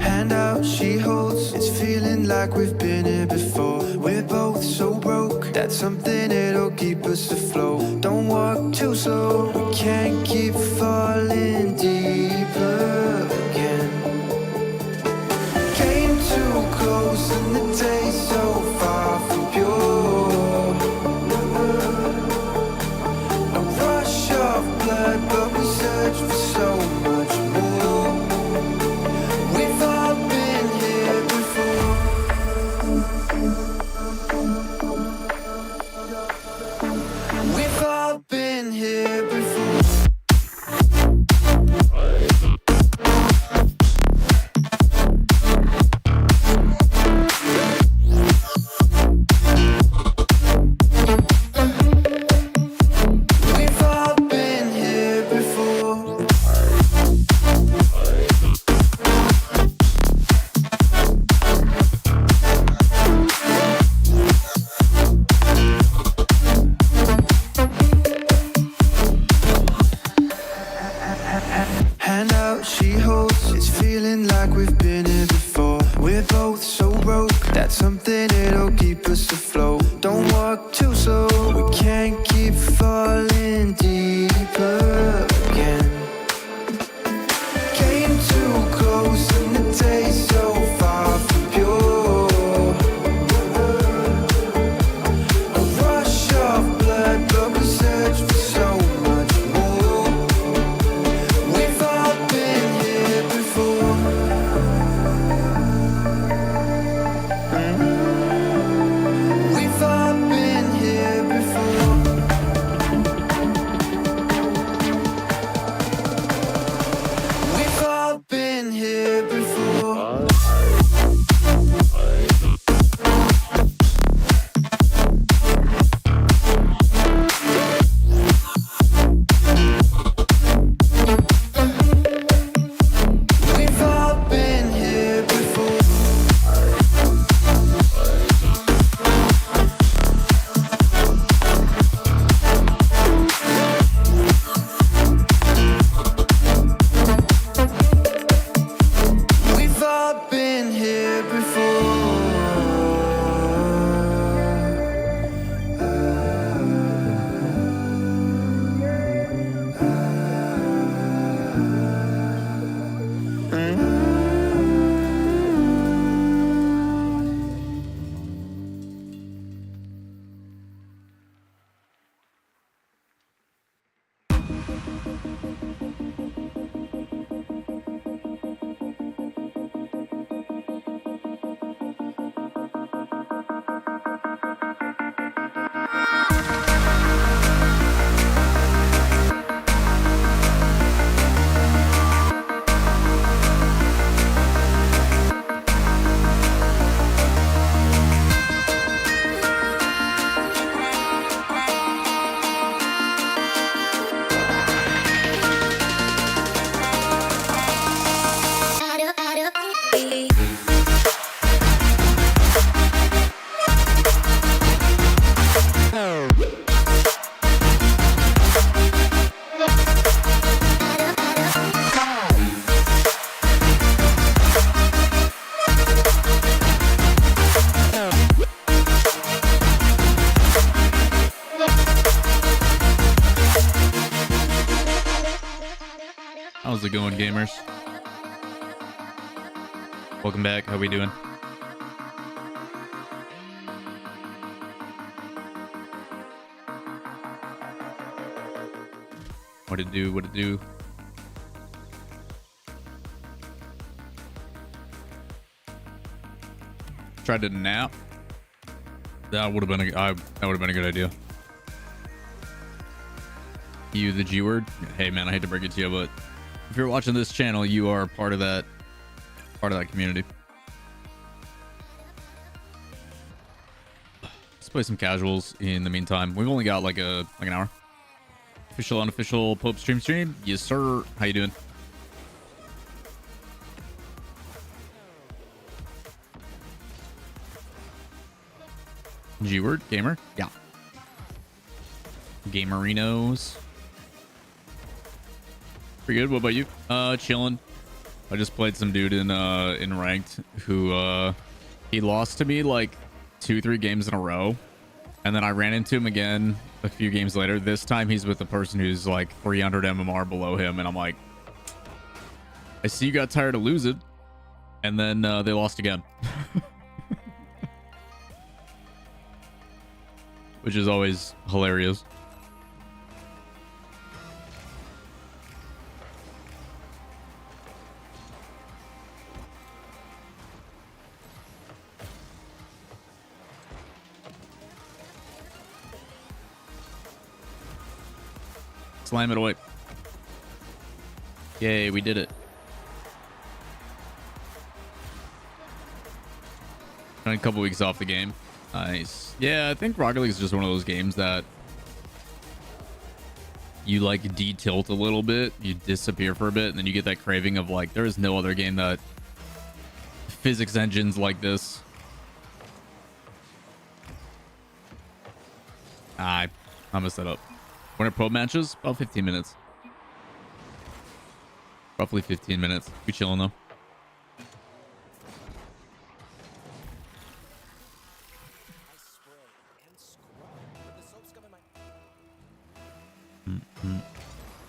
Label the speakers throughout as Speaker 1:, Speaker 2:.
Speaker 1: Hand out, she holds. It's feeling like we've been here before. We're both so broke. That's something that'll keep us afloat. Don't walk too slow. We can't keep falling deeper again. Came too close and the day's so far from pure. A rush of blood, but we search for so much more. We've all been here before. We've all been here before. We've all been here before. Hand out, she holds. It's feeling like we've been here before. We're both so broke. That's something that'll keep us afloat. Don't walk too slow. We can't keep falling deeper again. Came too close and the day's so far from pure. A rush of blood, but we search for so much more. We've all been here before. We've all been here before. We've all been here before. We've all been here before. We've all been here
Speaker 2: How's it going, gamers? Welcome back. How we doing? What it do? What it do? Tried to nap. That would have been a good idea. You, the G word. Hey man, I hate to break it to you, but if you're watching this channel, you are part of that community. Let's play some casuals in the meantime. We've only got like an hour. Official, unofficial Pope stream. Yes, sir. How you doing? G-word, gamer. Yeah. Gamerinos. Pretty good. What about you? Chilling. I just played some dude in ranked who he lost to me like 2-3 games in a row, and then I ran into him again a few games later. This time he's with the person who's like 300 MMR below him, and I'm like, I see you got tired of losing, and then they lost again. Which is always hilarious. Slam it away. Yay, we did it. A couple weeks off the game. Nice. Yeah, I think Rocket League is just one of those games that you like de-tilt a little bit, you disappear for a bit, and then you get that craving of like, there is no other game that physics engines like this. I messed that up. When are pro matches? About 15 minutes. Roughly 15 minutes. We chilling though.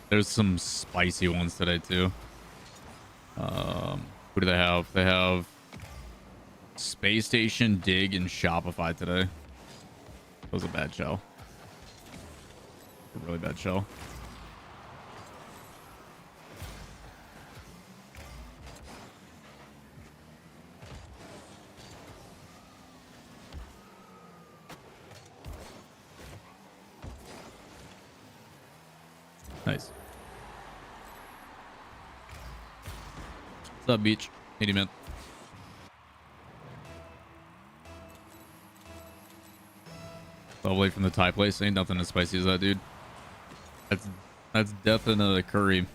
Speaker 2: There's some spicy ones today too. Who do they have? They have Space Station, Dig, and Shopify today. That was a bad show. A really bad show. Nice. What's up, Beach? 80 man. Away from the Thai place. Ain't nothing as spicy as that, dude. That's death in a curry.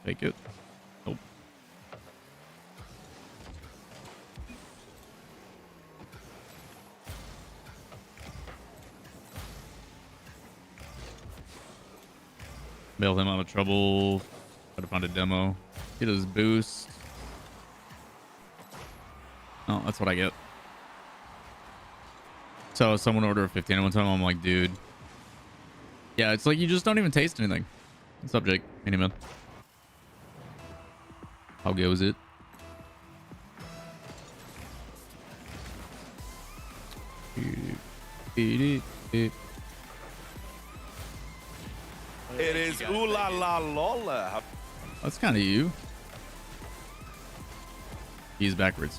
Speaker 2: Take it. Nope. Bail him out of trouble. Try to find a demo. Get his boost. Oh, that's what I get. So someone ordered a 15 at one time. I'm like, dude. Yeah, it's like you just don't even taste anything. What's up, Jake? Any man. How goes it?
Speaker 3: It is ooh la la Lawler.
Speaker 2: That's kind of you. He's backwards.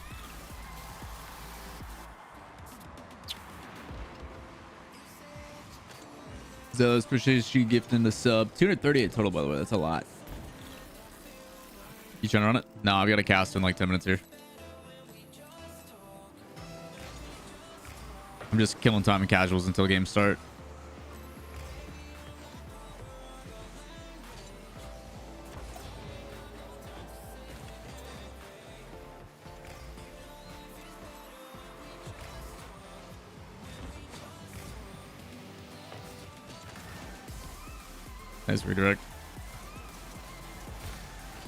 Speaker 2: Zealous, appreciate you gifting the sub. 238 total, by the way. That's a lot. You trying to run it? No, I've got a cast in like 10 minutes here. I'm just killing time and casuals until games start. Nice redirect.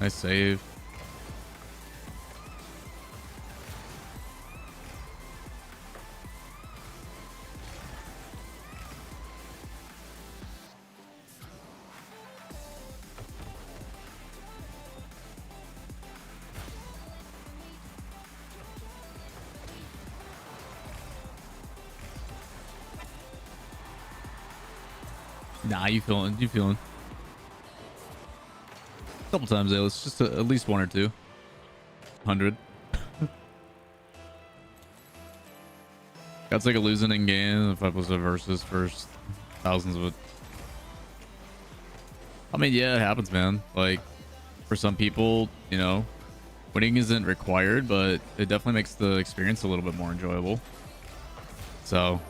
Speaker 2: Nice save. Nah, you feeling? You feeling? A couple times, though. It's just at least one or two. 100. That's like a losing in game if I was a versus first thousands of it. I mean, yeah, it happens, man. Like, for some people, you know, winning isn't required, but it definitely makes the experience a little bit more enjoyable. So,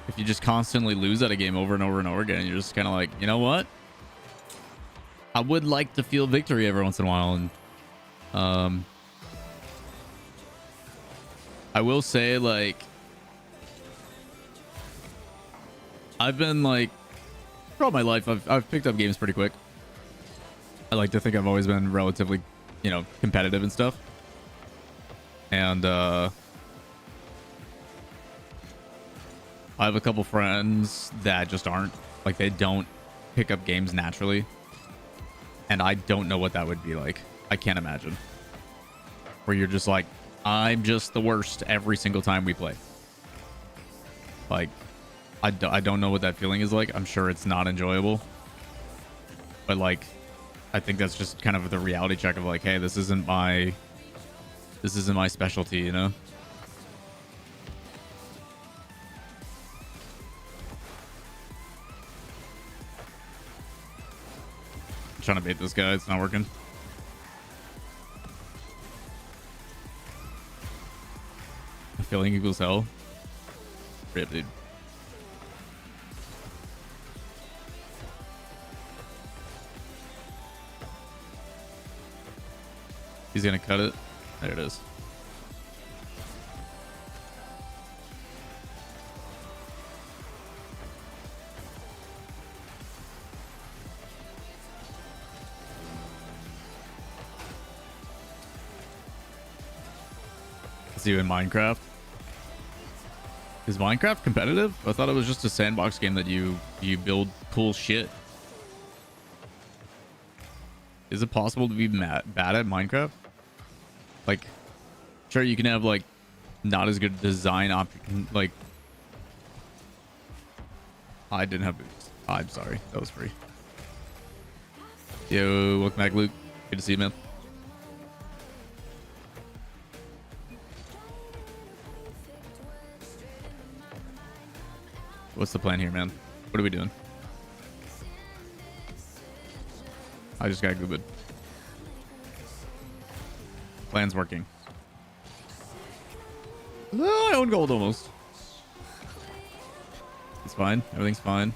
Speaker 2: if you just constantly lose at a game over and over and over again, you're just kind of like, you know what? I would like to feel victory every once in a while, and I will say, like, I've been like throughout my life, I've picked up games pretty quick. I like to think I've always been relatively, you know, competitive and stuff. And I have a couple friends that just aren't, like, they don't pick up games naturally. And I don't know what that would be like. I can't imagine. Where you're just like, I'm just the worst every single time we play. Like, I don't know what that feeling is like. I'm sure it's not enjoyable. But, like, I think that's just kind of the reality check of, like, hey, this isn't my specialty, you know? I'm trying to bait this guy. It's not working. Feeling equals hell. Rip, dude. He's gonna cut it. There it is. Is he in Minecraft? Is Minecraft competitive? I thought it was just a sandbox game that you build cool shit. Is it possible to be bad at Minecraft? Like, sure, you can have, like, not as good design like, I didn't have boots. I'm sorry, that was free. Yo, welcome back, Luke. Good to see you, man. What's the plan here, man? What are we doing? I just got googled. Plan's working. Oh, I own gold almost. It's fine. Everything's fine.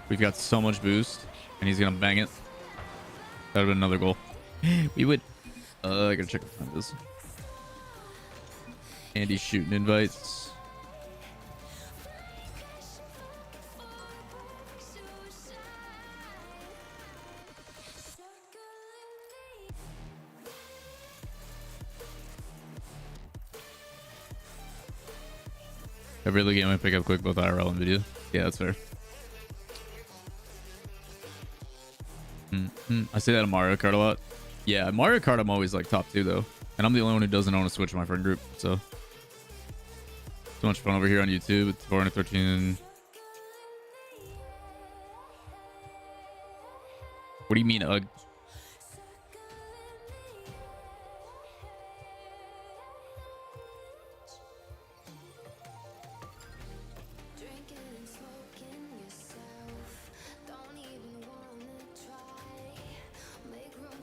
Speaker 2: We've got so much boost, and he's gonna bang it. That would have been another goal. We would. I gotta check what time it is. Andy's shooting invites. Every other game I pick up quick, both IRL and video. Yeah, that's fair. I say that in Mario Kart a lot. Yeah, Mario Kart I'm always like top 2 though. And I'm the only one who doesn't own a Switch in my friend group. So much fun over here on YouTube. It's 413. What do you mean, ugh?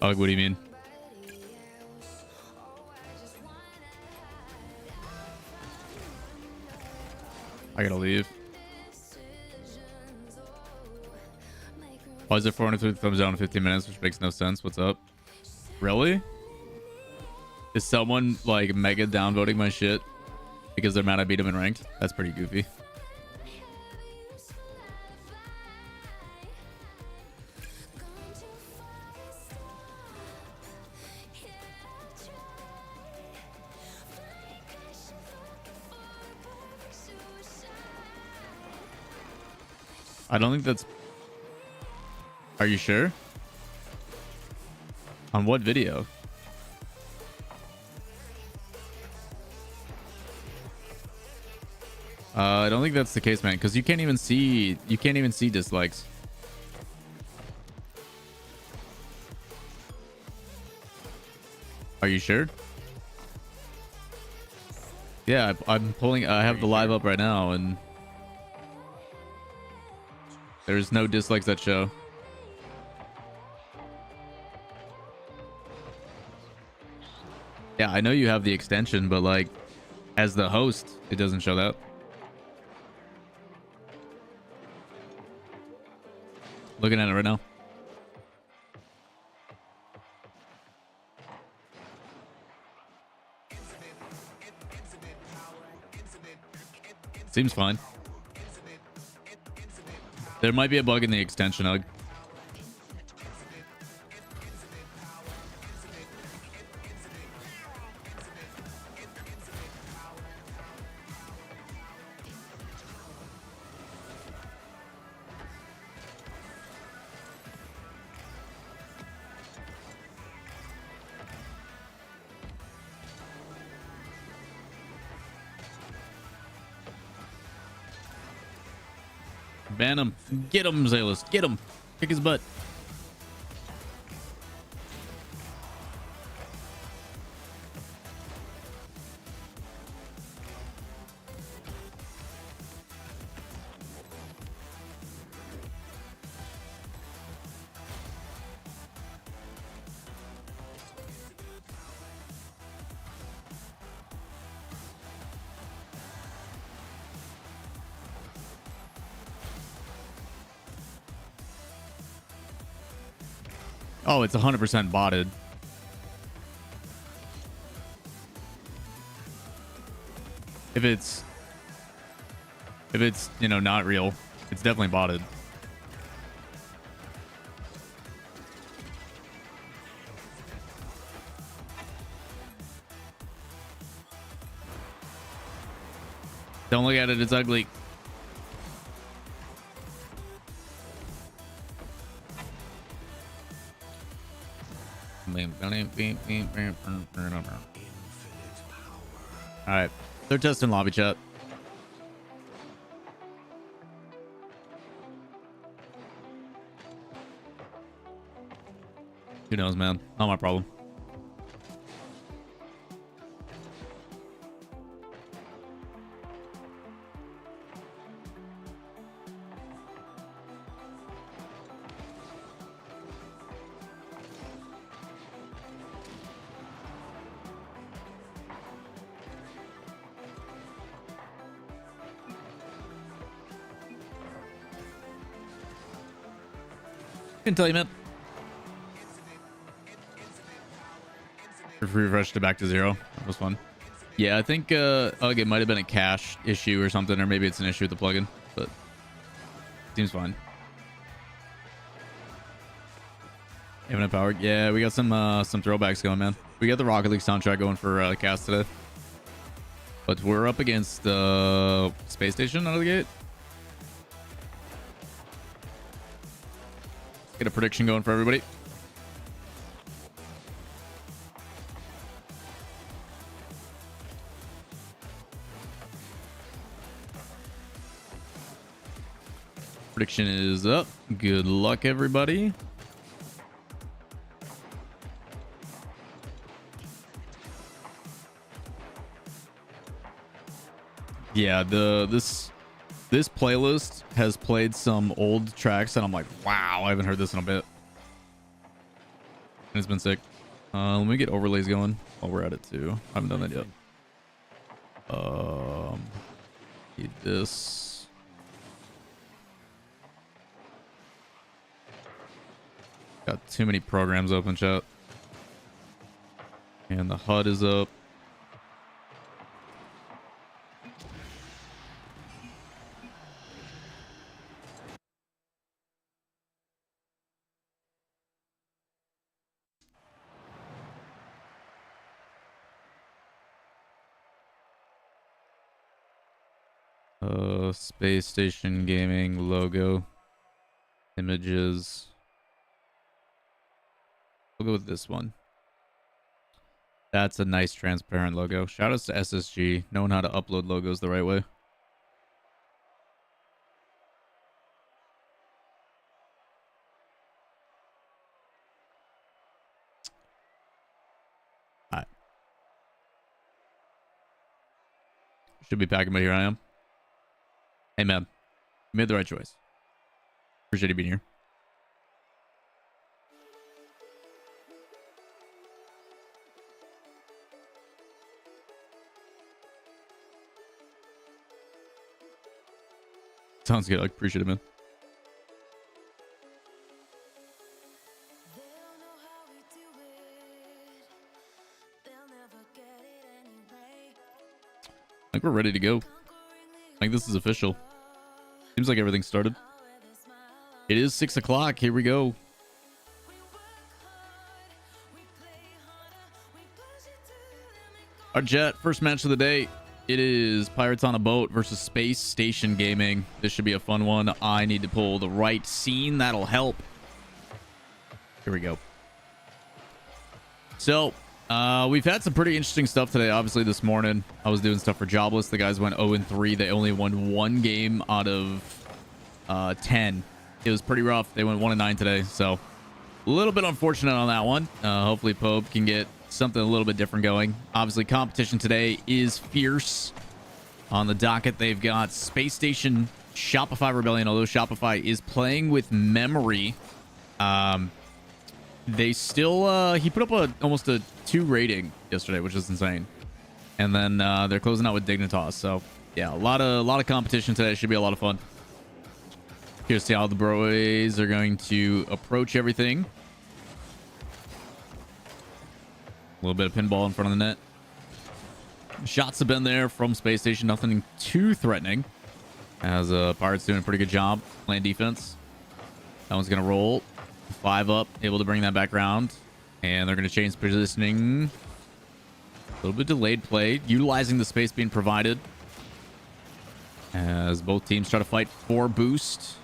Speaker 2: Ugh, what do you mean? I gotta leave. Why is it 430 thumbs down in 15 minutes, which makes no sense? What's up? Really? Is someone like mega downvoting my shit because they're mad I beat him in ranked? That's pretty goofy. I don't think that's... Are you sure? On what video? I don't think that's the case, man, because you can't even see dislikes. Are you sure? Yeah, I'm pulling. I have the live up right now, and there's no dislikes that show. Yeah, I know you have the extension, but like, as the host, it doesn't show that. Looking at it right now. Seems fine. There might be a bug in the extension hug. Ban him. Get him, Zalus. Get him. Kick his butt. Oh, it's 100% botted. If it's, you know, not real, it's definitely botted. Don't look at it, it's ugly. All right, they're testing lobby chat. Who knows, man? Not my problem. Can tell you, man. Refreshed it back to 0. That was fun. Yeah, I think it might have been a cache issue or something, or maybe it's an issue with the plugin, but seems fine. Infinite power. Yeah, we got some throwbacks going, man. We got the Rocket League soundtrack going for cast today, but we're up against the space station out of the gate. Get a prediction going for everybody. Prediction is up. Good luck, everybody. Yeah, this playlist has played some old tracks and I'm like, wow, I haven't heard this in a bit. And it's been sick. Let me get overlays going while we're at it too. I haven't done that yet. Need this. Got too many programs open, chat. And the HUD is up. Space Station Gaming logo. Images. We'll go with this one. That's a nice transparent logo. Shout outs to SSG, knowing how to upload logos the right way. Alright. Should be packing, but here I am. Hey, man. You made the right choice. Appreciate you being here. Sounds good. I appreciate it, man. I think we're ready to go. think this is official. Seems like everything started. It is 6 o'clock. Here we go. Our jet, first match of the day. It is Pirates on a Boat versus Space Station Gaming. This should be a fun one. I need to pull the right scene. That'll help. Here we go. So, we've had some pretty interesting stuff today. Obviously, this morning, I was doing stuff for Jobless. The guys went 0-3. They only won 1 game out of 10. It was pretty rough. They went 1-9 today. So, a little bit unfortunate on that one. Hopefully, Pope can get something a little bit different going. Obviously, competition today is fierce. On the docket, they've got Space Station Shopify Rebellion. Although Shopify is playing with memory, they still he put up almost a 2 rating yesterday, which is insane. And then they're closing out with Dignitas. So yeah, a lot of competition today. Should be a lot of fun. Here's how the boys are going to approach everything. A little bit of pinball in front of the net. Shots have been there from Space Station. Nothing too threatening. As Pirates doing a pretty good job playing defense. That one's going to roll. 5 up. Able to bring that back around. And they're going to change positioning. A little bit delayed play. Utilizing the space being provided. As both teams try to fight for boost.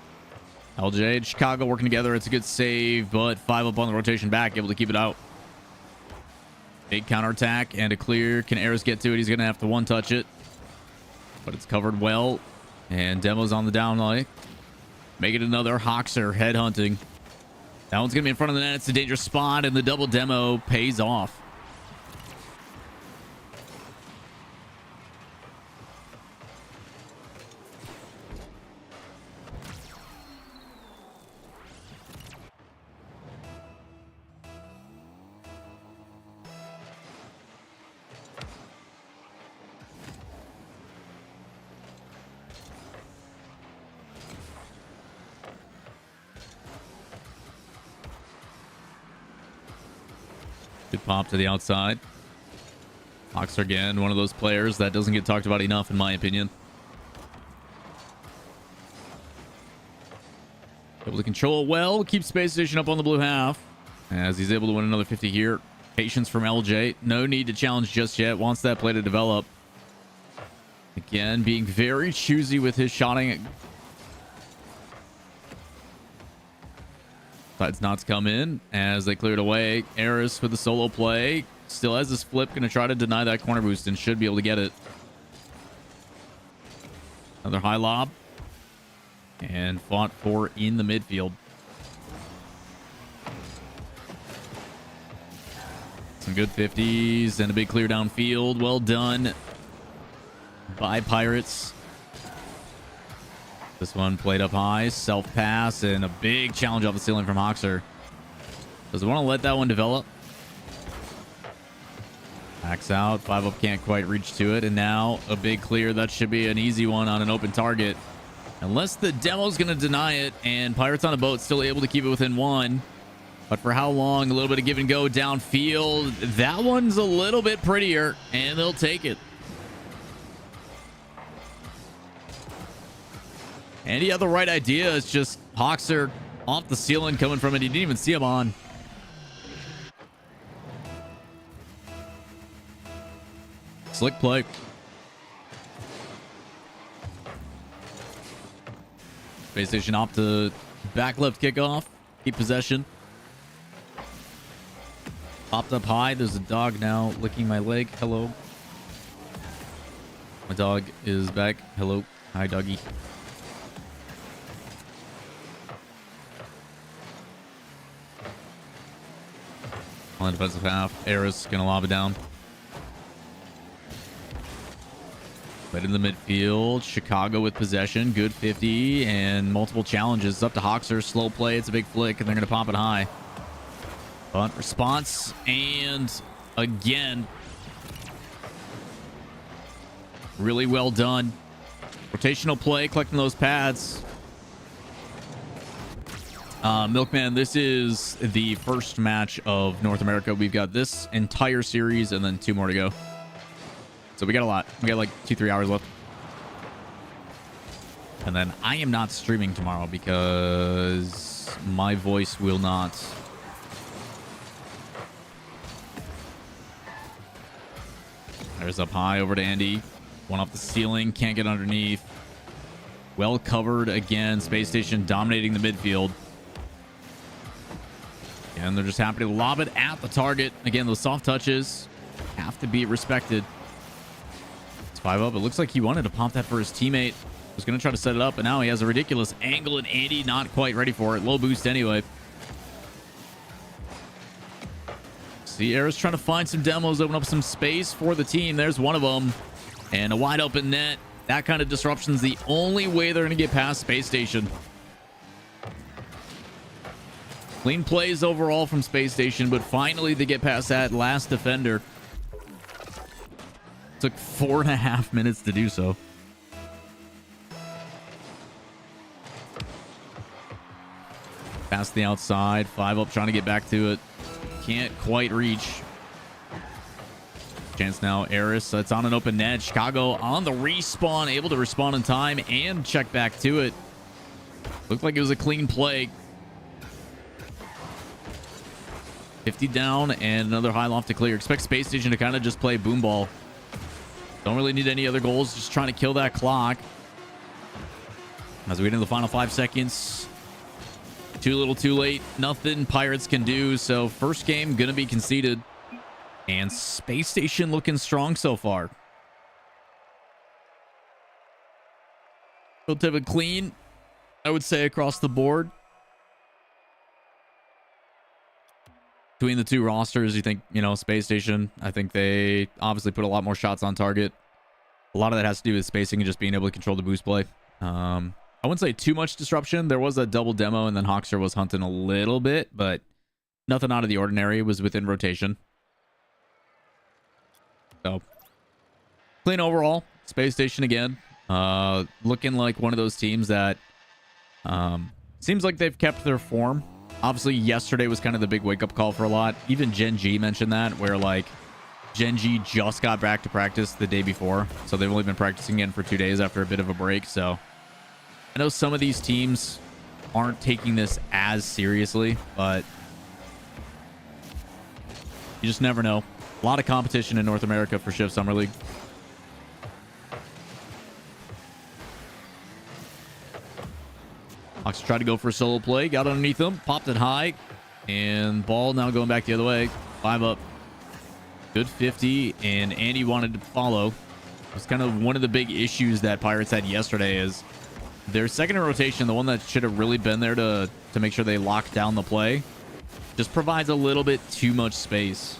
Speaker 2: LJ and Chicago working together. It's a good save. But 5 up on the rotation back. Able to keep it out. Big counterattack and a clear. Can ARIS get to it? He's going to have to one-touch it. But it's covered well. And Demo's on the down line. Make it another Hoxer headhunting. That one's going to be in front of the net. It's a dangerous spot. And the double demo pays off. Good pop to the outside. Hoxer again, one of those players that doesn't get talked about enough, in my opinion. Able to control it well. Keep Space Station up on the blue half. As he's able to win another 50 here. Patience from LJ. No need to challenge just yet. Wants that play to develop. Again, being very choosy with his shotting. Sides knots come in as they cleared away. ARIS with the solo play. Still has this flip. Going to try to deny that corner boost and should be able to get it. Another high lob. And fought for in the midfield. Some good 50s and a big clear downfield. Well done by Pirates. This one played up high, self-pass, and a big challenge off the ceiling from Hoxer. Does he want to let that one develop? Backs out. 5 up can't quite reach to it. And now a big clear. That should be an easy one on an open target. Unless the demo's going to deny it, and Pirates on a Boat still able to keep it within 1. But for how long? A little bit of give and go downfield. That one's a little bit prettier, and they'll take it. And he had the right idea. It's just Hoxer off the ceiling coming from it. He didn't even see him on. Slick play. Space Station opt to back left kickoff. Keep possession. Popped up high. There's a dog now licking my leg. Hello. My dog is back. Hello. Hi, doggy. On the defensive half, ARIS gonna lob it down. Right in the midfield, Chicago with possession, good 50 and multiple challenges. It's up to Hoxer, slow play, it's a big flick, and they're gonna pop it high. Bunt response, and again, really well done. Rotational play, collecting those pads. Milkman, this is the first match of North America. We've got this entire series and then 2 more to go. So we got a lot. We got like 2-3 hours left. And then I am not streaming tomorrow because my voice will not. There's up high over to Andy. One off the ceiling. Can't get underneath. Well covered again. Space Station dominating the midfield. And they're just happy to lob it at the target. Again, those soft touches have to be respected. It's 5-up. It looks like he wanted to pop that for his teammate. Was going to try to set it up, but now he has a ridiculous angle, and Andy not quite ready for it. Low boost anyway. See, ARIS trying to find some demos, open up some space for the team. There's one of them. And a wide open net. That kind of disruption is the only way they're going to get past Space Station. Clean plays overall from Space Station, but finally they get past that last defender. Took 4.5 minutes to do so. Past the outside. 5-up trying to get back to it. Can't quite reach. Chance now, ARIS. It's on an open net. Chicago on the respawn. Able to respawn in time and check back to it. Looked like it was a clean play. 50 down and another high loft to clear. Expect Space Station to kind of just play boom ball. Don't really need any other goals. Just trying to kill that clock. As we get into the final 5 seconds. Too little, too late. Nothing Pirates can do. So first game going to be conceded. And Space Station looking strong so far. Relatively clean, I would say, across the board. Between the two rosters, you think, you know, Space Station, I think they obviously put a lot more shots on target. A lot of that has to do with spacing and just being able to control the boost play. I wouldn't say too much disruption. There was a double demo, and then Hawkster was hunting a little bit, but nothing out of the ordinary. It was within rotation. So, clean overall. Space Station again. Looking like one of those teams that seems like they've kept their form. Obviously, yesterday was kind of the big wake-up call for a lot. Even Gen G mentioned that, where, like, Gen G just got back to practice the day before. So they've only been practicing again for 2 days after a bit of a break. So I know some of these teams aren't taking this as seriously, but you just never know. A lot of competition in North America for Shift Summer League. Hawks tried to go for a solo play, got underneath him, popped it high, and ball now going back the other way. 5-up. Good 50, and Andy wanted to follow. It's kind of one of the big issues that Pirates had yesterday is their second in rotation, the one that should have really been there to make sure they lock down the play, just provides a little bit too much space.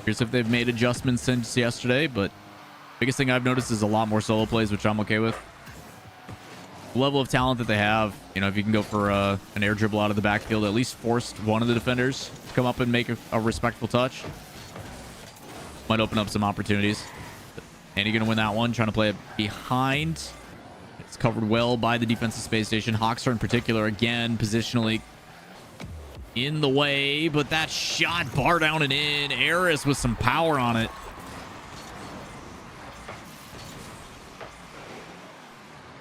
Speaker 2: Here's if they've made adjustments since yesterday, but biggest thing I've noticed is a lot more solo plays, which I'm okay with. Level of talent that they have, you know, if you can go for an air dribble out of the backfield, at least force one of the defenders to come up and make a respectful touch, might open up some opportunities. And you're gonna win that one, trying to play it behind. It's covered well by the defensive Space Station. Hawkster in particular, again, positionally in the way, but that shot bar down and in. ARIS with some power on it.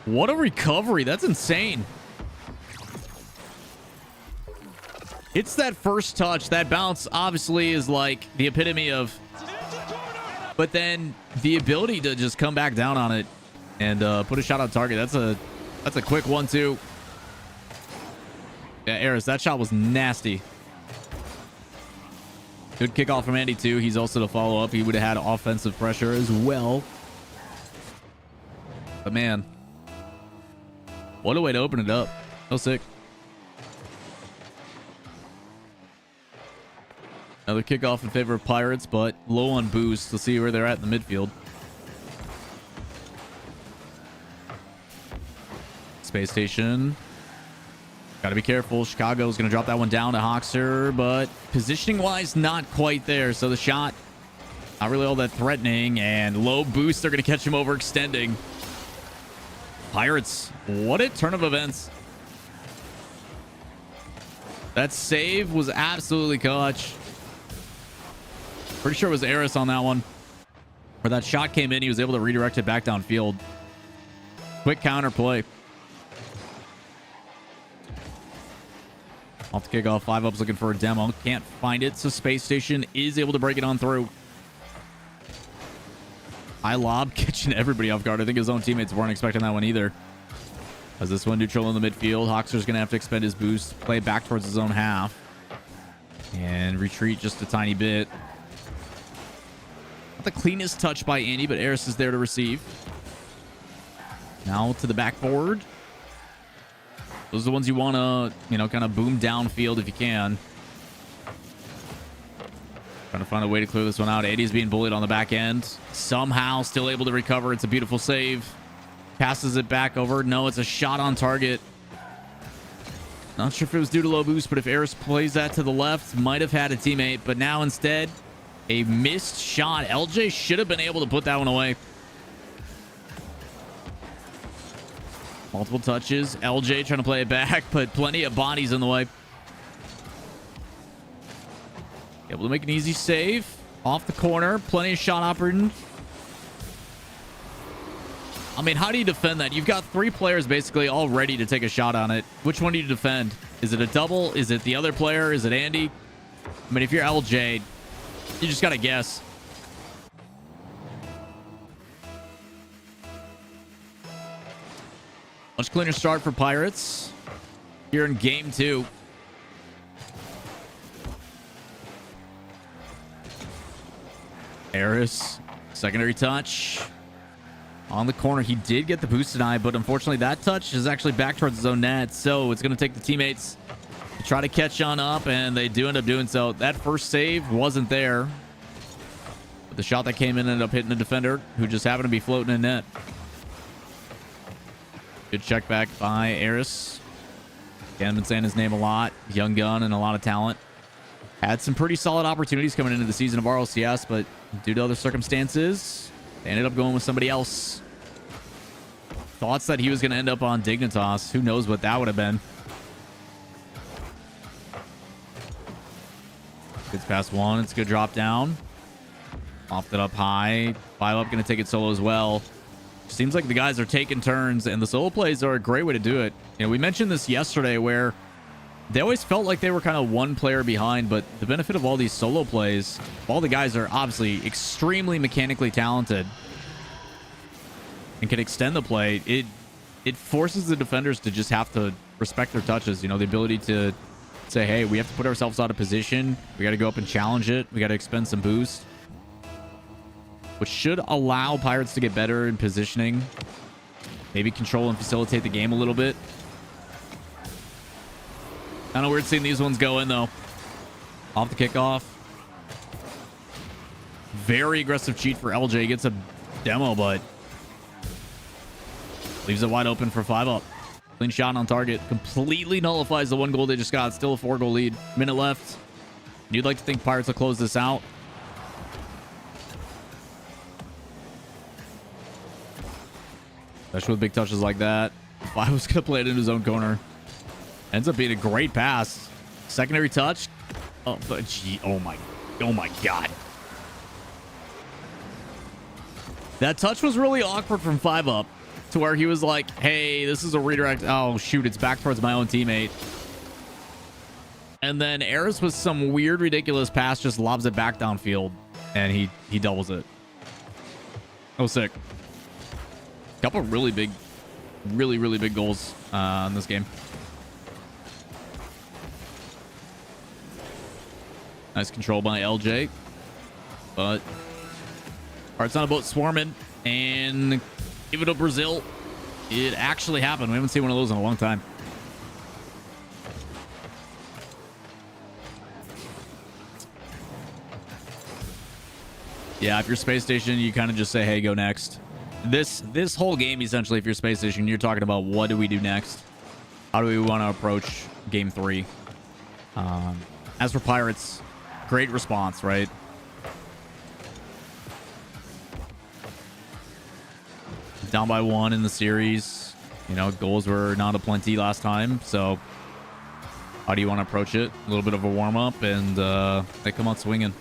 Speaker 2: What a recovery. That's insane. It's that first touch. That bounce obviously is like the epitome of... But then the ability to just come back down on it and put a shot on target. That's a quick 1-2. Yeah, ARIS, that shot was nasty. Good kickoff from Andy too. He's also to follow up. He would have had offensive pressure as well. But man... what a way to open it up. So sick. Another kickoff in favor of Pirates, but low on boost. Let's see where they're at in the midfield. Space Station. Got to be careful. Chicago's going to drop that one down to Hawkster, but positioning-wise, not quite there. So the shot, not really all that threatening, and low boost. They're going to catch him overextending. Pirates, what a turn of events. That save was absolutely clutch. Pretty sure it was ARIS on that one. Where that shot came in, he was able to redirect it back downfield. Quick counter play. Off the kickoff, FiV3UP's looking for a demo. Can't find it, so Space Station is able to break it on through. High lob, catching everybody off guard. I think his own teammates weren't expecting that one either. As this one neutral in the midfield, Hoxer's going to have to expend his boost, play back towards his own half, and retreat just a tiny bit. Not the cleanest touch by Andy, but ARIS is there to receive. Now to the backboard. Those are the ones you want to, you know, kind of boom downfield if you can. Trying to find a way to clear this one out. Andy's being bullied on the back end. Somehow still able to recover. It's a beautiful save. Passes it back over. No, it's a shot on target. Not sure if it was due to low boost, but if ARIS plays that to the left, might have had a teammate. But now instead, a missed shot. LJ should have been able to put that one away. Multiple touches. LJ trying to play it back, but plenty of bodies in the way. Able to make an easy save. Off the corner. Plenty of shot operating. I mean, how do you defend that? You've got 3 players basically all ready to take a shot on it. Which one do you defend? Is it a double? Is it the other player? Is it Andy? I mean, if you're LJ, you just got to guess. Much cleaner start for Pirates here in game 2. ARIS, secondary touch. On the corner, he did get the boost denied, but unfortunately that touch is actually back towards his own net, so it's going to take the teammates to try to catch on up, and they do end up doing so. That first save wasn't there, but the shot that came in ended up hitting the defender, who just happened to be floating in net. Good check back by ARIS. Again, I've been saying his name a lot. Young gun and a lot of talent. Had some pretty solid opportunities coming into the season of RLCS, but due to other circumstances, they ended up going with somebody else. Thoughts that he was going to end up on Dignitas. Who knows what that would have been. Gets past one. It's a good drop down. Offed it up high. FiV3UP going to take it solo as well. Seems like the guys are taking turns, and the solo plays are a great way to do it. You know, we mentioned this yesterday where they always felt like they were kind of one player behind, but the benefit of all these solo plays, all the guys are obviously extremely mechanically talented and can extend the play. It forces the defenders to just have to respect their touches. You know, the ability to say, hey, we have to put ourselves out of position. We got to go up and challenge it. We got to expend some boost, which should allow Pirates to get better in positioning, maybe control and facilitate the game a little bit. Kind of weird seeing these ones go in, though. Off the kickoff. Very aggressive cheat for LJ. Gets a demo, but leaves it wide open for FiV3UP. Clean shot on target. Completely nullifies the 1 goal they just got. Still a 4-goal lead. Minute left. You'd like to think Pirates will close this out. Especially with big touches like that. FiV3UP was going to play it in his own corner. Ends up being a great pass. Secondary touch. Oh, but gee, oh my God. That touch was really awkward from FiV3UP to where he was like, hey, this is a redirect. Oh, shoot, it's back towards my own teammate. And then ARIS with some weird, ridiculous pass just lobs it back downfield, and he doubles it. Oh, sick. Couple really big, really big goals in this game. Nice control by LJ, but Hearts on a boat swarming, and give it to Brazil. It actually happened. We haven't seen one of those in a long time. Yeah, if you're Space Station, you kind of just say, hey, go next. This whole game, essentially, if you're Space Station, you're talking about what do we do next? How do we want to approach game 3? As for Pirates, great response, right? Down by 1 in the series. You know, goals were not aplenty last time, so how do you want to approach it? A little bit of a warm-up, and they come out swinging.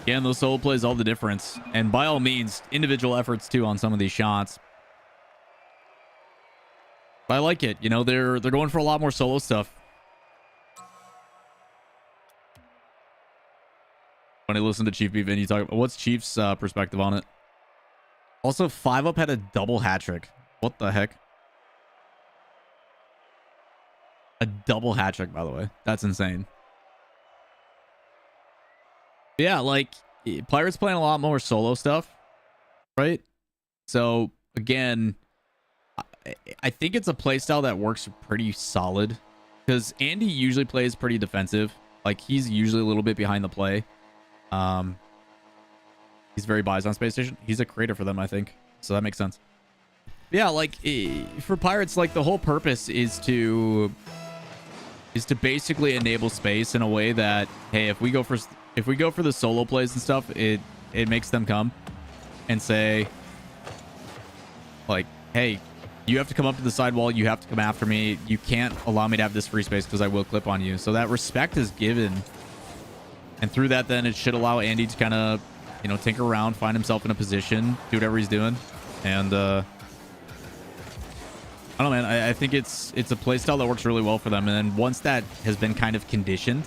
Speaker 2: Again, those solo plays all the difference. And by all means, individual efforts too on some of these shots. But I like it. You know, they're going for a lot more solo stuff. When I listen to Chief Beef and you talk about what's Chief's perspective on it. Also, FiV3UP had a double hat trick. What the heck? A double hat trick, by the way. That's insane. Yeah, like, Pirates playing a lot more solo stuff, right? So, again, I think it's a playstyle that works pretty solid. Because Andy usually plays pretty defensive. Like, he's usually a little bit behind the play. He's very biased on Space Station. He's a creator for them, I think. So that makes sense. Yeah, like, for Pirates, like, the whole purpose is to basically enable space in a way that, hey, if we go for the solo plays and stuff, it makes them come and say, like, hey, you have to come up to the sidewall, you have to come after me, you can't allow me to have this free space because I will clip on you. So that respect is given, and through that, then it should allow Andy to kind of, you know, tinker around, find himself in a position, do whatever he's doing. And I don't know, man. I think it's a playstyle that works really well for them. And then once that has been kind of conditioned,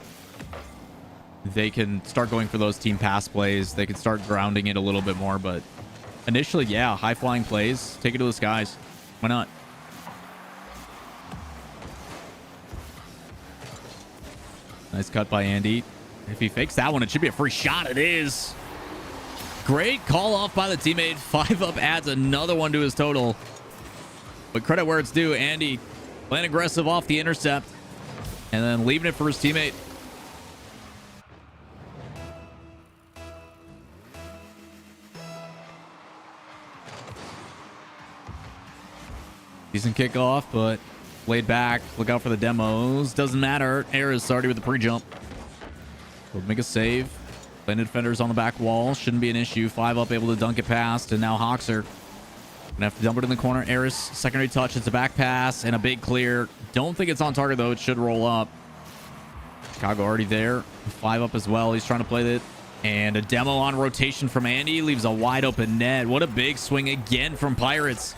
Speaker 2: they can start going for those team pass plays. They can start grounding it a little bit more. But initially, yeah, high flying plays, take it to the skies. Why not? Nice cut by Andy. If he fakes that one, it should be a free shot. It is. Great call off by the teammate. FiV3UP adds another one to his total. But credit where it's due. Andy playing aggressive off the intercept and then leaving it for his teammate. Decent kickoff, but laid back. Look out for the demos. Doesn't matter. ARIS already with the pre-jump. Will make a save. Landed defenders on the back wall. Shouldn't be an issue. FiV3UP able to dunk it past, and now Hoxer gonna have to dump it in the corner. ARIS, secondary touch. It's a back pass and a big clear. Don't think it's on target, though. It should roll up. Chicago already there. FiV3UP as well. He's trying to play it. And a demo on rotation from Andy. Leaves a wide open net. What a big swing again from Pirates.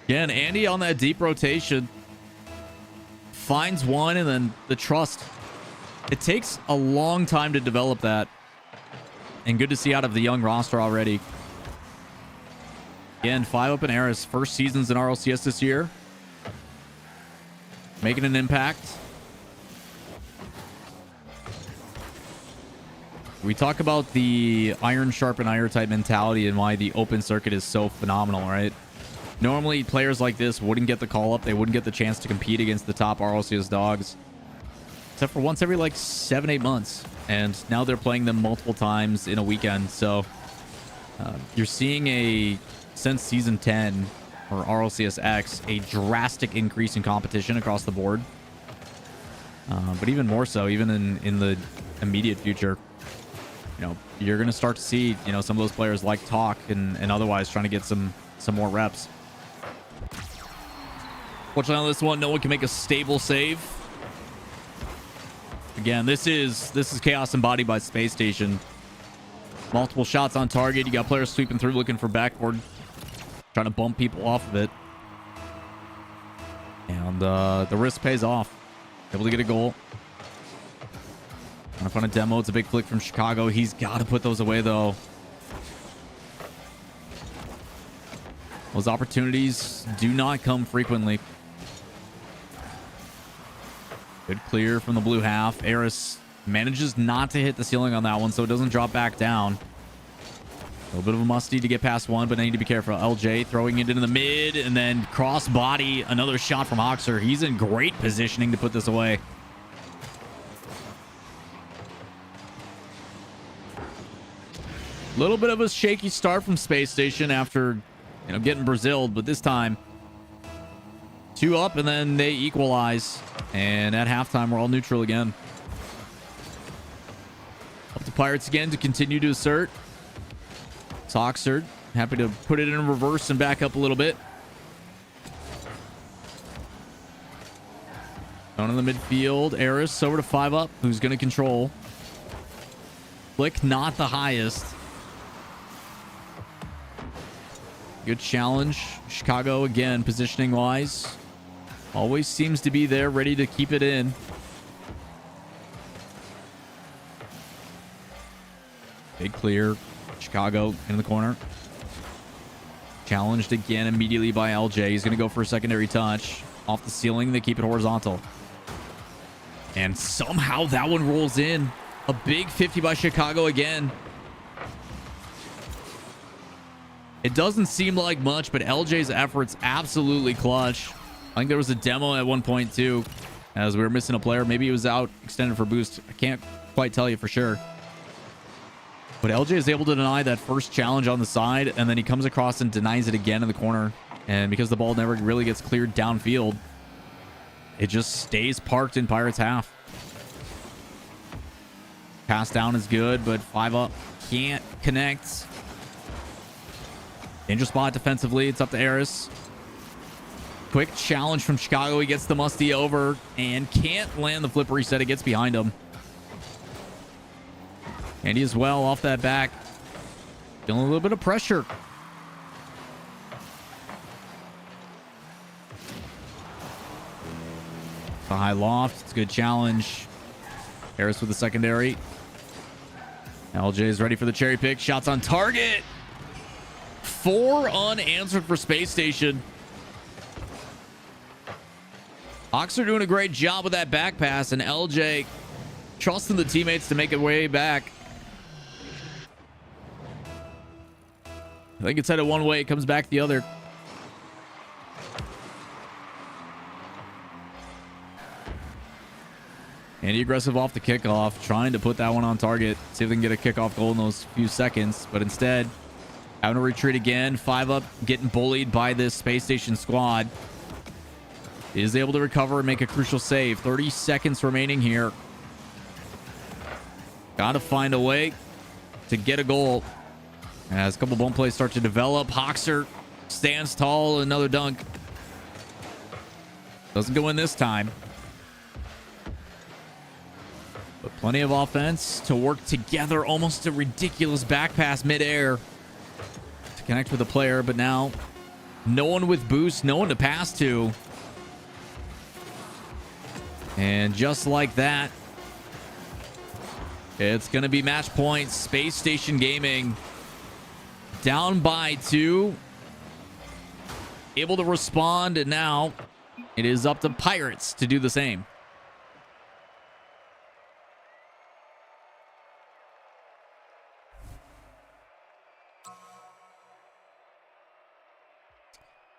Speaker 2: Again, Andy on that deep rotation. Finds one, and then the trust. It takes a long time to develop that. And good to see out of the young roster already. Again, FiV3UP and ARIS, first seasons in RLCS this year. Making an impact. We talk about the iron sharpen iron type mentality and why the open circuit is so phenomenal, right? Normally, players like this wouldn't get the call-up. They wouldn't get the chance to compete against the top RLCS dogs. Except for once every, like, 7-8 months. And now they're playing them multiple times in a weekend. So, you're seeing since Season 10, or RLCS X, a drastic increase in competition across the board. But even more so, even in the immediate future, you know, you're going to start to see, you know, some of those players like Talk and otherwise trying to get some more reps. Fortunately on this one, no one can make a stable save. Again, this is chaos embodied by Space Station. Multiple shots on target. You got players sweeping through looking for backboard. Trying to bump people off of it. And the risk pays off. Able to get a goal. On front of demo. It's a big flick from Chicago. He's got to put those away, though. Those opportunities do not come frequently. Good clear from the blue half. ARIS manages not to hit the ceiling on that one, so it doesn't drop back down. A little bit of a musty to get past one, but I need to be careful. LJ throwing it into the mid, and then cross body. Another shot from Hoxer. He's in great positioning to put this away. Little bit of a shaky start from Space Station after, you know, getting Braziled, but this time 2 up, and then they equalize. And at halftime, we're all neutral again. Up to Pirates again to continue to assert. It's Hoxer Happy to put it in reverse and back up a little bit. Down in the midfield, ARIS over to FiV3UP, who's going to control. Flick not the highest. Good challenge. Chicago, again, positioning-wise. Always seems to be there, ready to keep it in. Big clear. Chicago in the corner. Challenged again immediately by LJ. He's going to go for a secondary touch. Off the ceiling, they keep it horizontal. And somehow that one rolls in. A big 50 by Chicago again. It doesn't seem like much, but LJ's efforts absolutely clutch. I think there was a demo at one point too, as we were missing a player. Maybe he was out extended for boost. I can't quite tell you for sure. But LJ is able to deny that first challenge on the side, and then he comes across and denies it again in the corner. And because the ball never really gets cleared downfield, it just stays parked in Pirates half. Pass down is good, but FiV3UP can't connect. Danger spot defensively. It's up to ARIS. Quick challenge from Chicago. He gets the musty over and can't land the flip reset. It gets behind him. Andy as well off that back. Feeling a little bit of pressure. The high loft. It's a good challenge. ARIS with the secondary. LJ is ready for the cherry pick. Shots on target. 4 unanswered for Space Station. Hawks are doing a great job with that back pass, and LJ trusting the teammates to make it way back. I think it's headed one way. It comes back the other. Andy aggressive off the kickoff, trying to put that one on target. See if they can get a kickoff goal in those few seconds. But instead, having to retreat again. FiV3UP getting bullied by this Space Station squad. He is able to recover and make a crucial save. 30 seconds remaining here. Got to find a way to get a goal. As a couple bone plays start to develop, Hoxer stands tall. Another dunk. Doesn't go in this time. But plenty of offense to work together. Almost a ridiculous back pass midair to connect with the player. But now, no one with boost, no one to pass to. And just like that, it's going to be match point. Space Station Gaming down by 2. Able to respond, and now it is up to Pirates to do the same.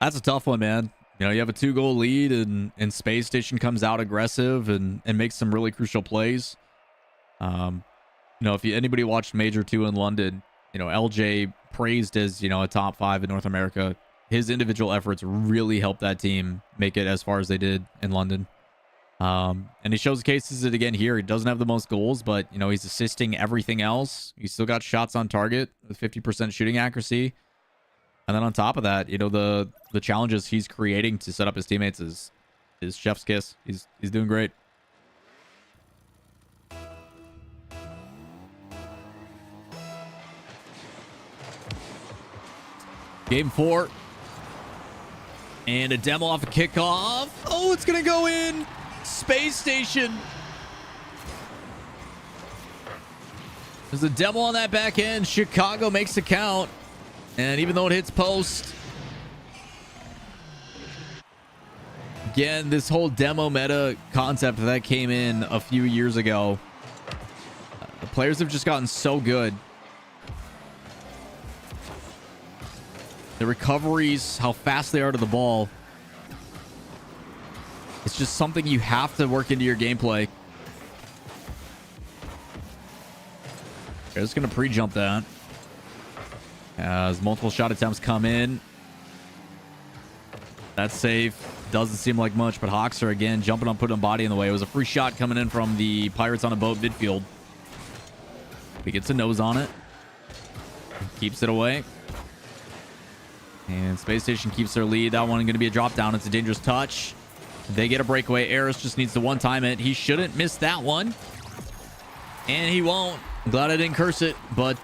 Speaker 2: That's a tough one, man. You know, you have a 2-goal lead, and Space Station comes out aggressive and makes some really crucial plays. You know, if anybody watched Major 2 in London, you know, LJ praised as, you know, a top 5 in North America. His individual efforts really helped that team make it as far as they did in London. And he shows cases it again here. He doesn't have the most goals, but, you know, he's assisting everything else. He's still got shots on target with 50% shooting accuracy. And then on top of that, you know, the challenges he's creating to set up his teammates is chef's kiss. He's doing great. Game 4. And a demo off a kickoff. Oh, it's going to go in. Space Station. There's a demo on that back end. Chicago makes the count. And even though it hits post, again, this whole demo meta concept that came in a few years ago, the players have just gotten so good. The recoveries, how fast they are to the ball. It's just something you have to work into your gameplay. They're just going to pre-jump that. As multiple shot attempts come in. That's safe. Doesn't seem like much, but Hoxer again jumping on, putting a body in the way. It was a free shot coming in from the Pirates on a boat midfield. He gets a nose on it. Keeps it away. And Space Station keeps their lead. That one going to be a drop down. It's a dangerous touch. They get a breakaway. ARIS just needs to one-time it. He shouldn't miss that one. And he won't. I'm glad I didn't curse it. But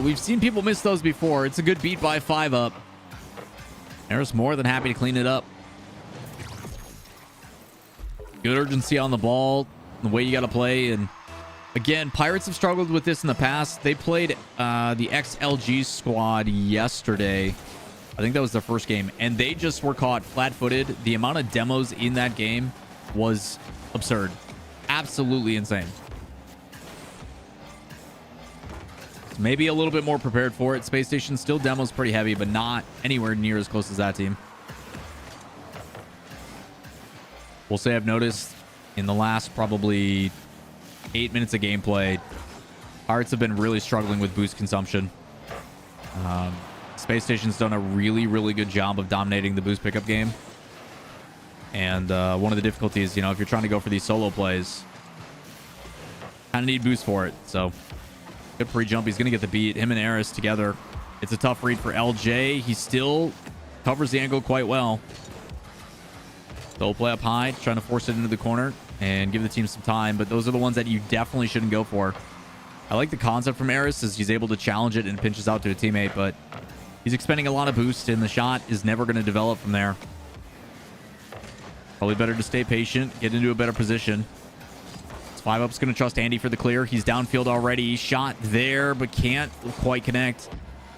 Speaker 2: we've seen people miss those before. It's a good beat by FiV3UP. ARIS more than happy to clean it up. Good urgency on the ball. The way you got to play. And again, Pirates have struggled with this in the past. They played the XLG squad yesterday. I think that was their first game. And they just were caught flat-footed. The amount of demos in that game was absurd. Absolutely insane. Maybe a little bit more prepared for it. Space Station still demos pretty heavy, but not anywhere near as close as that team. We'll say I've noticed in the last probably 8 minutes of gameplay, Pirates have been really struggling with boost consumption. Space Station's done a really, really good job of dominating the boost pickup game. And one of the difficulties, you know, if you're trying to go for these solo plays, kind of need boost for it. So good pre-jump. He's going to get the beat. Him and ARIS together. It's a tough read for LJ. He still covers the angle quite well. They'll play up high, trying to force it into the corner and give the team some time. But those are the ones that you definitely shouldn't go for. I like the concept from ARIS as he's able to challenge it and pinches out to a teammate, but he's expending a lot of boost and the shot is never going to develop from there. Probably better to stay patient, get into a better position. FiV3UP's going to trust Andy for the clear. He's downfield already. Shot there, but can't quite connect.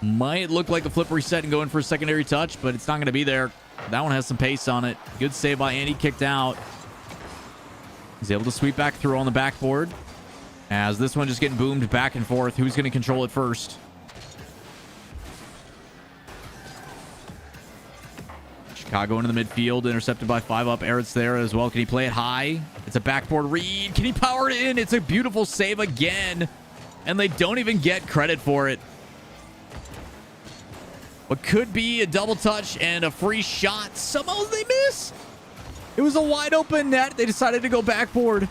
Speaker 2: Might look like a flip reset and go in for a secondary touch, but it's not going to be there. That one has some pace on it. Good save by Andy, kicked out. He's able to sweep back through on the backboard. As this one just getting boomed back and forth. Who's going to control it first? Chicago into the midfield, intercepted by FiV3UP. ARIS there as well. Can he play it high? It's a backboard read. Can he power it in? It's a beautiful save again. And they don't even get credit for it. What could be a double touch and a free shot. Somehow they miss. It was a wide open net. They decided to go backboard.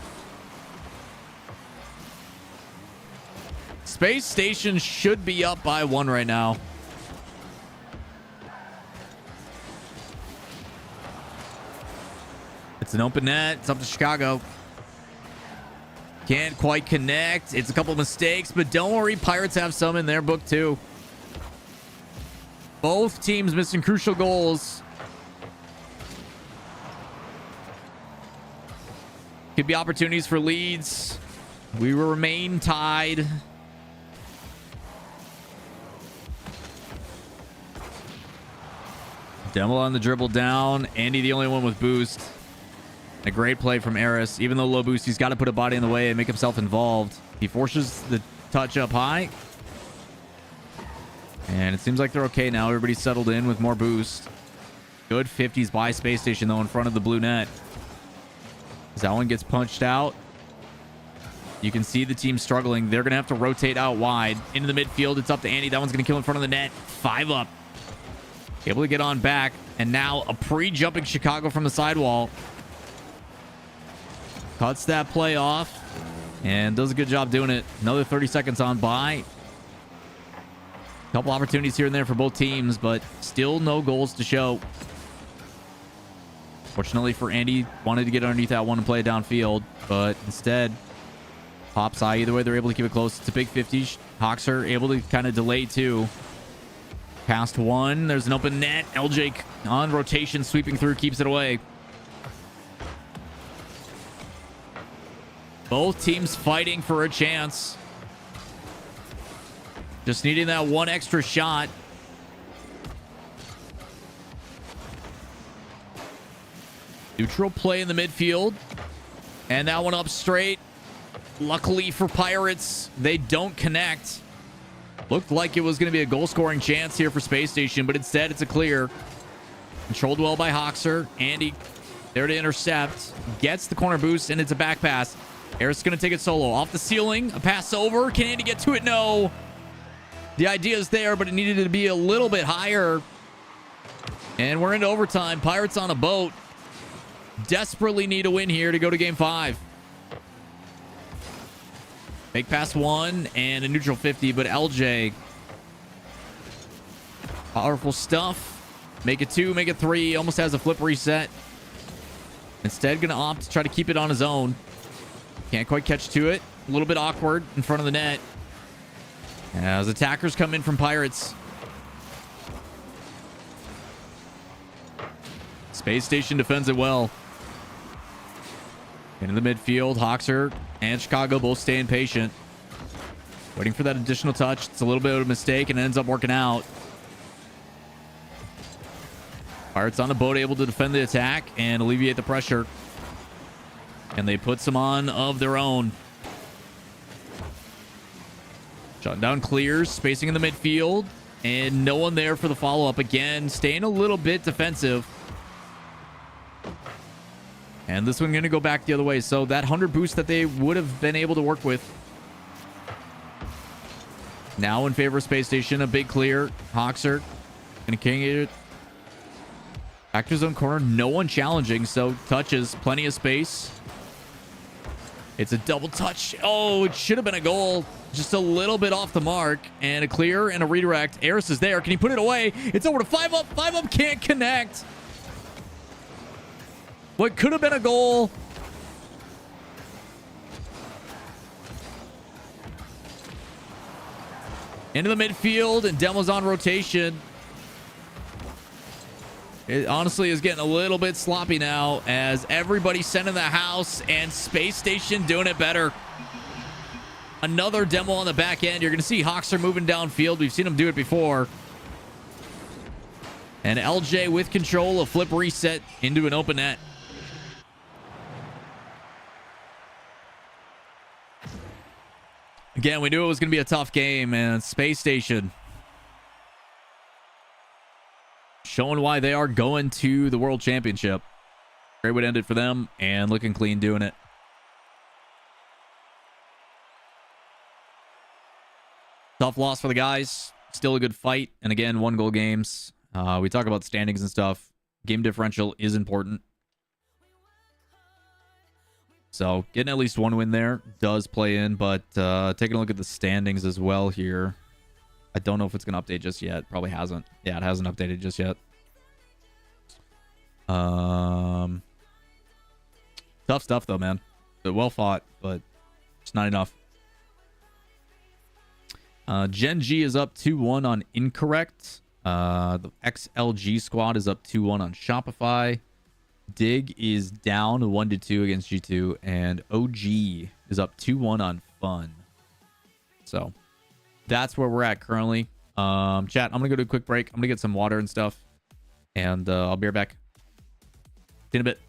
Speaker 2: Space Station should be up by 1 right now. It's an open net. It's up to Chicago. Can't quite connect. It's a couple of mistakes, but don't worry. Pirates have some in their book too. Both teams missing crucial goals. Could be opportunities for leads. We will remain tied. Demo on the dribble down. Andy the only one with boost. A great play from ARIS. Even though low boost, he's got to put a body in the way and make himself involved. He forces the touch up high. And it seems like they're okay now. Everybody's settled in with more boost. Good 50s by Space Station, though, in front of the blue net. As that one gets punched out. You can see the team struggling. They're going to have to rotate out wide. Into the midfield. It's up to Andy. That one's going to kill in front of the net. FiV3UP. Able to get on back. And now a pre-jumping Chicago from the sidewall. Cuts that play off. And does a good job doing it. Another 30 seconds on by. Couple opportunities here and there for both teams, but still no goals to show. Fortunately for Andy, wanted to get underneath that one and play it downfield, but instead pops high. Either way, they're able to keep it close. It's a big 50. Hoxer able to kind of delay too. Past one. There's an open net. LJ on rotation, sweeping through, keeps it away. Both teams fighting for a chance. Just needing that one extra shot. Neutral play in the midfield. And that one up straight. Luckily for Pirates, they don't connect. Looked like it was going to be a goal-scoring chance here for Space Station, but instead it's a clear. Controlled well by Hoxer. Andy there to intercept. Gets the corner boost, and it's a back pass. ARIS going to take it solo. Off the ceiling. A pass over. Can Andy get to it? No. The idea is there, but it needed to be a little bit higher. And we're into overtime. Pirates on a boat. Desperately need a win here to go to game 5. Make pass 1 and a neutral 50, but LJ. Powerful stuff. Make it 2, make it 3. Almost has a flip reset. Instead, going to opt to try to keep it on his own. Can't quite catch to it. A little bit awkward in front of the net. As attackers come in from Pirates. Space Station defends it well. Into the midfield, Hoxer and Chicago both staying patient. Waiting for that additional touch. It's a little bit of a mistake and it ends up working out. Pirates on the boat, able to defend the attack and alleviate the pressure. And they put some on of their own. Shutting down clears, spacing in the midfield. And no one there for the follow-up again. Staying a little bit defensive. And this one going to go back the other way. So that 100 boost that they would have been able to work with. Now in favor of Space Station. A big clear. Hoxer going to king it. Back to his own corner. No one challenging. So touches. Plenty of space. It's a double touch. Oh, it should have been a goal. Just a little bit off the mark. And a clear and a redirect. ARIS is there. Can he put it away? It's over to 5-up. 5-up can't connect. What could have been a goal. Into the midfield. And Demo's on rotation. It honestly is getting a little bit sloppy now as everybody's sent in the house and Space Station doing it better. Another Demo on the back end. You're going to see Hoxer moving downfield. We've seen him do it before. And LJ with control, a flip reset into an open net. Again, we knew it was going to be a tough game, and Space Station showing why they are going to the World Championship. Great way to end it for them, and looking clean doing it. Tough loss for the guys. Still a good fight, and again, 1-goal games. We talk about standings and stuff. Game differential is important. So getting at least one win there does play in, but taking a look at the standings as well here. I don't know if it's going to update just yet. Probably hasn't. Yeah, it hasn't updated just yet. Tough stuff though, man. But well fought, but it's not enough. Gen G is up 2-1 on Incorrect. The XLG squad is up 2-1 on Shopify. Dig is down 1-2 against G2, and OG is up 2-1 on Fun. So that's where we're at currently. Chat, I'm gonna go to a quick break. I'm gonna get some water and stuff, and I'll be right back. See you in a bit.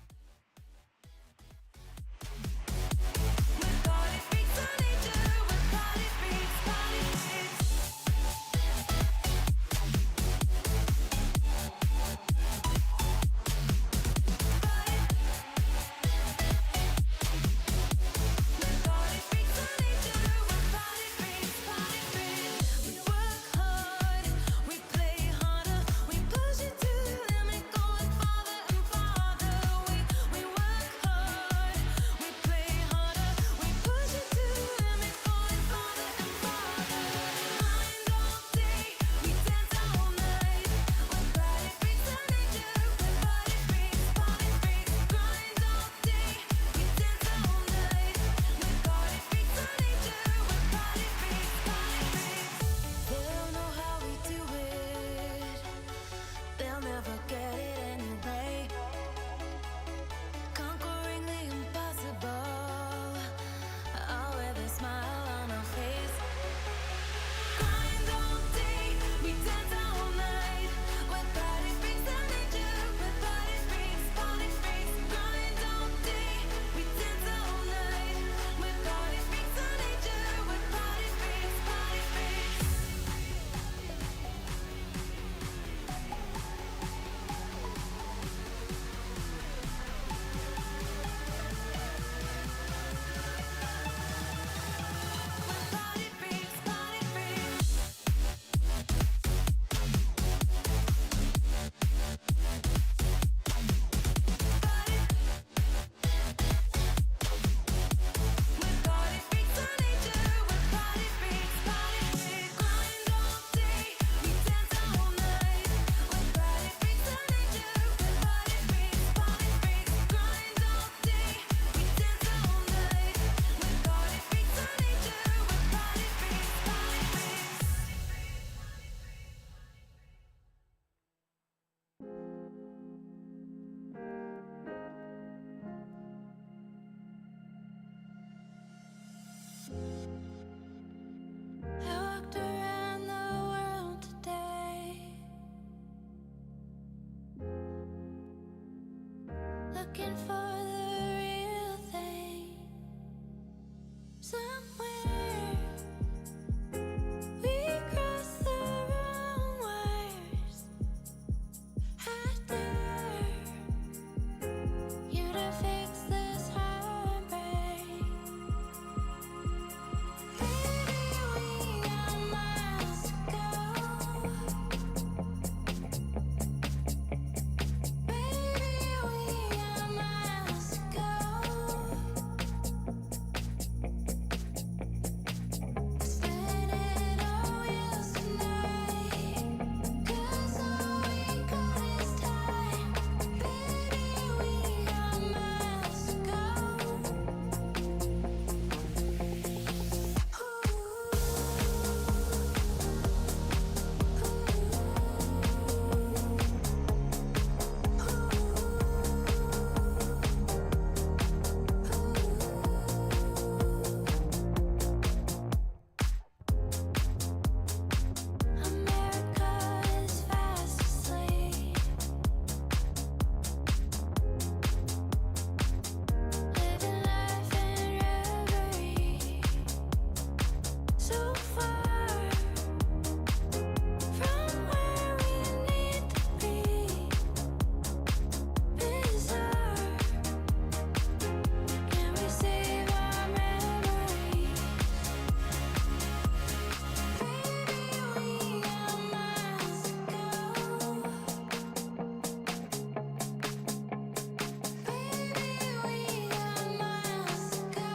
Speaker 1: looking for the real thing. Somewhere we cross the wrong wires. I dare you to fix this heartbreak. Baby, we got miles to go. Baby, we got miles to go. Spend it all yesterday, 'cause all we got is time. Baby, we got miles to go. America is fast asleep. Living life in reverie. So far from where we need to be. Bizarre. Can we save our memory? Baby, we got miles to go. Baby, we got miles to go.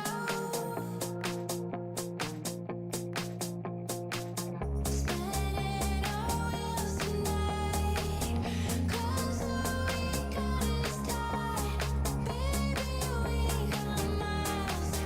Speaker 1: Spend it all yesterday, 'cause all we got is time. Baby, we got miles to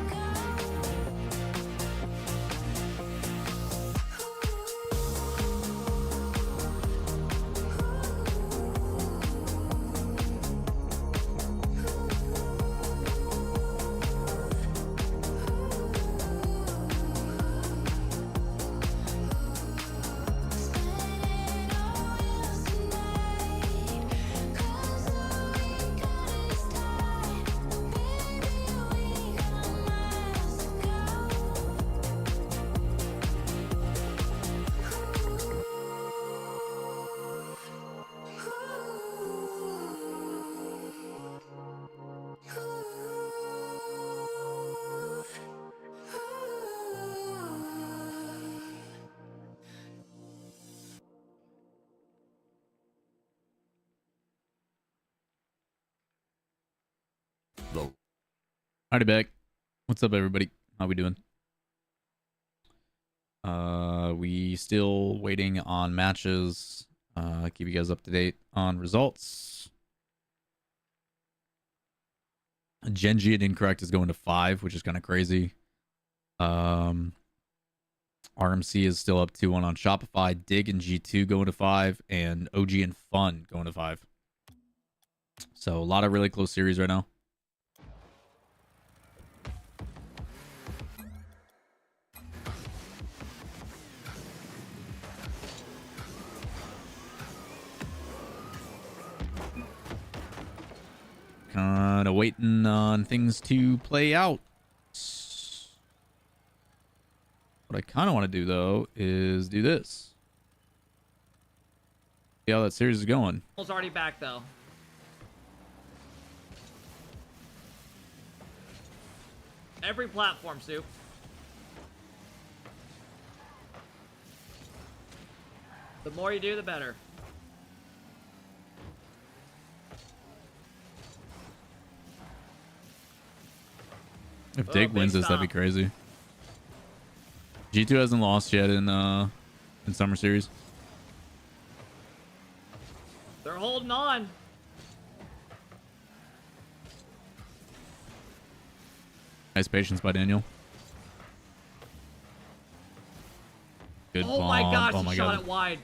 Speaker 2: Alrighty, back. What's up, everybody? How we doing? We still waiting on matches. Keep you guys up to date on results. Genji and Incorrect is going to 5, which is kind of crazy. RMC is still up 2-1 on Shopify. Dig and G2 going to 5, and OG and Fun going to 5. So a lot of really close series right now. Kind of waiting on things to play out. What I kind of want to do, though, is do this. See how that series is going.
Speaker 4: It's already back, though. Every platform, Soup. The more you do, the better.
Speaker 2: If Dig wins this, that'd be crazy. G2 hasn't lost yet in Summer Series.
Speaker 4: They're holding on.
Speaker 2: Nice patience by Daniel. Good
Speaker 4: Oh
Speaker 2: bomb.
Speaker 4: my gosh,
Speaker 2: Oh
Speaker 4: he
Speaker 2: my
Speaker 4: shot
Speaker 2: god.
Speaker 4: it wide.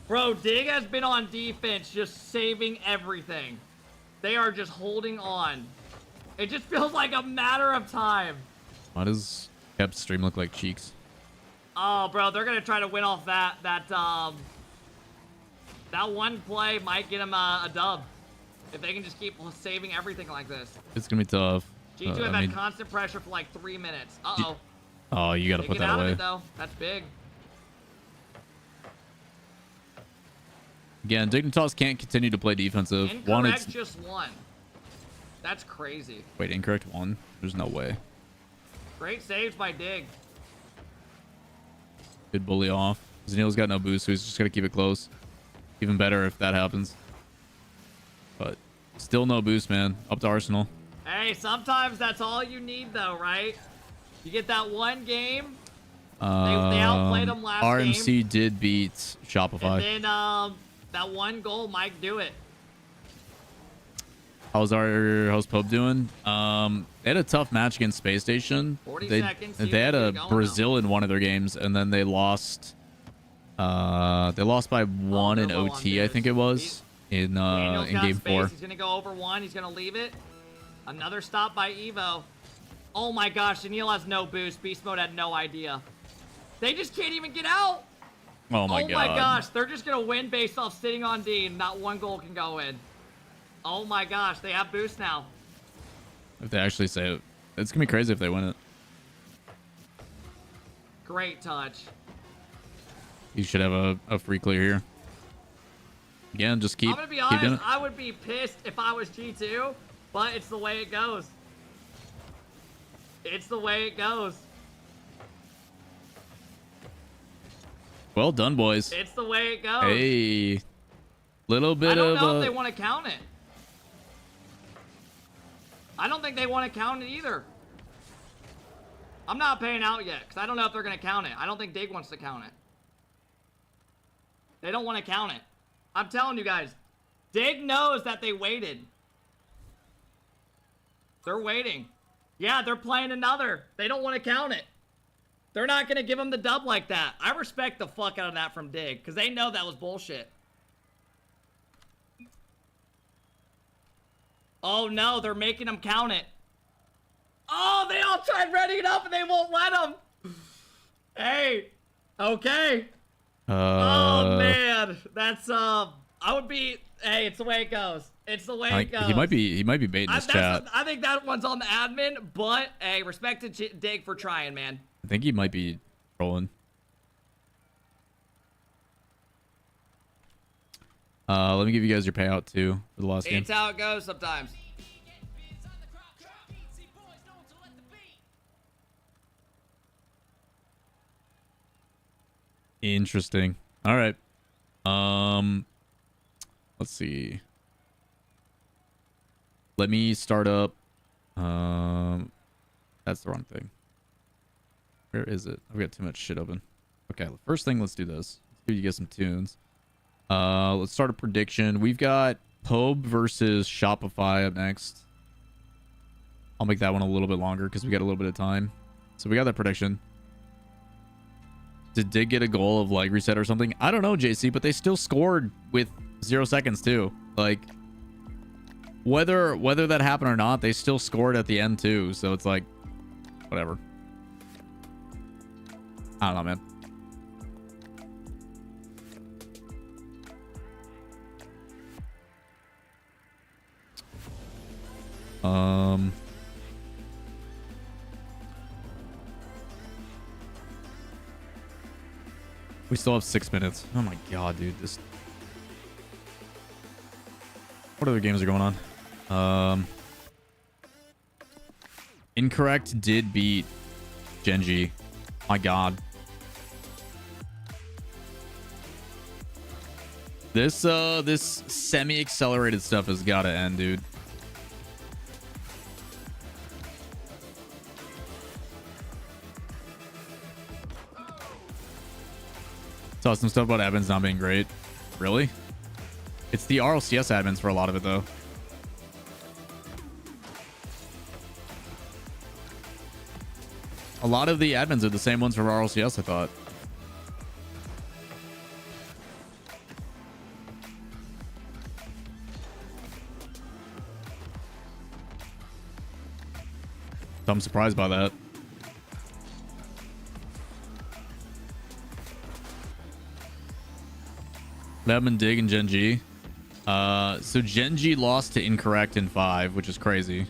Speaker 4: Bro, Dig has been on defense, just saving everything. They are just holding on. It just feels like a matter of time.
Speaker 2: Why does Kep's stream look like cheeks?
Speaker 4: Oh, bro, they're gonna try to win off that one play might get him a dub. If they can just keep saving everything like this.
Speaker 2: It's gonna be tough.
Speaker 4: G2 have had constant pressure for like 3 minutes. Uh-oh.
Speaker 2: Oh, you gotta
Speaker 4: They
Speaker 2: put
Speaker 4: get
Speaker 2: that
Speaker 4: out
Speaker 2: away.
Speaker 4: of it, though. That's big.
Speaker 2: Again, Dignitas can't continue to play defensive.
Speaker 4: Incorrect just one. That's crazy.
Speaker 2: Wait, incorrect one? There's no way.
Speaker 4: Great saves by Dig.
Speaker 2: Good bully off. Zanil's got no boost, so he's just gonna keep it close. Even better if that happens. But still no boost, man. Up to Arsenal.
Speaker 4: Hey, sometimes that's all you need, though, right? You get that one game. They outplayed them last
Speaker 2: RMC
Speaker 4: game.
Speaker 2: did beat Shopify.
Speaker 4: And then that one goal might do it.
Speaker 2: How's our host Pope doing? They had a tough match against Space Station.
Speaker 4: 40
Speaker 2: They
Speaker 4: seconds.
Speaker 2: they had a Brazil in one of their games, and then they lost. They lost by one in
Speaker 4: Turbo on
Speaker 2: OT, I
Speaker 4: this.
Speaker 2: think it was in
Speaker 4: Daniel's got
Speaker 2: game
Speaker 4: space.
Speaker 2: 4.
Speaker 4: He's gonna go over one. He's gonna leave it. Another stop by Evo. Oh my gosh, Daniel has no boost. Beast Mode had no idea. They just can't even get out.
Speaker 2: Oh my
Speaker 4: Oh
Speaker 2: god.
Speaker 4: my gosh, they're just gonna win based off sitting on D, and not one goal can go in. Oh my gosh, they have boost now.
Speaker 2: If they actually say it, it's gonna be crazy if they win it.
Speaker 4: Great touch.
Speaker 2: You should have a free clear here. Again, just keep.
Speaker 4: I'm gonna be
Speaker 2: keep doing
Speaker 4: honest,
Speaker 2: it.
Speaker 4: I would be pissed if I was G2, but it's the way it goes. It's the way it goes.
Speaker 2: Well done, boys.
Speaker 4: It's the way it goes.
Speaker 2: Hey, little bit
Speaker 4: I don't
Speaker 2: of.
Speaker 4: know if they want to count it. I don't think they want to count it either. I'm not paying out yet, because I don't know if they're going to count it. I don't think Dig wants to count it. They don't want to count it. I'm telling you guys, Dig knows that they waited. They're waiting. Yeah, they're playing another. They don't want to count it. They're not going to give them the dub like that. I respect the fuck out of that from Dig, because they know that was bullshit. Oh no, they're making them count it. Oh, they all tried readying it up and they won't let them. Hey, okay. Oh man, that's I would be. Hey, it's the way it goes. It's the way it goes.
Speaker 2: He might be baiting his chat.
Speaker 4: I think that one's on the admin, but hey, respect to Dig for trying, man.
Speaker 2: I think he might be trolling. Let me give you guys your payout too for the last game.
Speaker 4: It's how it goes sometimes.
Speaker 2: Interesting. All right. Let's see. Let me start up. That's the wrong thing. Where is it? I've got too much shit open. Okay, first thing, let's do this. Let's give you guys some tunes. Let's start a prediction. We've got Pobe versus Shopify up next. I'll make that one a little bit longer because we got a little bit of time. So we got that prediction. Did Dig get a goal of like reset or something? I don't know, JC, but they still scored with 0 seconds too. Like whether that happened or not, they still scored at the end too. So it's like whatever. I don't know, man. We still have 6 minutes. Oh my god, dude. This. What other games are going on? Incorrect did beat Genji. My god. This semi-accelerated stuff has got to end, dude. Saw some stuff about admins not being great. Really? It's the RLCS admins for a lot of it, though. A lot of the admins are the same ones from RLCS, I thought. So I'm surprised by that. Admin, Dig, and Gen G. So Genji lost to Incorrect in 5, which is crazy.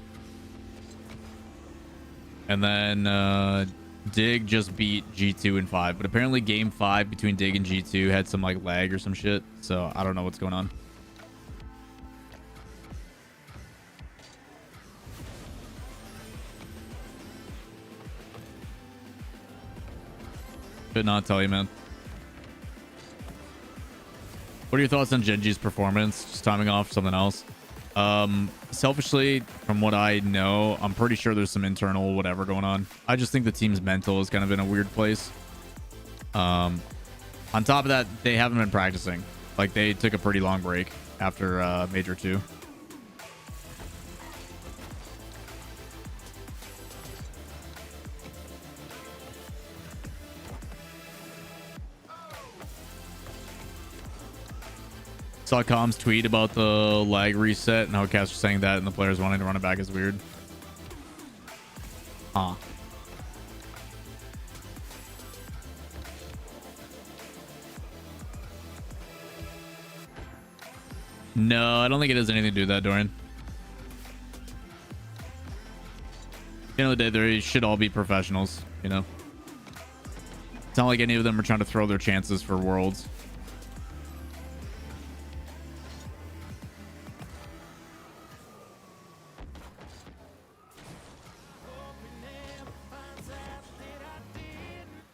Speaker 2: And then Dig just beat G2 in 5, but apparently game 5 between Dig and G2 had some like lag or some shit. So I don't know what's going on. Could not tell you, man. What are your thoughts on Genji's performance? Just timing off something else. Selfishly, from what I know, I'm pretty sure there's some internal whatever going on. I just think the team's mental is kind of in a weird place. On top of that, they haven't been practicing. Like, they took a pretty long break after Major 2. Saw Com's tweet about the lag reset and how cats are saying that and the players wanting to run it back is weird. Huh. No, I don't think it has anything to do with that, Dorian. At the end of the day, they should all be professionals, you know? It's not like any of them are trying to throw their chances for Worlds.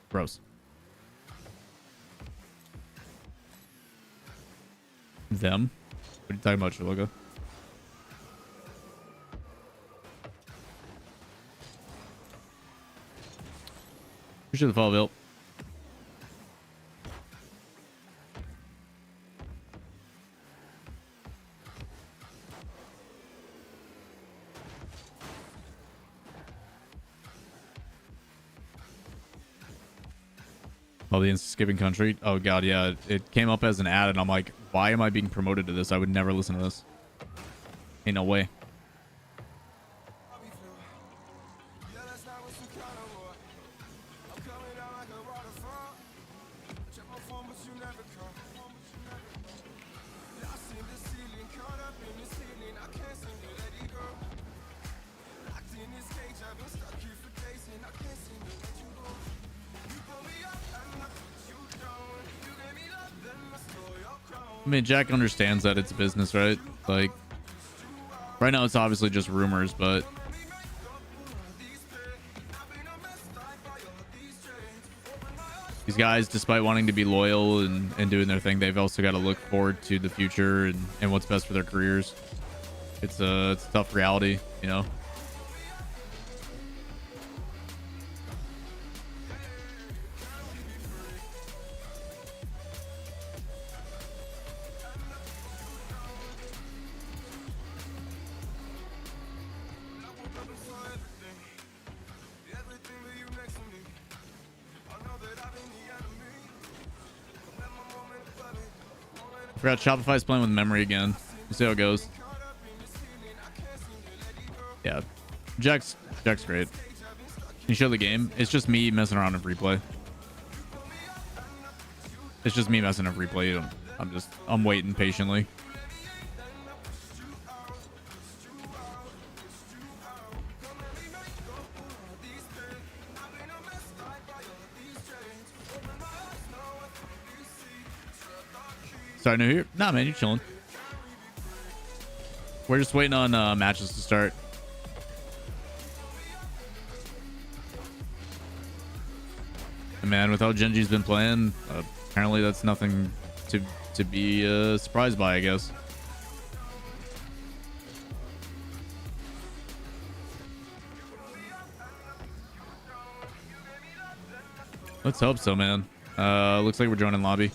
Speaker 2: Gross. Them? What are you talking about, Shaloka? Appreciate the follow, Bill. Oh, the skipping country. Oh god, yeah. It came up as an ad and I'm like, why am I being promoted to this? I would never listen to this. Ain't no way. I mean, Jack understands that it's business, right? Like, right now it's obviously just rumors, but these guys, despite wanting to be loyal and doing their thing, they've also got to look forward to the future and what's best for their careers. It's a tough reality, you know? Forgot Shopify's playing with memory again. We'll see how it goes. Yeah, Jack's great. Can you show the game? It's just me messing around in replay. It's just me messing up replay. I'm waiting patiently. Starting new here? Nah, man, you chilling. We're just waiting on matches to start. And man, with how Genji's been playing, apparently that's nothing to be surprised by, I guess. Let's hope so, man. Looks like we're joining lobby.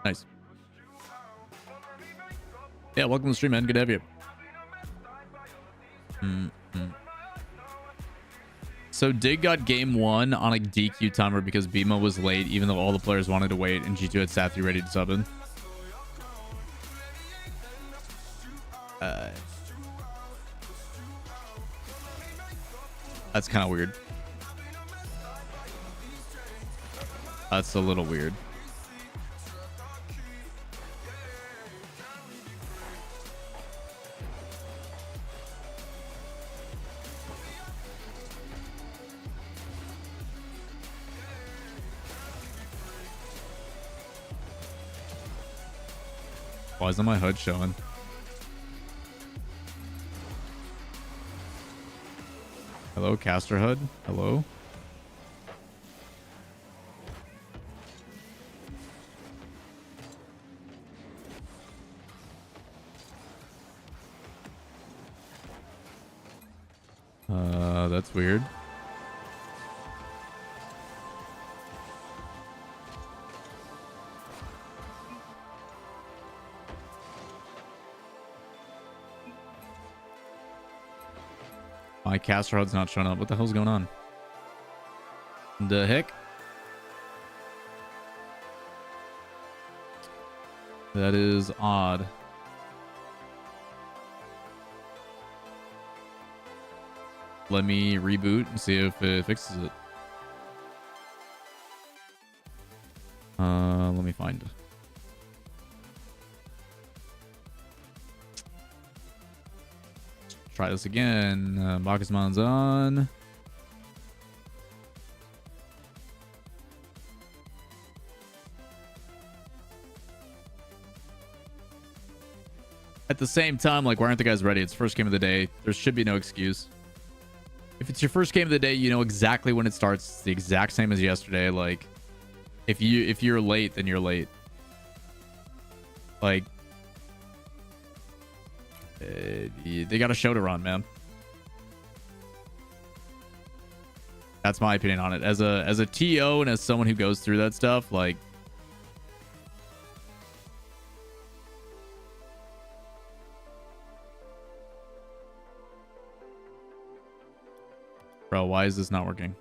Speaker 2: Nice. Yeah, welcome to the stream, man. Good to have you. So Dig got game 1 on a DQ timer because Bima was late, even though all the players wanted to wait, and G2 had Sathi ready to sub in. That's kind of weird. That's a little weird. Why isn't my HUD showing? Hello, caster HUD. Hello. That's weird. My caster HUD's not showing up. What the hell's going on? The heck? That is odd. Let me reboot and see if it fixes it. Let me find it. Try this again. Bakasman's on. At the same time, like, why aren't the guys ready? It's first game of the day. There should be no excuse. If it's your first game of the day, you know exactly when it starts. It's the exact same as yesterday. Like, if you're late, then you're late. Like, they got a show to run, man. That's my opinion on it. As a TO and as someone who goes through that stuff, like, bro, why is this not working?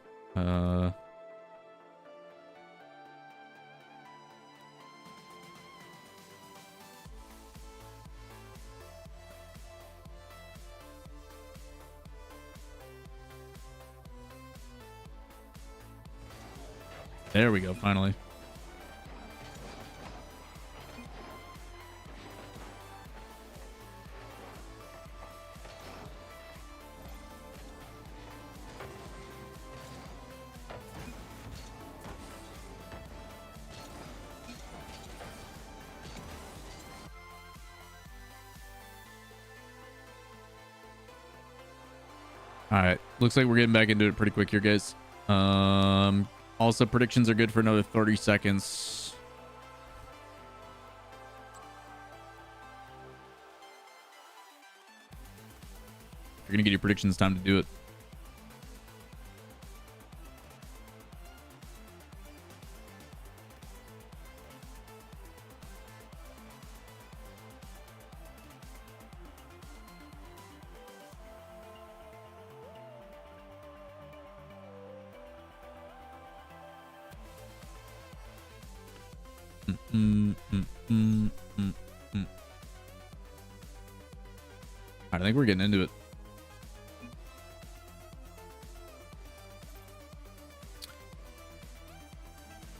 Speaker 2: There we go, finally. All right, looks like we're getting back into it pretty quick here, guys. Also, predictions are good for another 30 seconds. You're gonna get your predictions, time to do it. I think we're getting into it.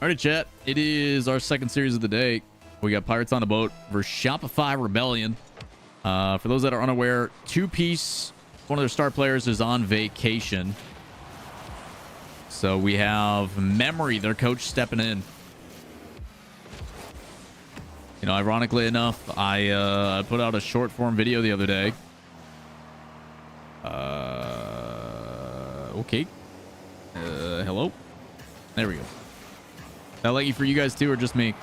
Speaker 2: Alright, chat. It is our second series of the day. We got Pirates on a Boat versus Shopify Rebellion. For those that are unaware, Two Piece, one of their star players, is on vacation. So we have Memory, their coach, stepping in. You know, ironically enough, I put out a short form video the other day. Okay. Hello? There we go. That lucky for you guys too, or just me?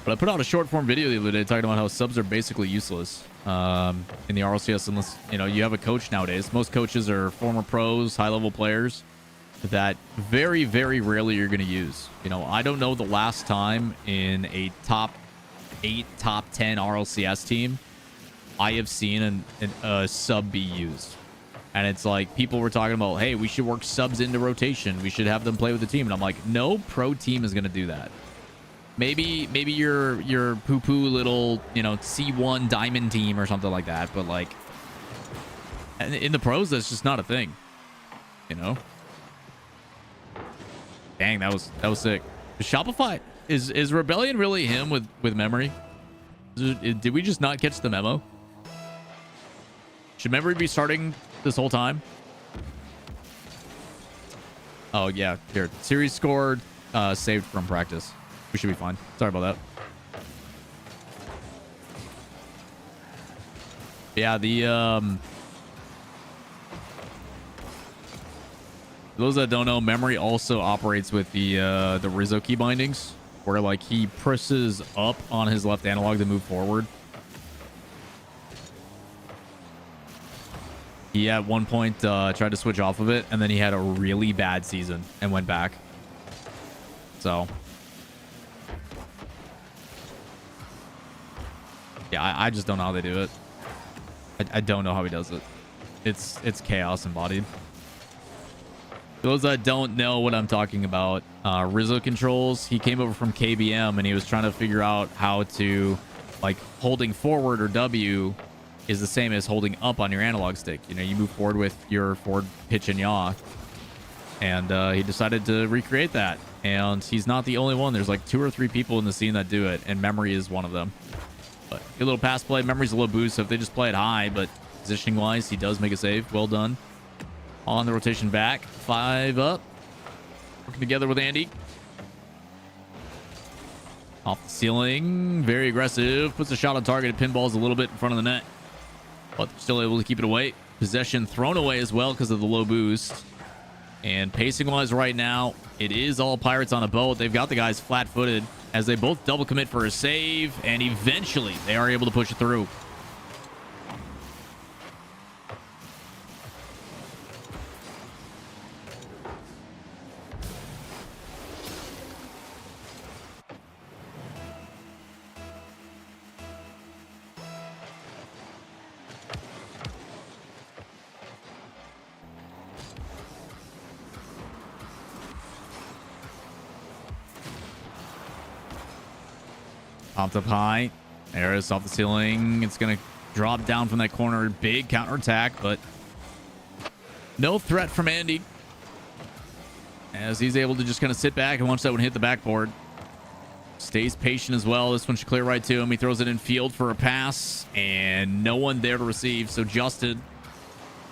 Speaker 2: But I put out a short form video the other day talking about how subs are basically useless in the RLCS unless, you know, you have a coach nowadays. Most coaches are former pros, high-level players that very, very rarely you're going to use. You know, I don't know the last time in a top 8, top 10 RLCS team I have seen a sub be used. And it's like people were talking about, hey, we should work subs into rotation. We should have them play with the team. And I'm like, no pro team is going to do that. Maybe your poo-poo little, you know, C1 diamond team or something like that. But like in the pros, that's just not a thing, you know? Dang, that was sick. Shopify, is Rebellion really him with Memory? Did we just not catch the memo? Should Memory be starting this whole time? Oh yeah, here. Series scored, saved from practice. We should be fine. Sorry about that. Yeah, those that don't know, Memory also operates with the Rizzo key bindings, where like he presses up on his left analog to move forward. He at one point tried to switch off of it, and then he had a really bad season and went back. So yeah, I just don't know how they do it. I don't know how he does it. It's chaos embodied. Those that don't know what I'm talking about, Rizzo controls, he came over from KBM and he was trying to figure out how to, like, holding forward or W is the same as holding up on your analog stick. You know, you move forward with your forward pitch and yaw. And he decided to recreate that. And he's not the only one. There's like 2 or 3 people in the scene that do it, and Memory is one of them. But a little pass play. Memory's a low boost, so if they just play it high, but positioning wise, he does make a save. Well done. On the rotation back. 5 up. Working together with Andy. Off the ceiling. Very aggressive. Puts a shot on target. Pinballs a little bit in front of the net. But still able to keep it away. Possession thrown away as well because of the low boost. And pacing wise right now, it is all Pirates on a boat. They've got the guys flat footed as they both double commit for a save. And eventually they are able to push it through. Popped up high. ARIS off the ceiling. It's going to drop down from that corner. Big counterattack, but no threat from Andy, as he's able to just kind of sit back and watch that one hit the backboard. Stays patient as well. This one should clear right to him. He throws it in field for a pass, and no one there to receive. So Justin,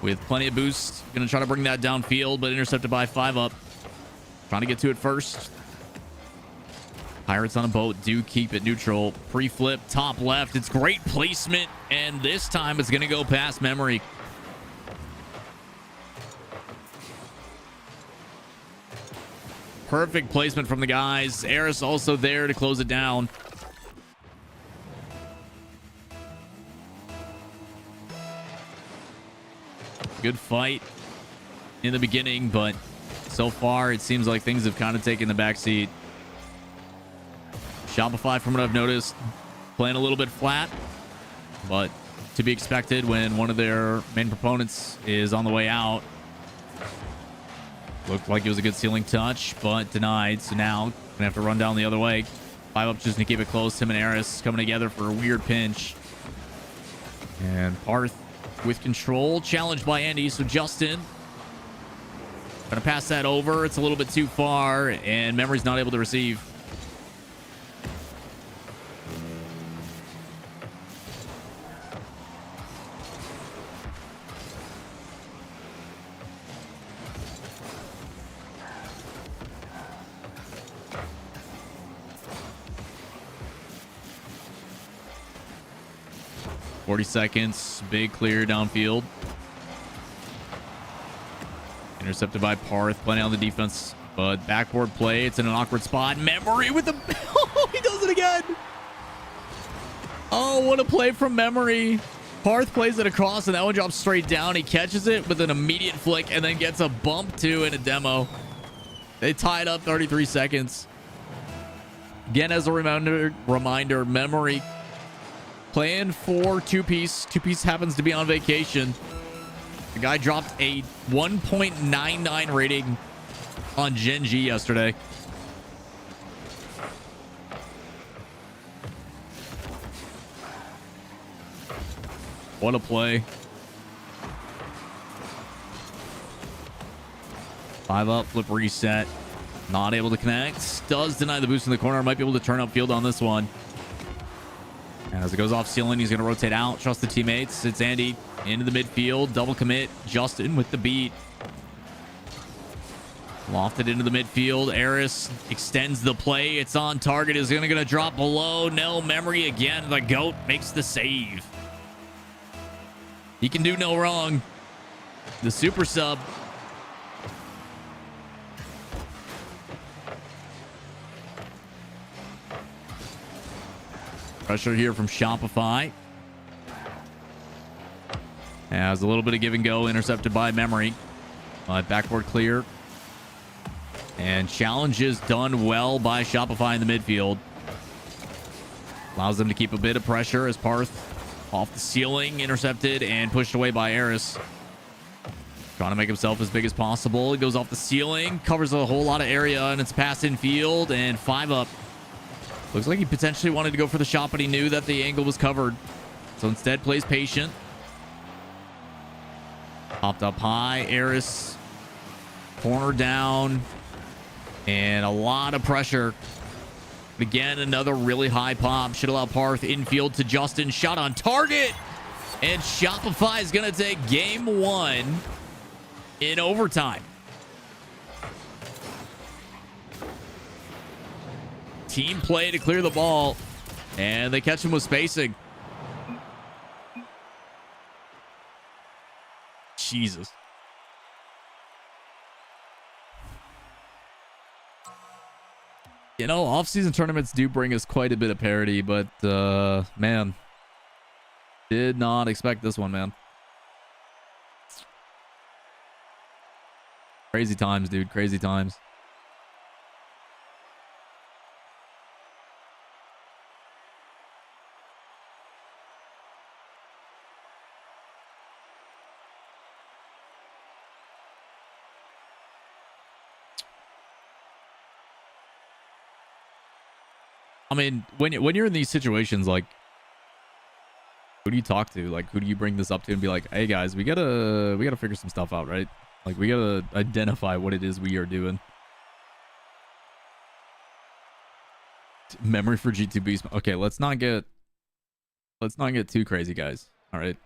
Speaker 2: with plenty of boost, going to try to bring that downfield, but intercepted by 5 up. Trying to get to it first. Pirates on a boat do keep it neutral. Pre-flip, top left. It's great placement, and this time it's going to go past Memory. Perfect placement from the guys. ARIS also there to close it down. Good fight in the beginning, but so far it seems like things have kind of taken the back seat. Shopify, from what I've noticed, playing a little bit flat, but to be expected when one of their main proponents is on the way out. Looked like it was a good ceiling touch, but denied. So now gonna have to run down the other way. 5 up just to keep it close. Him and ARIS coming together for a weird pinch. And Parth with control, challenged by Andy. So Justin gonna pass that over. It's a little bit too far, and Memory's not able to receive. .40 seconds. Big clear downfield. Intercepted by Parth. Plenty on the defense, but backboard play. It's in an awkward spot. Memory with the... Oh, he does it again. Oh, what a play from Memory. Parth plays it across, and that one drops straight down. He catches it with an immediate flick and then gets a bump, too, in a demo. They tied up 33 seconds. Again, as a reminder, Memory playing for two-piece. Two-piece happens to be on vacation. The guy dropped a 1.99 rating on Gen G yesterday. What a play. 5 up, flip reset. Not able to connect. Does deny the boost in the corner. Might be able to turn upfield on this one. And as it goes off ceiling, he's going to rotate out. Trust the teammates. It's Andy into the midfield. Double commit. Justin with the beat. Lofted into the midfield. ARIS extends the play. It's on target. Is going to drop below. No, Memory again. The GOAT makes the save. He can do no wrong. The super sub. Pressure here from Shopify. Has a little bit of give and go, intercepted by Memory. Backboard clear. And challenge is done well by Shopify in the midfield. Allows them to keep a bit of pressure as Parth off the ceiling, intercepted and pushed away by ARIS. Trying to make himself as big as possible. He goes off the ceiling, covers a whole lot of area, and it's pass in field and FiV3UP. Looks like he potentially wanted to go for the shot, but he knew that the angle was covered. So instead plays patient. Popped up high. ARIS corner down. And a lot of pressure. Again, another really high pop. Should allow Parth infield to Justin. Shot on target. And Shopify is going to take game 1 in overtime. Team play to clear the ball. And they catch him with spacing. Jesus. You know, off-season tournaments do bring us quite a bit of parity, but, man. Did not expect this one, man. Crazy times, dude. Crazy times. I mean, when you're in these situations, like, who do you talk to? Like, who do you bring this up to and be like, hey guys, we gotta figure some stuff out, right? Like, we gotta identify what it is we are doing. Memory for G2 Beast. Okay, let's not get too crazy, guys. All right.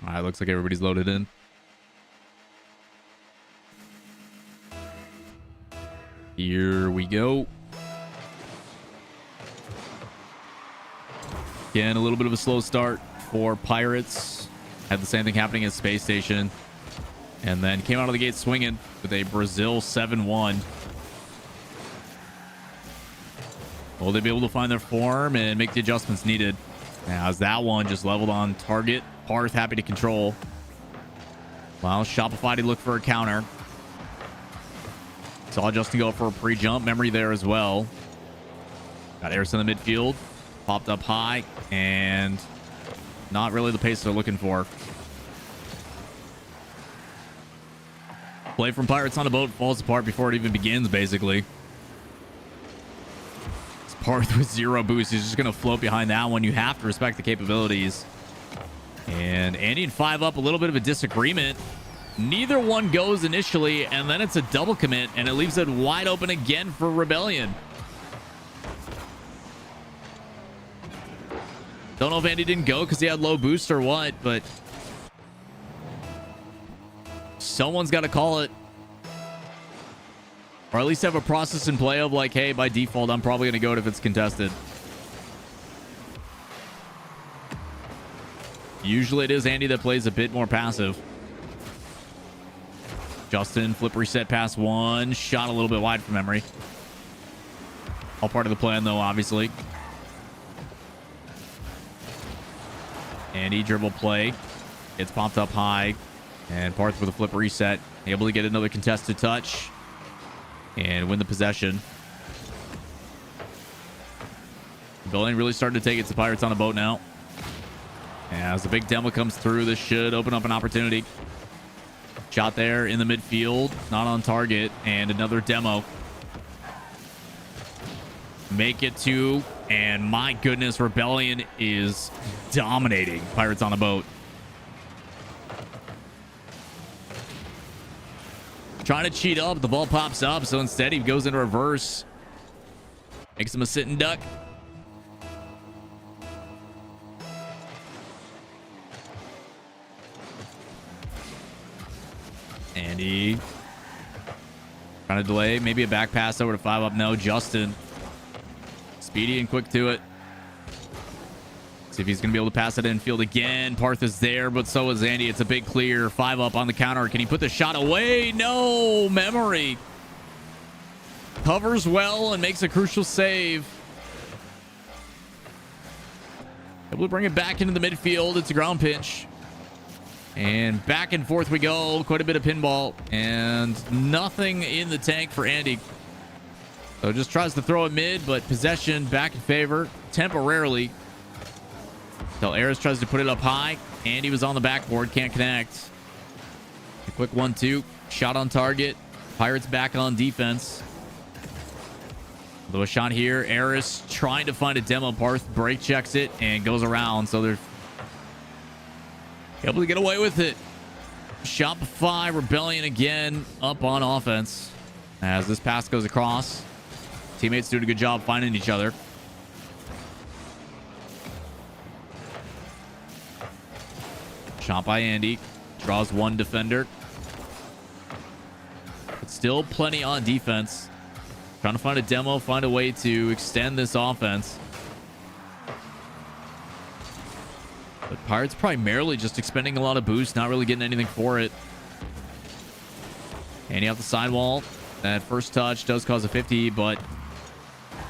Speaker 2: All right, looks like everybody's loaded in. Here we go. Again, a little bit of a slow start for Pirates. Had the same thing happening at Space Station. And then came out of the gate swinging with a Brazil 7-1. Will they be able to find their form and make the adjustments needed? As that one just leveled on target. Parth happy to control. Well, Shopify to look for a counter. Saw Justin go for a pre-jump. Memory there as well. Got ARIS in the midfield. Popped up high. And not really the pace they're looking for. Play from Pirates on a boat falls apart before it even begins, basically. It's Parth with 0 boost. He's just going to float behind that one. You have to respect the capabilities. And Andy and FiV3UP, a little bit of a disagreement. Neither one goes initially, and then it's a double commit, and it leaves it wide open again for Rebellion. Don't know if Andy didn't go because he had low boost or what, but someone's got to call it. Or at least have a process in play of like, hey, by default, I'm probably going to go it if it's contested. Usually it is Andy that plays a bit more passive. Justin, flip reset past one. Shot a little bit wide for Memory. All part of the plan, though, obviously. Andy dribble play. It's popped up high. And Parth with a flip reset. Able to get another contested touch. And win the possession. Rebellion really starting to take it to Pirates on a boat now. As the big demo comes through, this should open up an opportunity. Shot there in the midfield, not on target, and another demo. Make it 2, and my goodness, Rebellion is dominating Pirates on a boat. Trying to cheat up, the ball pops up, so instead he goes into reverse. Makes him a sitting duck. Andy trying to delay. Maybe a back pass over to FiV3UP. No, Justin. Speedy and quick to it. See if he's going to be able to pass it in field again. Parth is there, but so is Andy. It's a big clear. FiV3UP on the counter. Can he put the shot away? No. Memory covers well and makes a crucial save. Able to bring it back into the midfield. It's a ground pinch. And back and forth we go. Quite a bit of pinball. And nothing in the tank for Andy. So just tries to throw it mid, but possession back in favor temporarily. Until ARIS tries to put it up high. Andy was on the backboard. Can't connect. A quick 1-2. Shot on target. Pirates back on defense. Little shot here. ARIS trying to find a demo. Parth break checks it and goes around. So they're able to get away with it. Shopify Rebellion again up on offense. As this pass goes across. Teammates doing a good job finding each other. Shot by Andy. Draws one defender. But still plenty on defense. Trying to find a demo, find a way to extend this offense. But Pirates primarily just expending a lot of boost, not really getting anything for it. Andy off the sidewall. That first touch does cause a 50, but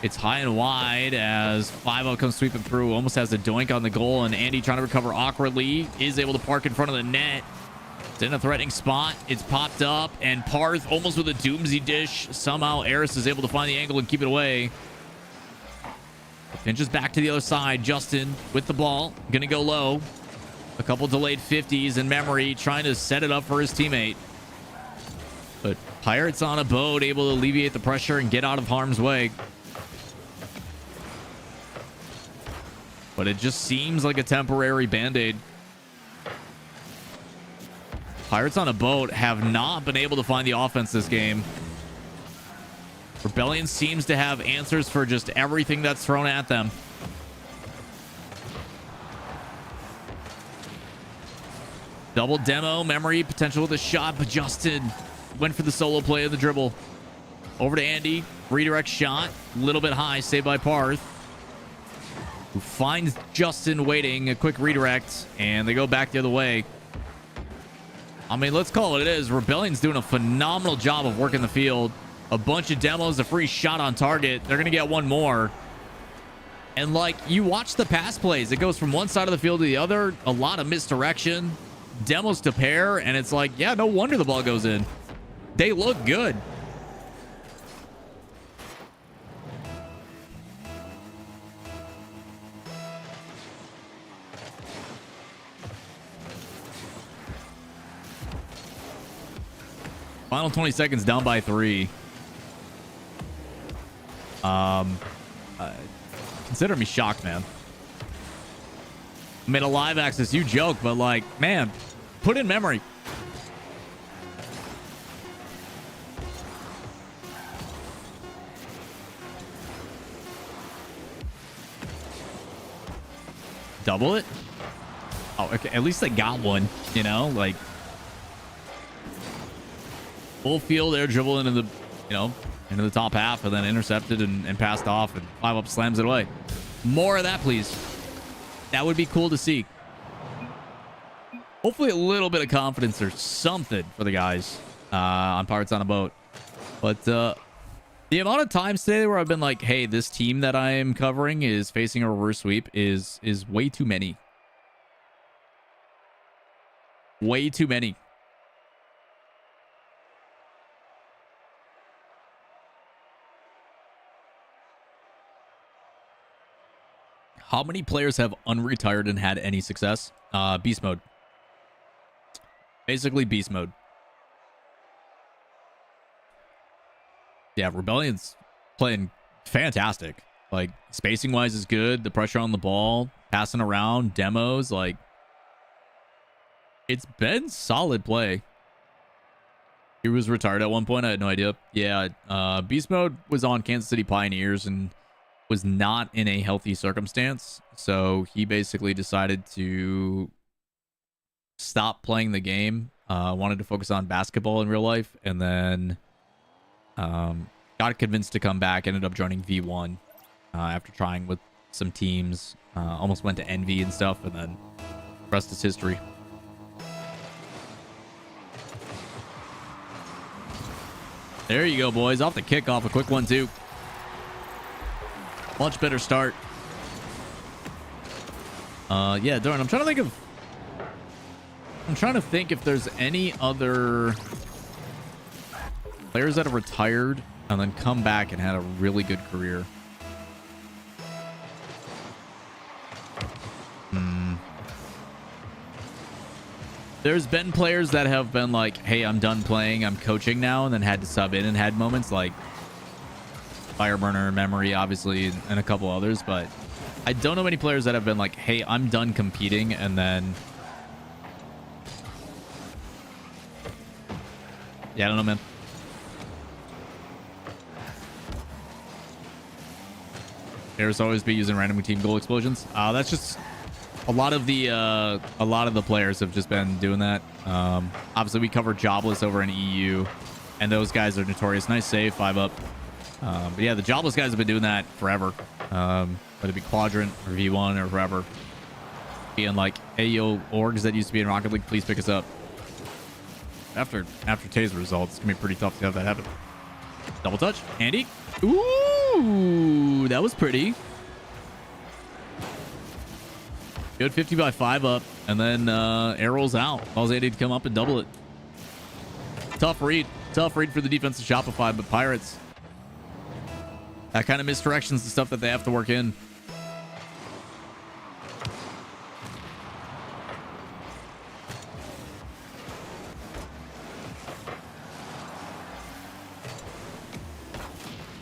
Speaker 2: it's high and wide as FiV3UP comes sweeping through. Almost has a doink on the goal, and Andy trying to recover awkwardly. Is able to park in front of the net. It's in a threatening spot. It's popped up, and Parth almost with a doomsy dish. Somehow ARIS is able to find the angle and keep it away. Pinches back to the other side. Justin with the ball. Gonna go low. A couple delayed 50s in memory, trying to set it up for his teammate. But Pirates on a boat, able to alleviate the pressure and get out of harm's way. But it just seems like a temporary band-aid. Pirates on a boat have not been able to find the offense this game. Rebellion seems to have answers for just everything that's thrown at them. Double demo, memory, potential with a shot, but Justin went for the solo play of the dribble. Over to Andy, redirect shot, a little bit high, saved by Parth, who finds Justin waiting, a quick redirect, and they go back the other way. I mean, let's call it it is. Rebellion's doing a phenomenal job of working the field. A bunch of demos, a free shot on target. They're going to get one more. And, like, you watch the pass plays. It goes from one side of the field to the other. A lot of misdirection. Demos to pair. And it's like, yeah, no wonder the ball goes in. They look good. Final 20 seconds, down by 3. Consider me shocked, man. I mean, a live access, you joke, but like, man, put in memory. Double it? Oh, okay. At least they got one, you know, like full field air dribble into the, you know, into the top half, and then intercepted and passed off, and FiV3UP slams it away. More of that, please. That would be cool to see. Hopefully a little bit of confidence or something for the guys on Pirates on a Boat. But the amount of times today where I've been like, hey, this team that I am covering is facing a reverse sweep is way too many. Way too many. How many players have unretired and had any success? Beast mode. Basically beast mode. Yeah, Rebellion's playing fantastic. Like, spacing wise is good. The pressure on the ball, passing around, demos, like, it's been solid play. He was retired at one point. I had no idea. Yeah, beast mode was on Kansas City Pioneers and was not in a healthy circumstance. So he basically decided to stopped playing the game. Wanted to focus on basketball in real life, and then got convinced to come back. Ended up joining V1 after trying with some teams. Almost went to Envy and stuff, and then the rest is history. There you go, boys. Off the kickoff, a quick 1-2. Much better start. Yeah, Darn, I'm trying to think if there's any other players that have retired and then come back and had a really good career. There's been players that have been like, hey, I'm done playing, I'm coaching now, and then had to sub in and had moments like Fireburner, Memory, obviously, and a couple others, but I don't know many players that have been like, hey, I'm done competing, and then... Yeah, I don't know, man. ARIS always be using random team goal explosions. That's just... A lot of the players have just been doing that. Obviously, we cover Jobless over in EU, and those guys are notorious. Nice save, 5-up. But yeah, the Jobless guys have been doing that forever. Whether it be Quadrant or V1 or whoever. Being like, hey, yo, orgs that used to be in Rocket League, please pick us up. After Taser results, it's going to be pretty tough to have that happen. Double touch. Andy. Ooh, that was pretty. Good 50 by 5-up, and then arrows out. Allows Andy to come up and double it. Tough read for the defense of Shopify, but Pirates, that kind of misdirections the stuff that they have to work in.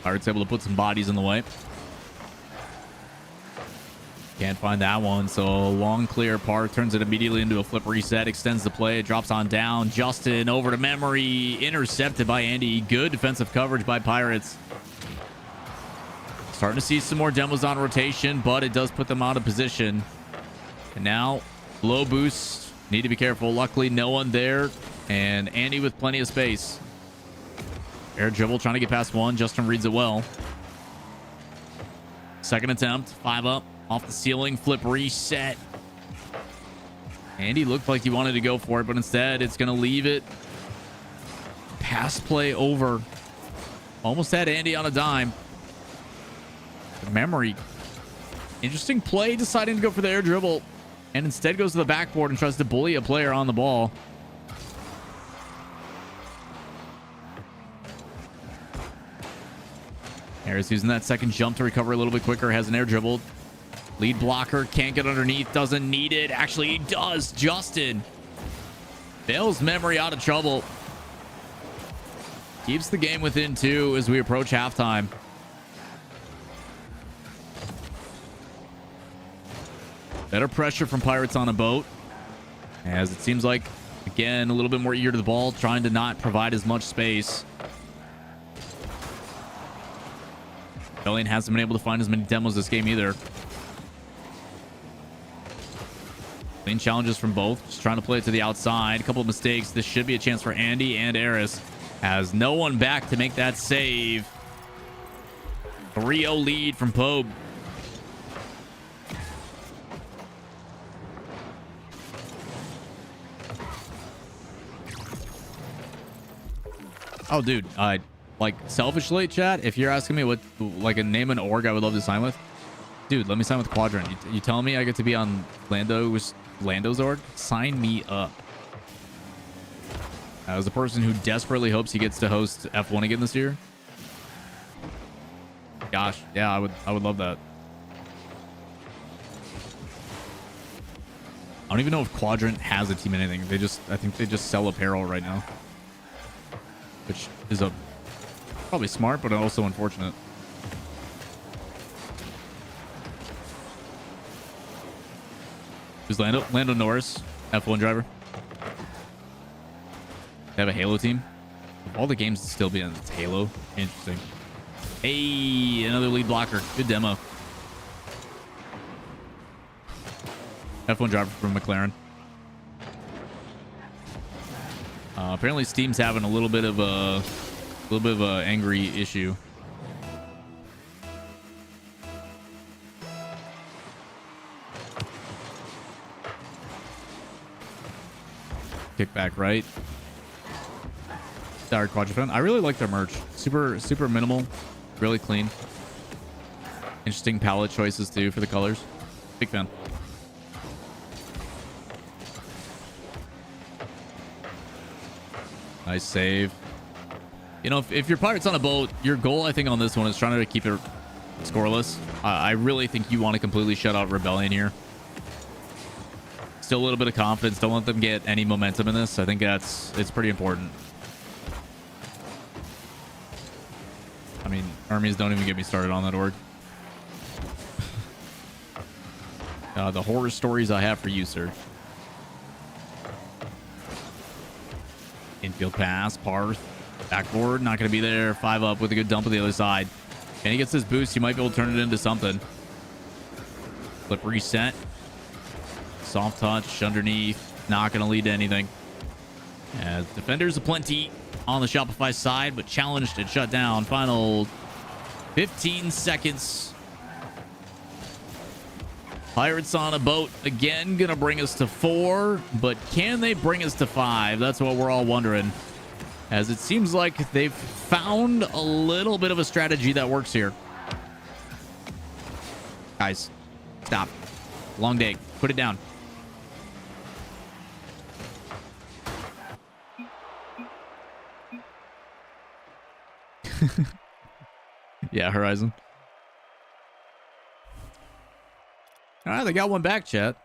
Speaker 2: Pirates able to put some bodies in the way. Can't find that one, so long clear. Par turns it immediately into a flip reset, extends the play, it drops on down. Justin over to Memory, intercepted by Andy. Good defensive coverage by Pirates. Starting to see some more demos on rotation, but it does put them out of position. And now, low boost. Need to be careful. Luckily, no one there, and Andy with plenty of space. Air dribble, trying to get past one. Justin reads it well. Second attempt, 5-up. Off the ceiling, flip reset. Andy looked like he wanted to go for it, but instead it's going to leave it. Pass play over. Almost had Andy on a dime. Memory. Interesting play, deciding to go for the air dribble. And instead goes to the backboard and tries to bully a player on the ball. ARIS using that second jump to recover a little bit quicker. Has an air dribble. Lead blocker, can't get underneath, doesn't need it. Actually, he does. Justin bails Memory out of trouble. Keeps the game within 2 as we approach halftime. Better pressure from Pirates on a boat, as it seems like, again, a little bit more eager to the ball, trying to not provide as much space. Bellion hasn't been able to find as many demos this game either. Clean challenges from both. Just trying to play it to the outside. A couple of mistakes. This should be a chance for Andy, and ARIS has no one back to make that save. 3-0 lead from Pope. Oh, dude. Like, selfishly, chat, if you're asking me what, like, a name an org I would love to sign with, dude, let me sign with Quadrant. You telling me I get to be on Lando's org? Sign me up. As a person who desperately hopes he gets to host F1 again this year. Gosh, yeah, I would love that. I don't even know if Quadrant has a team in anything. I think they just sell apparel right now, which is probably smart, but also unfortunate. Who's Lando Norris, F1 driver. They have a Halo team. Of all the games to still be on, it's Halo. Interesting. Hey, another lead blocker. Good demo. F1 driver from McLaren. Apparently Steam's having a little bit of a angry issue. Kick back right. Dire quadrifin. I really like their merch. Super minimal, really clean. Interesting palette choices too for the colors. Big fan. Nice save. You know, if your Pirates on a boat, your goal, I think, on this one is trying to keep it scoreless. I really think you want to completely shut out Rebellion here. Still a little bit of confidence. Don't let them get any momentum in this. I think it's pretty important. I mean, armies, don't even get me started on that org. The horror stories I have for you, sir. Infield pass, Parth. Backboard, not going to be there. 5 up with a good dump on the other side. And he gets this boost. You might be able to turn it into something. Flip reset. Soft touch underneath. Not going to lead to anything. As defenders aplenty on the Shopify side, but challenged and shut down. Final 15 seconds. Pirates on a boat again, gonna bring us to 4, but can they bring us to 5? That's what we're all wondering, as it seems like they've found a little bit of a strategy that works here. Guys, stop. Long day. Put it down. Yeah, Horizon. All right, they got one back, chat.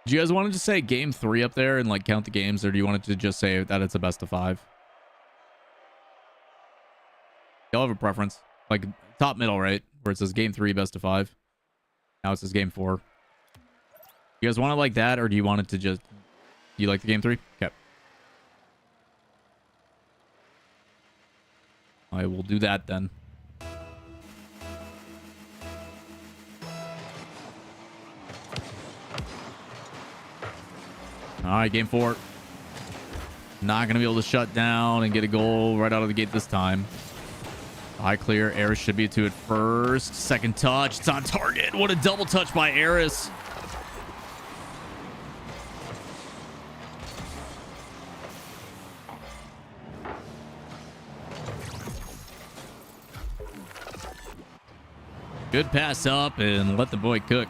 Speaker 2: Do you guys want to just say game 3 up there and like count the games, or do you want it to just say that it's a best of 5? Y'all have a preference? Like top middle, right? Where it says game 3 best of 5. Now it says game 4. You guys want it like that, or do you want it to just... You like the game 3? Okay. I will do that then. All right, game 4. Not going to be able to shut down and get a goal right out of the gate this time. High clear. ARIS should be to it first. Second touch. It's on target. What a double touch by ARIS. Good pass up and let the boy cook.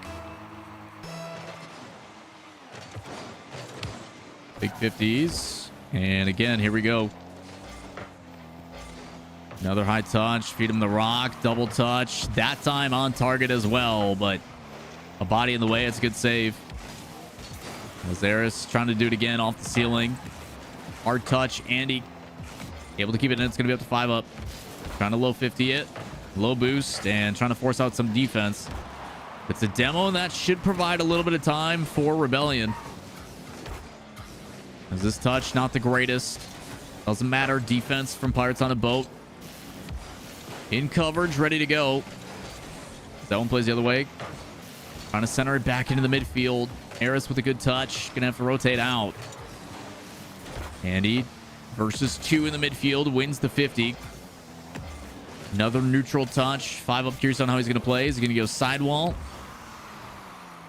Speaker 2: Big 50s. And again, here we go. Another high touch. Feed him the rock. Double touch. That time on target as well, but a body in the way. It's a good save. As ARIS trying to do it again off the ceiling. Hard touch. Andy able to keep it in. It's going to be up to 5 up. Trying to low 50 it. Low boost and trying to force out some defense. It's a demo, and that should provide a little bit of time for Rebellion. As this touch, not the greatest. Doesn't matter. Defense from Pirates on a boat. In coverage, ready to go. That one plays the other way. Trying to center it back into the midfield. ARIS with a good touch. Gonna have to rotate out. Andy versus 2 in the midfield. Wins the 50. Another neutral touch. 5 up. Curious on how he's going to play. He's going to go sidewall.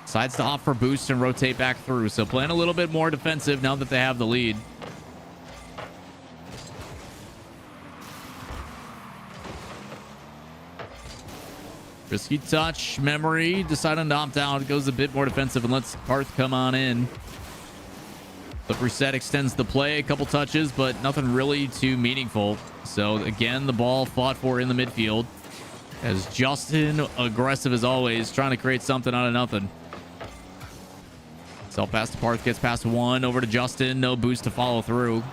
Speaker 2: Sides to opt for boost and rotate back through. So playing a little bit more defensive now that they have the lead. Risky touch. Memory. Deciding to opt out. Goes a bit more defensive and lets Parth come on in. The reset extends the play. A couple touches, but nothing really too meaningful. So again, the ball fought for in the midfield. As Justin, aggressive as always, trying to create something out of nothing. Self pass to Parth, gets past 1. Over to Justin. No boost to follow through.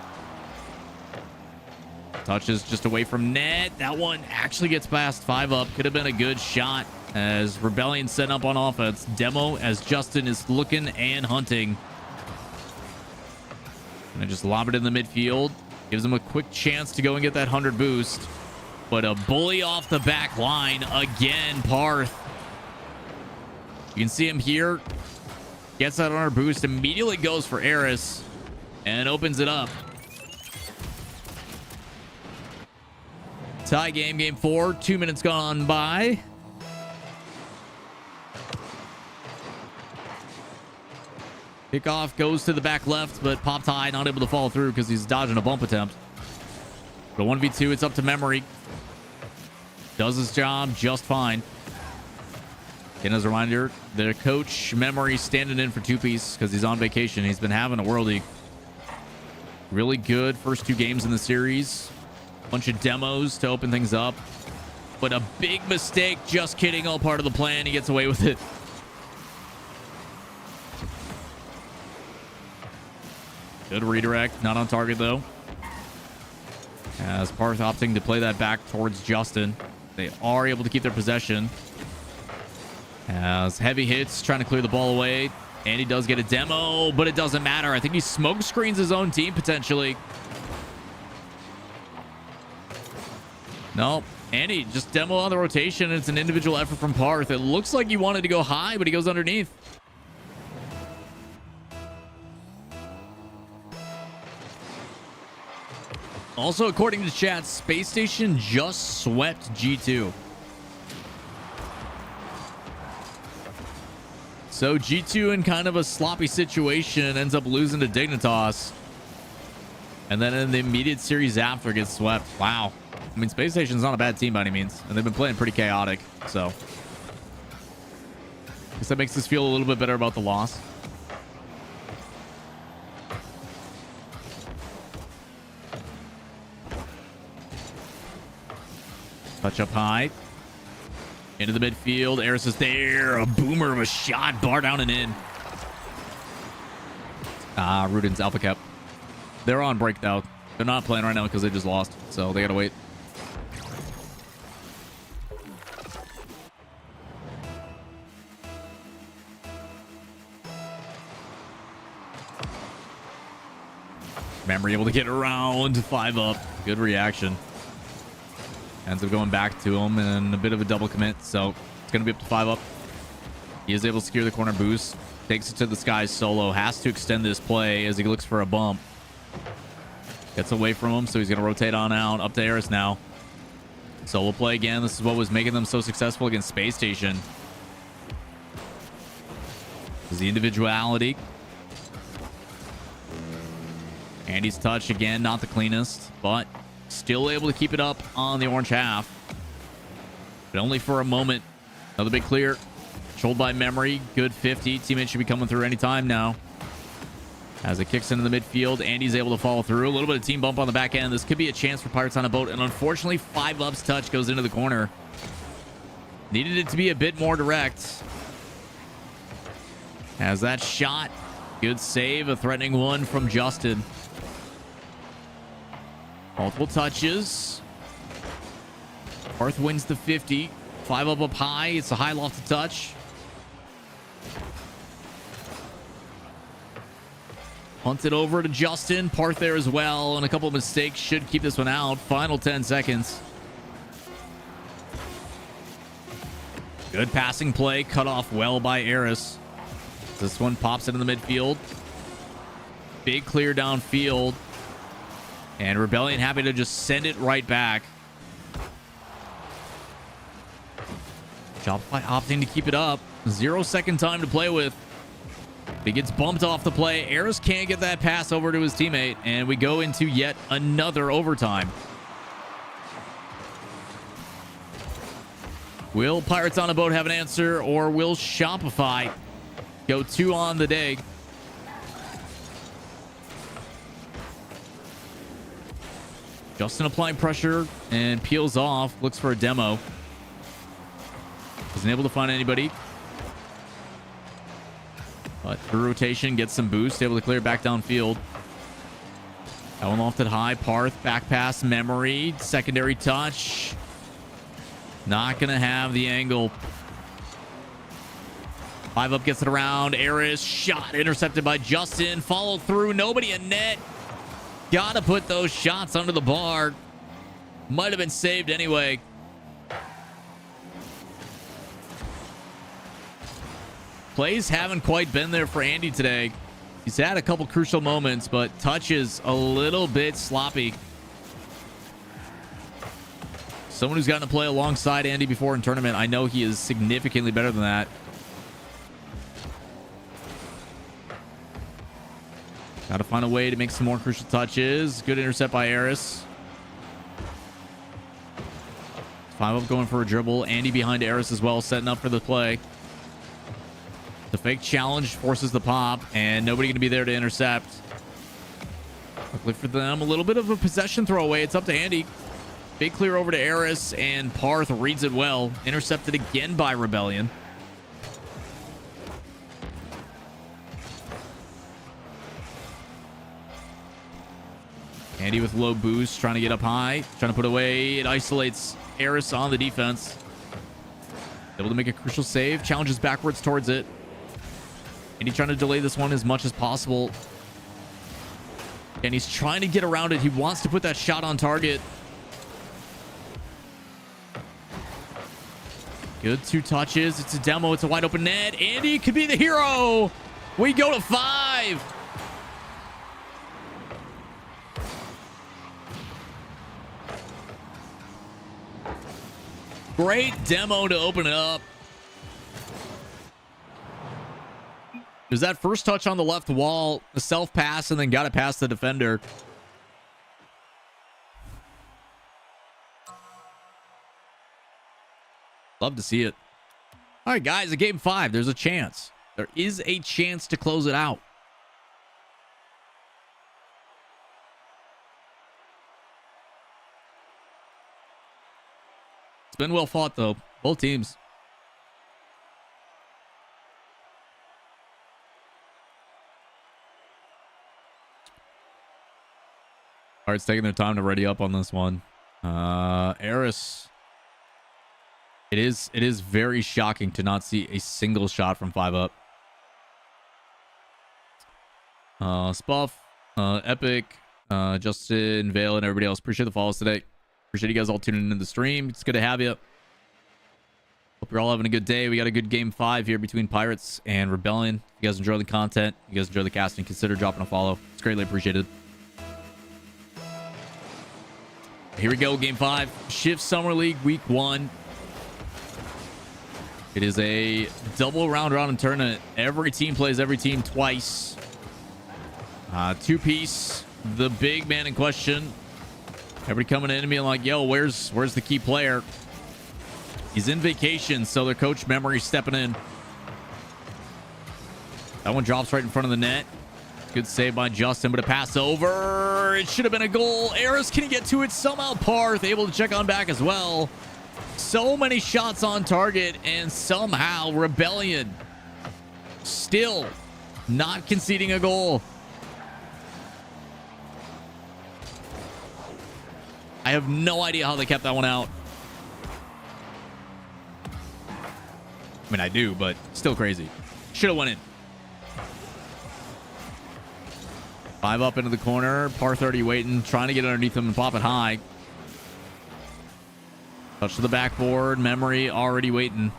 Speaker 2: Touches just away from net. That one actually gets past 5 up. Could have been a good shot as Rebellion setting up on offense. Demo as Justin is looking and hunting. And just lob it in the midfield. Gives him a quick chance to go and get that 100 boost. But a bully off the back line again, Parth. You can see him here. Gets that 100 boost. Immediately goes for ARIS. And opens it up. Tie game, game 4. 2 minutes gone by. Kickoff goes to the back left, but popped high, not able to follow through because he's dodging a bump attempt. But 1v2, it's up to Memory. Does his job just fine. And as a reminder, the coach, Memory, standing in for 2-piece because he's on vacation. He's been having a worldie. Really good first 2 games in the series. Bunch of demos to open things up. But a big mistake. Just kidding. All part of the plan. He gets away with it. Good redirect. Not on target, though. As Parth opting to play that back towards Justin. They are able to keep their possession. As heavy hits, trying to clear the ball away. And he does get a demo, but it doesn't matter. I think he smoke screens his own team, potentially. Nope. Andy just demo on the rotation. It's an individual effort from Parth. It looks like he wanted to go high, but he goes underneath. Also, according to chat, Space Station just swept G2. So G2 in kind of a sloppy situation ends up losing to Dignitas. And then in the immediate series after gets swept. Wow. I mean, Space Station's not a bad team by any means. And they've been playing pretty chaotic. So I guess that makes us feel a little bit better about the loss. Touch up high. Into the midfield. ARIS is there. A boomer of a shot. Bar down and in. Ruden's Alpha Cap. They're on break now. They're not playing right now because they just lost. So they gotta wait. Memory able to get around. 5 up. Good reaction. Ends up going back to him and a bit of a double commit. So it's going to be up to 5 up. He is able to secure the corner boost. Takes it to the skies solo. Has to extend this play as he looks for a bump. Gets away from him. So he's going to rotate on out. Up to ARIS now. Solo play again. This is what was making them so successful against Space Station. This is the individuality. Andy's touch again. Not the cleanest. But still able to keep it up on the orange half. But only for a moment. Another big clear. Controlled by Memory. Good 50. Teammate should be coming through any time now. As it kicks into the midfield, Andy's able to follow through. A little bit of team bump on the back end. This could be a chance for Pirates on a boat. And unfortunately, 5up's touch goes into the corner. Needed it to be a bit more direct. As that shot. Good save. A threatening one from Justin. Multiple touches. Parth wins the 50. 5up up high. It's a high lofted touch. Punted over to Justin. Parth there as well. And a couple of mistakes should keep this one out. Final 10 seconds. Good passing play. Cut off well by ARIS. This one pops into the midfield. Big clear downfield. And Rebellion happy to just send it right back. Shopify opting to keep it up. 0 second time to play with. He gets bumped off the play. ARIS can't get that pass over to his teammate. And we go into yet another overtime. Will Pirates on a Boat have an answer? Or will Shopify go 2 on the day? Justin applying pressure and peels off. Looks for a demo. Isn't able to find anybody. But through rotation, gets some boost. Able to clear back downfield. That one lofted high. Parth, back pass, Memory. Secondary touch. Not going to have the angle. 5up gets it around. ARIS shot intercepted by Justin. Followed through. Nobody in net. Gotta put those shots under the bar. Might have been saved anyway. Plays haven't quite been there for Andy today. He's had a couple crucial moments, but touches a little bit sloppy. Someone who's gotten to play alongside Andy before in tournament, I know he is significantly better than that. Got to find a way to make some more crucial touches. Good intercept by ARIS. FiV3UP going for a dribble. Andy behind ARIS as well, setting up for the play. The fake challenge forces the pop, and nobody going to be there to intercept. Luckily for them, a little bit of a possession throwaway. It's up to Andy. Big clear over to ARIS, and Parth reads it well. Intercepted again by Rebellion. Andy with low boost, trying to get up high, trying to put away. It isolates ARIS on the defense. Able to make a crucial save. Challenges backwards towards it. Andy trying to delay this one as much as possible. And he's trying to get around it. He wants to put that shot on target. Good 2 touches. It's a demo. It's a wide open net. Andy could be the hero. We go to 5. Great demo to open it up. There's that first touch on the left wall, the self pass, and then got it past the defender. Love to see it. All right, guys, a game 5. There's a chance. There is a chance to close it out. It's been well fought, though. Both teams. All right, it's taking their time to ready up on this one. ARIS. It is very shocking to not see a single shot from FiV3UP. Spuff, Epic, Justin, Vale, and everybody else. Appreciate the follows today. Appreciate you guys all tuning into the stream. It's good to have you. Hope you're all having a good day. We got a good game 5 here between Pirates and Rebellion. If you guys enjoy the content, you guys enjoy the casting, consider dropping a follow. It's greatly appreciated. Here we go, game 5. Shift Summer League week 1. It is a double round robin tournament. Every team plays every team twice. 2-piece. The big man in question. Everybody coming in and being like, yo, where's the key player? He's in vacation, so their coach Memory stepping in. That one drops right in front of the net. Good save by Justin, but a pass over. It should have been a goal. ARIS can get to it somehow. Parth able to check on back as well. So many shots on target, and somehow Rebellion still not conceding a goal. I have no idea how they kept that one out. I mean, I do, but still crazy. Should have went in. FiV3UP into the corner. Par 30 waiting, trying to get underneath him and pop it high. Touch to the backboard. Memory already waiting.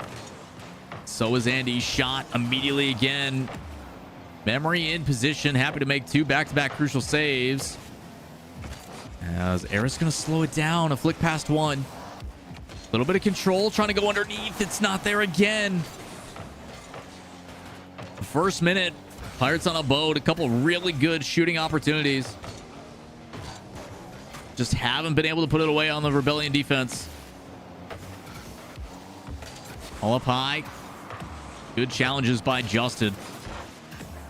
Speaker 2: So is Andy. Shot immediately again. Memory in position. Happy to make 2 back-to-back crucial saves. As ARIS going to slow it down. A flick past 1. A little bit of control. Trying to go underneath. It's not there again. First minute. Pirates on a boat. A couple really good shooting opportunities. Just haven't been able to put it away on the Rebellion defense. All up high. Good challenges by Justin.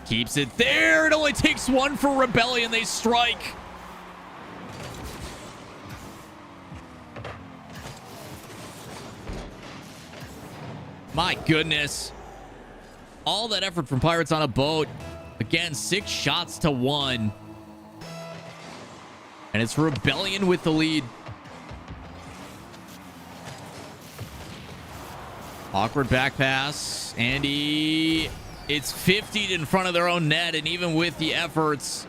Speaker 2: Keeps it there. It only takes 1 for Rebellion. They strike. My goodness. All that effort from Pirates on a boat. Again, 6 shots to 1. And it's Rebellion with the lead. Awkward back pass. Andy. It's 50'd in front of their own net. And even with the efforts,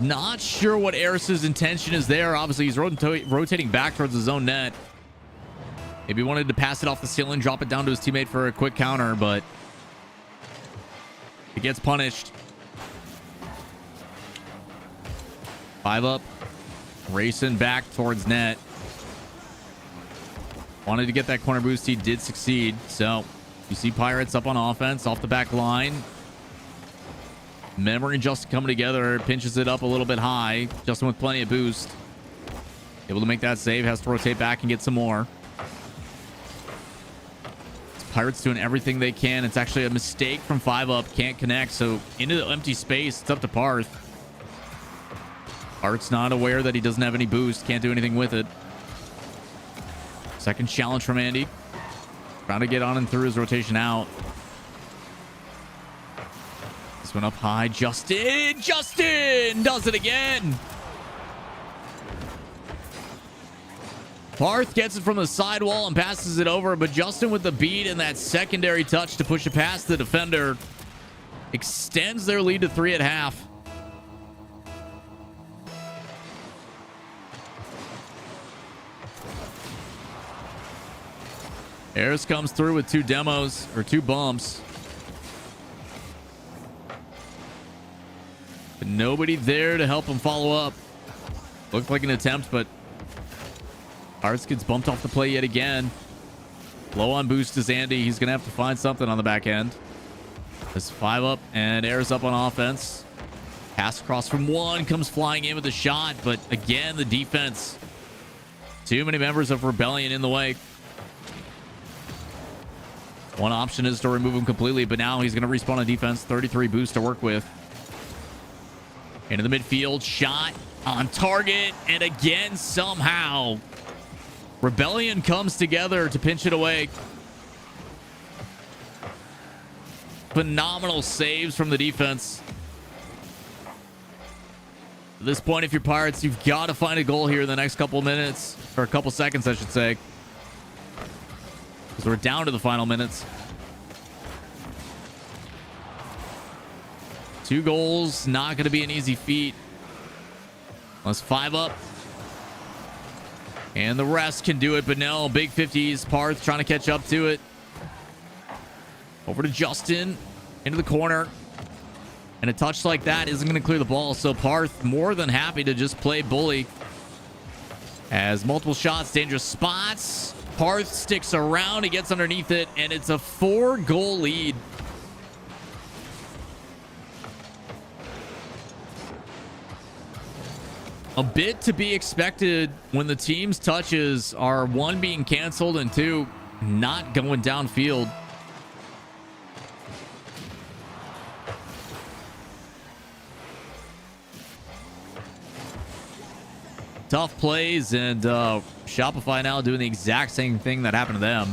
Speaker 2: Not sure what ARIS's intention is there. Obviously, he's rotating back towards his own net. Maybe he wanted to pass it off the ceiling, drop it down to his teammate for a quick counter, but he gets punished. FiV3UP racing back towards net. Wanted to get that corner boost. He did succeed. So you see Pirates up on offense off the back line. Memory and Justin coming together. Pinches it up a little bit high. Justin with plenty of boost. Able to make that save. Has to rotate back and get some more. Pirates doing everything they can. It's actually a mistake from FiV3UP. Can't connect. So into the empty space. It's up to Parth. Parth's not aware that he doesn't have any boost. Can't do anything with it. Second challenge from Andy. Trying to get on and through his rotation out. This one up high. Justin does it again. Parth gets it from the sidewall and passes it over, but Justin with the beat and that secondary touch to push it past the defender extends their lead to 3 at half. ARIS comes through with 2 demos or 2 bumps. But nobody there to help him follow up. Looked like an attempt, but ARIS gets bumped off the play yet again. Low on boost is Andy. He's going to have to find something on the back end. There's FiV3UP and ARIS up on offense. Pass across from 1. Comes flying in with a shot, but again, the defense. Too many members of Rebellion in the way. One option is to remove him completely, but now he's going to respawn on defense. 33 boost to work with. Into the midfield. Shot on target. And again, somehow, Rebellion comes together to pinch it away. Phenomenal saves from the defense. At this point, if you're Pirates, you've got to find a goal here in the next couple minutes. Or a couple seconds, I should say. Because we're down to the final minutes. 2 goals, not going to be an easy feat. Unless FiV3UP and the rest can do it, but no. Big 50s. Parth trying to catch up to it. Over to Justin. Into the corner. And a touch like that isn't going to clear the ball. So Parth more than happy to just play bully. As multiple shots, dangerous spots. Parth sticks around. He gets underneath it. And it's a 4-goal lead. A bit to be expected when the team's touches are 1 being canceled and 2 not going downfield. Tough plays, and Shopify now doing the exact same thing that happened to them.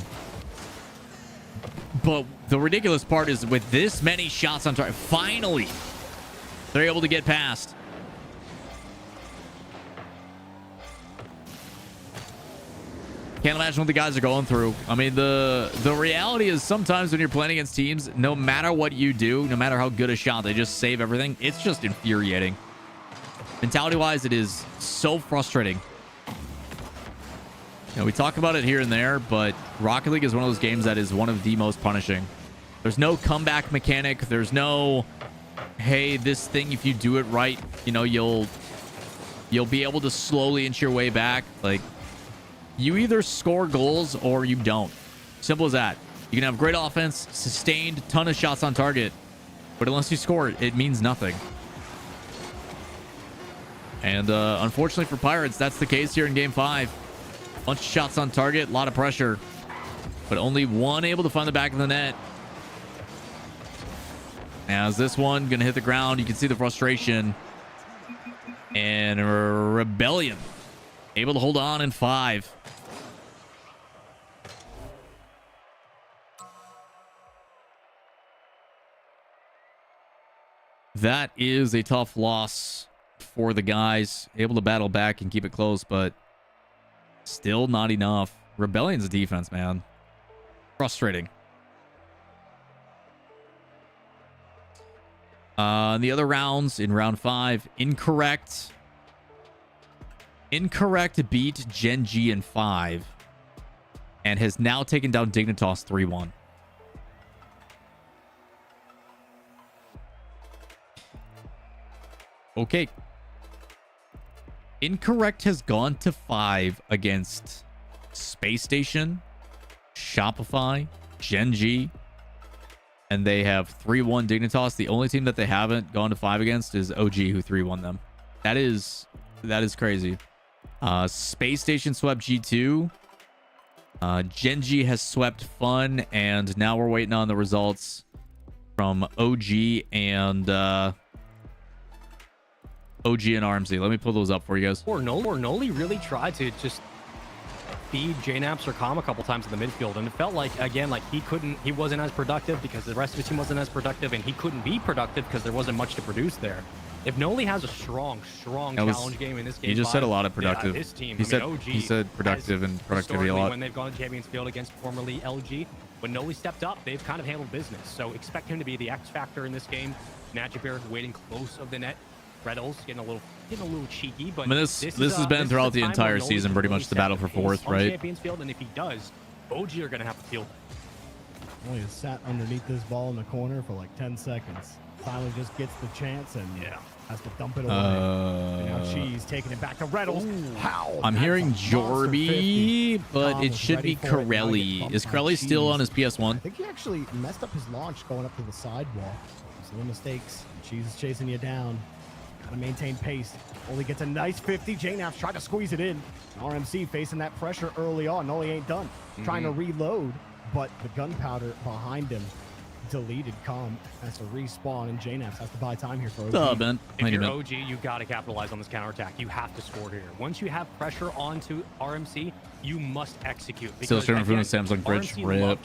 Speaker 2: But the ridiculous part is with this many shots on target, finally, they're able to get past. Can't imagine what the guys are going through. I mean, the reality is sometimes when you're playing against teams, no matter what you do, no matter how good a shot, they just save everything. It's just infuriating. Mentality-wise, it is so frustrating. You know, we talk about it here and there, but Rocket League is one of those games that is one of the most punishing. There's no comeback mechanic. There's no, hey, this thing, if you do it right, you know, you'll be able to slowly inch your way back. Like, you either score goals or you don't. Simple as that. You can have great offense, sustained, ton of shots on target, but unless you score, it means nothing. And unfortunately for Pirates, that's the case here in Game 5. Bunch of shots on target, a lot of pressure, but only 1 able to find the back of the net. As this one gonna hit the ground, you can see the frustration. And Rebellion able to hold on in 5. That is a tough loss for the guys. Able to battle back and keep it close, but still not enough. Rebellion's defense, man. Frustrating. The other rounds in round 5, Incorrect beat Gen G in 5 and has now taken down Dignitas 3-1. Okay. Incorrect has gone to 5 against Space Station, Shopify, Gen G, and they have 3-1 Dignitas. The only team that they haven't gone to 5 against is OG, who 3-1 them. That is crazy. Space Station swept G2. Gen G has swept Fun, and now we're waiting on the results from OG and RMC. Let me pull those up for you guys.
Speaker 5: Or Noli really tried to just feed JNaps or Calm a couple times in the midfield, and it felt like, again, like he wasn't as productive because the rest of his team wasn't as productive, and he couldn't be productive because there wasn't much to produce there. If Noli has a strong challenge game in this game,
Speaker 2: he just said a lot of productive.
Speaker 5: His team,
Speaker 2: he said productive and productivity a lot.
Speaker 5: When they've gone to Champions Field against formerly LG, when Noli stepped up, they've kind of handled business. So expect him to be the X factor in this game. Magic Bear waiting close of the net. Reddles getting a little cheeky, but
Speaker 2: I mean, this has been throughout the entire season, pretty much the battle for 4th, right?
Speaker 5: Champions Field, and if he does, OG are going to have to field.
Speaker 6: Only has sat underneath this ball in the corner for like 10 seconds. Finally just gets the chance and has to dump it away. And now Cheese taking it back to Reddles. How?
Speaker 2: I'm hearing Jorby, but it should be Corelli. Is Corelli still on his PS1?
Speaker 6: I think he actually messed up his launch going up to the sidewall. There's little mistakes. Cheese is chasing you down. Gotta maintain pace. Only gets a nice 50. JNaps tried to squeeze it in. RMC facing that pressure early on. No, he ain't done. Trying to reload, but the gunpowder behind him deleted. Calm has to respawn, and JNaps has to buy time here for OG.
Speaker 5: If you're OG, you got to capitalize on this counterattack. You have to score here. Once you have pressure onto RMC, you must execute.
Speaker 2: Still streaming from the Samsung Bridge. RIP.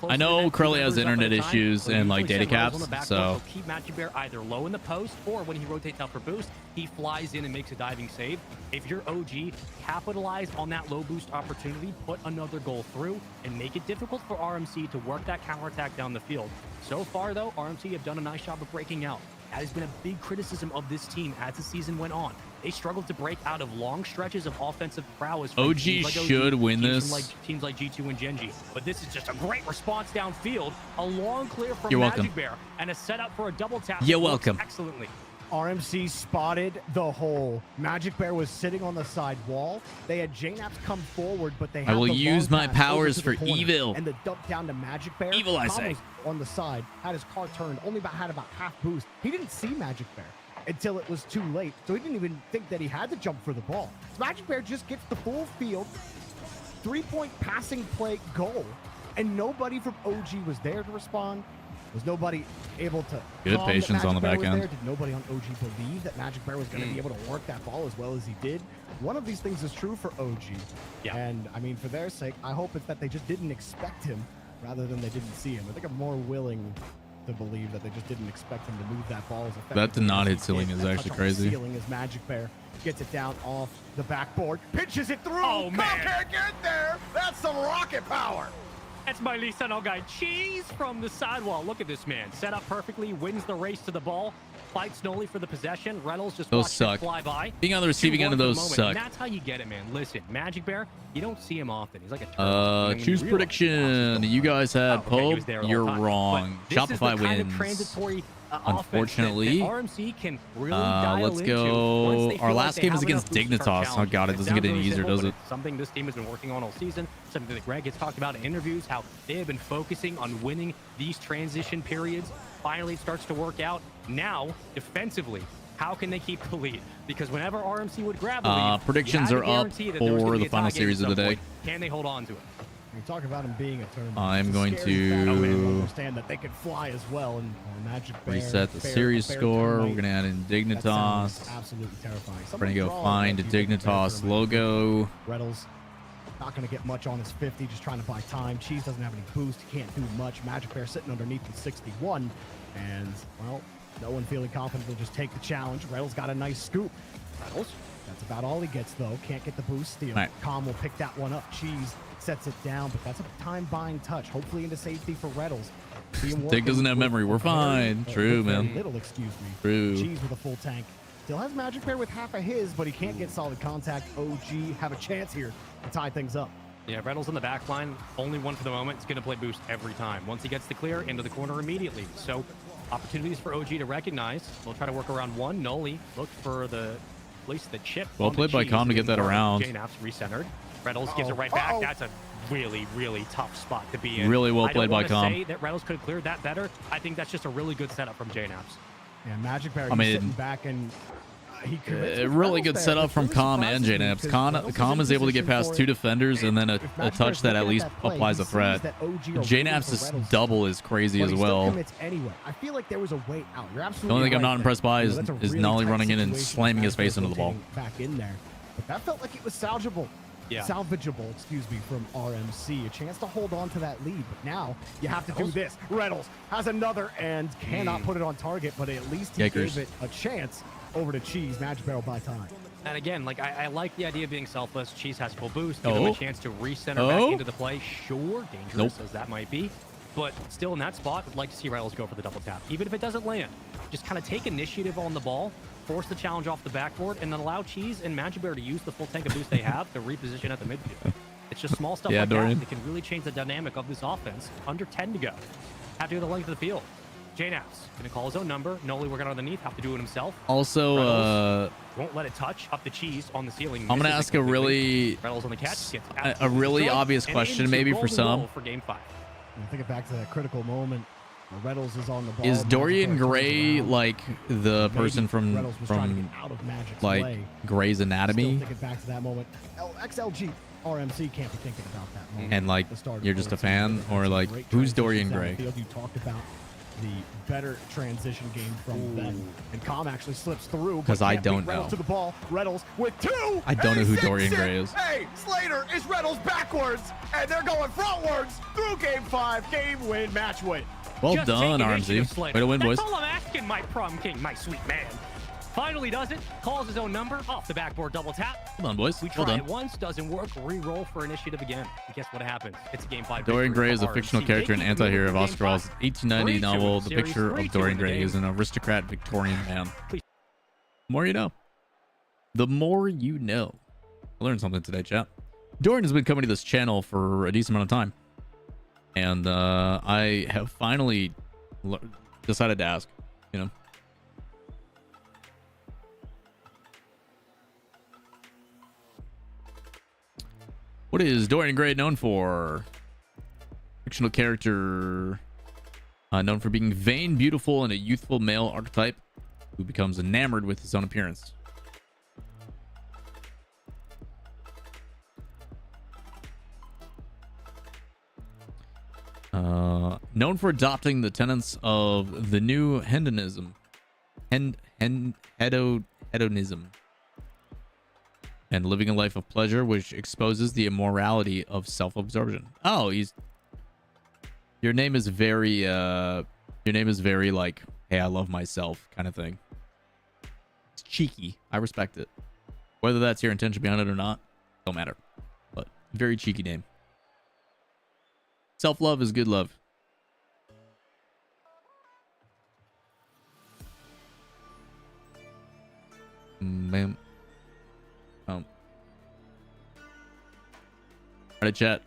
Speaker 2: I know Curly has internet issues and like data caps, so
Speaker 5: keep Magic Bear either low in the post, or when he rotates out for boost, he flies in and makes a diving save. If you're OG, capitalize on that low boost opportunity, put another goal through, and make it difficult for RMC to work that counterattack down the field. So far, though, RMC have done a nice job of breaking out. That has been a big criticism of this team as the season went on. They struggled to break out of long stretches of offensive prowess.
Speaker 2: OG should win this.
Speaker 5: Teams like G2 and Gen G. But this is just a great response downfield. A long clear from
Speaker 2: You're
Speaker 5: Magic
Speaker 2: welcome.
Speaker 5: Bear, and a setup for a double tap.
Speaker 2: You're welcome.
Speaker 5: Excellently.
Speaker 6: RMC spotted the hole. Magic Bear was sitting on the side wall. They had JNaps come forward, but they had
Speaker 2: I will
Speaker 6: the
Speaker 2: use
Speaker 6: long
Speaker 2: my
Speaker 6: pass
Speaker 2: powers
Speaker 6: over to
Speaker 2: for
Speaker 6: the corner.
Speaker 2: evil.
Speaker 6: And the dump down to Magic Bear.
Speaker 2: Evil, I
Speaker 6: Tom
Speaker 2: say.
Speaker 6: was on the side, had his car turned, only had about half boost. He didn't see Magic Bear until it was too late, so he didn't even think that he had to jump for the ball. So Magic Bear just gets the full field, 3-point passing play goal, and nobody from OG was there to respond. Was nobody able to
Speaker 2: good patience on the back end?
Speaker 6: Did nobody on OG believe that Magic Bear was going to be able to work that ball as well as he did? One of these things is true for OG.
Speaker 5: Yeah.
Speaker 6: And I mean, for their sake, I hope it's that they just didn't expect him rather than they didn't see him. I think I'm more willing to believe that they just didn't expect him to move that ball as effectively.
Speaker 2: That did not hit
Speaker 6: as
Speaker 2: ceiling
Speaker 6: he did.
Speaker 2: is
Speaker 6: That
Speaker 2: actually
Speaker 6: touch on the
Speaker 2: crazy.
Speaker 6: Ceiling as Magic Bear gets it down off the backboard, pitches it through.
Speaker 5: Oh, man.
Speaker 6: Can't get there. That's some rocket power.
Speaker 5: That's my Lisano guy, Cheese from the sidewall. Look at this man. Set up perfectly, wins the race to the ball, fights Noli for the possession. Reynolds just
Speaker 2: Those
Speaker 5: watched
Speaker 2: suck.
Speaker 5: him fly by.
Speaker 2: Being on the receiving end of those suck.
Speaker 5: And that's how you get it, man. Listen, Magic Bear, you don't see him often. He's like a turtle.
Speaker 2: Choose prediction. You guys had Pope. You're wrong. Shopify wins.
Speaker 5: Transitory
Speaker 2: Unfortunately.
Speaker 5: RMC can really dial
Speaker 2: let's
Speaker 5: into
Speaker 2: go.
Speaker 5: once they
Speaker 2: Our
Speaker 5: feel
Speaker 2: last
Speaker 5: like
Speaker 2: game
Speaker 5: they
Speaker 2: is
Speaker 5: have
Speaker 2: against
Speaker 5: enough boost to start
Speaker 2: Dignitas. Oh god, it
Speaker 5: challenging.
Speaker 2: doesn't get any
Speaker 5: sounds
Speaker 2: easier,
Speaker 5: really
Speaker 2: does
Speaker 5: simple,
Speaker 2: it?
Speaker 5: but it's something this team has been working on all season, something that Greg has talked about in interviews, how they have been focusing on winning these transition periods. Finally, it starts to work out. Now, defensively, how can they keep the lead? Because whenever RMC would grab the lead,
Speaker 2: predictions
Speaker 5: you
Speaker 2: are
Speaker 5: had to
Speaker 2: up
Speaker 5: guarantee that there was
Speaker 2: for
Speaker 5: gonna be
Speaker 2: the
Speaker 5: a
Speaker 2: final
Speaker 5: tie game
Speaker 2: series
Speaker 5: at
Speaker 2: of the
Speaker 5: some
Speaker 2: day.
Speaker 5: point. Can they hold on to it?
Speaker 6: You talk about him being a tournament.
Speaker 2: I'm
Speaker 6: It's a
Speaker 2: going
Speaker 6: scary
Speaker 2: to
Speaker 6: fact. I understand that they could fly as well. And Magic Bear,
Speaker 2: reset the
Speaker 6: fair-
Speaker 2: series
Speaker 6: fair
Speaker 2: score.
Speaker 6: tonight.
Speaker 2: We're gonna add in
Speaker 6: That sounds
Speaker 2: Dignitas.
Speaker 6: absolutely terrifying.
Speaker 2: We're gonna go find a Dignitas logo.
Speaker 6: Reynolds not going to get much on his 50, just trying to buy time. Cheese doesn't have any boost. He can't do much. Magic Bear sitting underneath with 61. And, well, no one feeling confident will just take the challenge. Reynolds got a nice scoop. Reynolds, that's about all he gets, though. Can't get the boost steal.
Speaker 2: Right.
Speaker 6: Calm will pick that one up. Cheese sets it down, but that's a time-buying touch. Hopefully into safety for Reynolds.
Speaker 2: Dick doesn't have memory. We're fine. True, man.
Speaker 6: Little, excuse me.
Speaker 2: True.
Speaker 6: Cheese with a full tank. Still has Magic Bear with half of his, but he can't get solid contact. OG have a chance here to tie things up.
Speaker 5: Yeah, Reynolds in the back line, only one for the moment. It's going to play boost every time. Once he gets the clear, into the corner immediately. So opportunities for OG to recognize. We'll try to work around one. Noli looked for the, at least the chip.
Speaker 2: Well played by Com to get that around.
Speaker 5: JNAP's recentered. Reynolds gives it right back. That's a really, really tough spot to be in.
Speaker 2: Really well played by Com.
Speaker 5: I don't want to say that Reynolds could have cleared that better. I think that's just a really good setup from JNAP's.
Speaker 6: Yeah, Magic Bear sitting back and he
Speaker 2: really good setup from Com and JNAPS. Com is able to get past 2 defenders and then a touch that at least applies a threat. JNAPS' double is crazy as well.
Speaker 6: Anyway, I feel like there was a way out. You're absolutely
Speaker 2: The only thing I'm
Speaker 6: right
Speaker 2: not impressed by is Nolly running in and slamming his face into the ball.
Speaker 6: Back in there, but that felt like it was salvageable.
Speaker 5: Yeah.
Speaker 6: Salvageable, excuse me, from RMC. A chance to hold on to that lead, but now you have to do this. Reynolds has another and cannot put it on target, but at least he gave it a chance over to Cheese. Magic Barrel by time.
Speaker 5: And again, like I like the idea of being selfless. Cheese has full boost. Give him a chance to recenter back into the play. Sure, dangerous as that might be. But still in that spot, I'd like to see Reynolds go for the double tap. Even if it doesn't land, just kind of take initiative on the ball, force the challenge off the backboard, and then allow Cheese and Magic Bear to use the full tank of boost they have to reposition at the midfield. It's just small stuff like
Speaker 2: Dorian.
Speaker 5: that can really change the dynamic of this offense. Under 10 to go. Have to go the length of the field. JNAPS gonna call his own number. Noli working underneath, have to do it himself.
Speaker 2: Also,
Speaker 5: won't let it touch up the Cheese on the ceiling.
Speaker 2: I'm gonna ask a really
Speaker 5: Reynolds on the catch,
Speaker 2: obvious question maybe for some.
Speaker 5: For game 5.
Speaker 6: And think it back to that critical moment. Reynolds is on the ball.
Speaker 2: Is Dorian Gray like the person from like Grey's Anatomy?
Speaker 6: Think it back to that moment. XLG RMC can't be thinking about that moment.
Speaker 2: And like you're just a fan, or like who's Dorian Gray?
Speaker 6: You talked about the better transition game from them, and Com actually slips through
Speaker 2: because I don't know.
Speaker 6: To the ball, Reynolds with 2.
Speaker 2: I don't know who Dorian Gray is.
Speaker 6: Hey, Slater is Reynolds backwards, and they're going frontwards through game 5. Game win, match win.
Speaker 2: Well
Speaker 5: Just
Speaker 2: done, RMC. Way to win, boys.
Speaker 5: That's all I'm asking, my prom king, my sweet man. Finally does it. Calls his own number off the backboard double tap.
Speaker 2: Well done, boys.
Speaker 5: We try it once, doesn't work. Re-roll for initiative again. And guess what happens? It's a game 5.
Speaker 2: Dorian Gray is a fictional character and anti-hero of Oscar Wilde's 1890 novel. The picture of Dorian Gray is an aristocrat Victorian man. The more you know. The more you know. I learned something today, chat. Dorian has been coming to this channel for a decent amount of time. And I have finally decided to ask, you know. What is Dorian Gray known for? Fictional character known for being vain, beautiful, and a youthful male archetype who becomes enamored with his own appearance. Known for adopting the tenets of the new hedonism, hedonism, and living a life of pleasure, which exposes the immorality of self-absorption. Oh, your name is very like, hey, I love myself kind of thing. It's cheeky. I respect it. Whether that's your intention behind it or not, don't matter. But very cheeky name. Self-love is good love. Ma'am. All right, chat.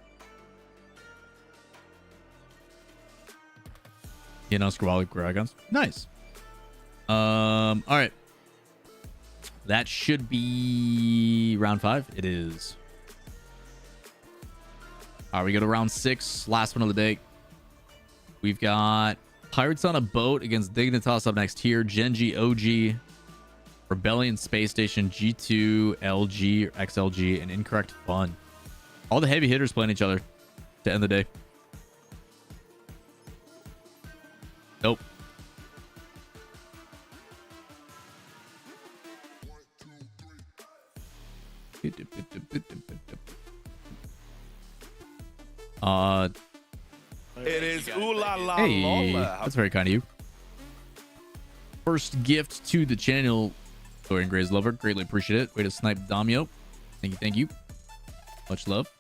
Speaker 2: You know, Squally Dragons. Nice. All right. That should be round 5. It is. All right, we go to round 6. Last one of the day. We've got Pirates on a Boat against Dignitas up next here. Genji OG. Rebellion Space Station, G2, LG, XLG, and Incorrect Fun. All the heavy hitters playing each other to end the day. Nope.
Speaker 3: It is ooh la la
Speaker 2: hey,
Speaker 3: Lawler.
Speaker 2: that's very kind of you. First gift to the channel, Dorian Gray's lover. Greatly appreciate it. Way to snipe Damio. Thank you, thank you. Much love.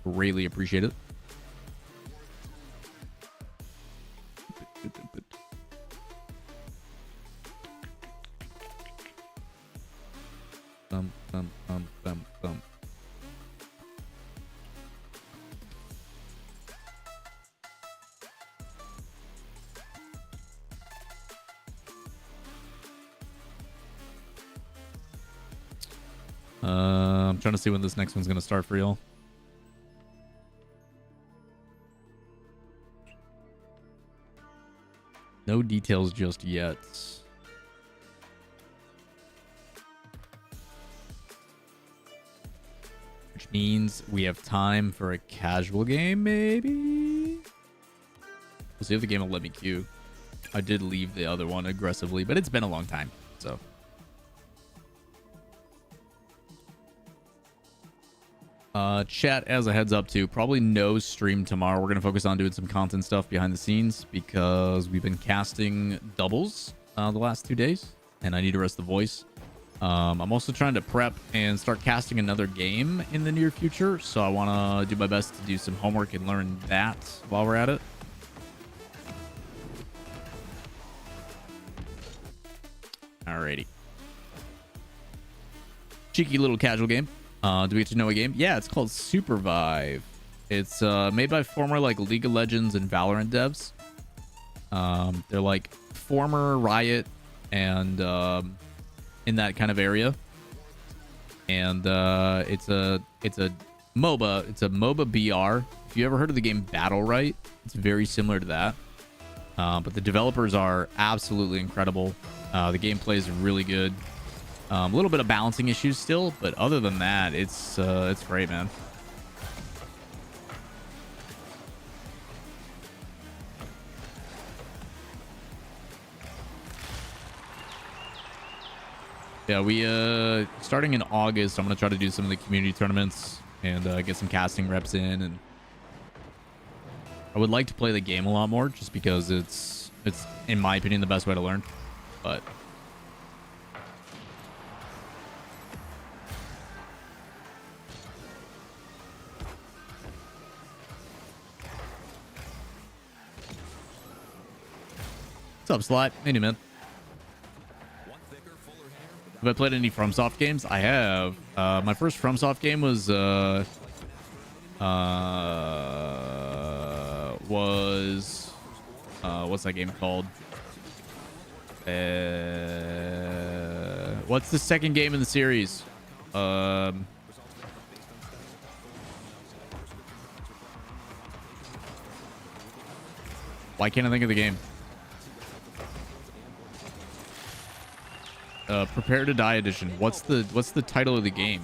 Speaker 2: Greatly appreciate it. I'm trying to see when this next one's gonna start for y'all. No details just yet. Which means we have time for a casual game, maybe? We'll see if the game will let me queue. I did leave the other one aggressively, but it's been a long time, so. Chat, as a heads up too, probably no stream tomorrow. We're going to focus on doing some content stuff behind the scenes because we've been casting doubles the last 2 days, and I need to rest the voice. I'm also trying to prep and start casting another game in the near future, so I want to do my best to do some homework and learn that while we're at it. Alrighty. Cheeky little casual game. Do we get to know a game? Yeah, it's called Supervive. It's made by former like League of Legends and Valorant devs. They're like former Riot and in that kind of area. And it's a MOBA. It's a MOBA BR. If you ever heard of the game Battle Right, it's very similar to that. But the developers are absolutely incredible. The gameplay is really good. A little bit of balancing issues still, but other than that, it's great, man. Yeah, we starting in August, I'm gonna try to do some of the community tournaments and get some casting reps in, and I would like to play the game a lot more just because it's in my opinion the best way to learn. But what's up, Slot? Hey, man. Have I played any FromSoft games? I have. My first FromSoft game was what's that game called? What's the second game in the series? Why can't I think of the game? Prepare to Die edition. What's the title of the game?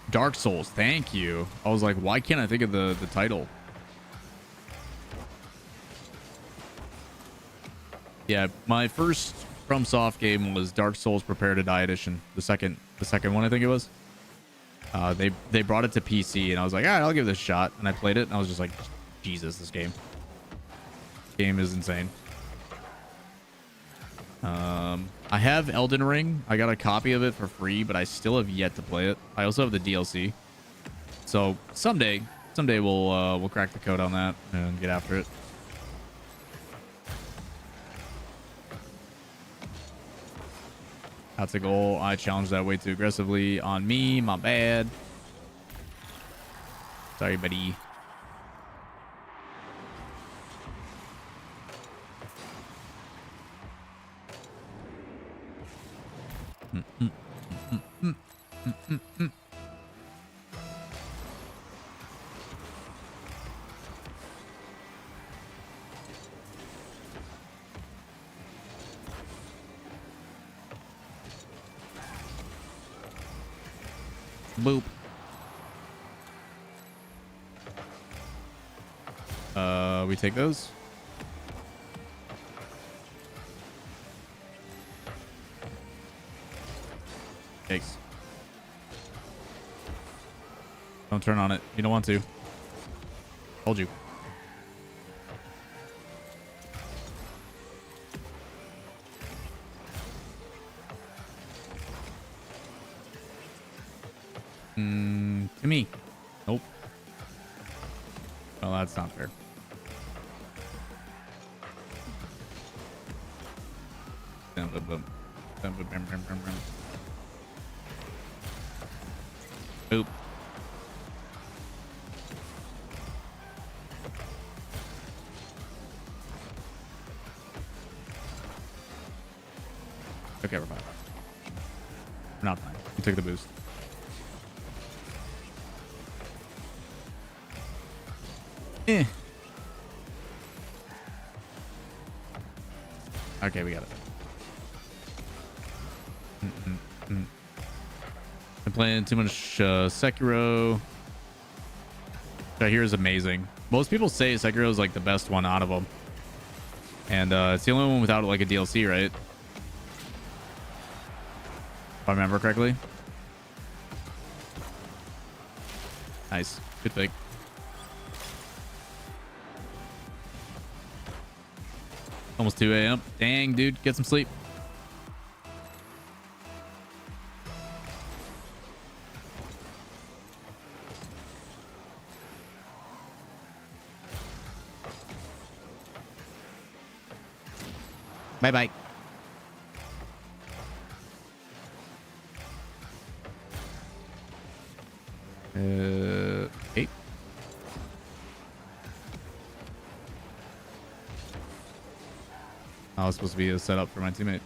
Speaker 2: Dark Souls. Thank you. I was like, why can't I think of the title? Yeah, my first FromSoft game was Dark Souls Prepare to Die edition. The second one, I think it was. They brought it to PC, and I was like, all right, I'll give this a shot. And I played it, and I was just like, Jesus, this game is insane. I have Elden Ring. I got a copy of it for free, but I still have yet to play it. I also have the DLC. So someday we'll crack the code on that and get after it. That's a goal. I challenged that way too aggressively on me. My bad. Sorry, buddy. Boop. We take those. Thanks. Don't turn on it. You don't want to. Told you. To me. Nope. Well, that's not fair. Boop. Okay, we're fine. We're not fine. We took the boost. Eh. Okay, we got it. Been playing too much Sekiro. Which I hear is amazing. Most people say Sekiro is like the best one out of them. And it's the only one without like a DLC, right? If I remember correctly. Nice. Good pick. Almost 2 a.m. Dang, dude. Get some sleep. Bye-bye. Hey. I was supposed to be a setup for my teammate.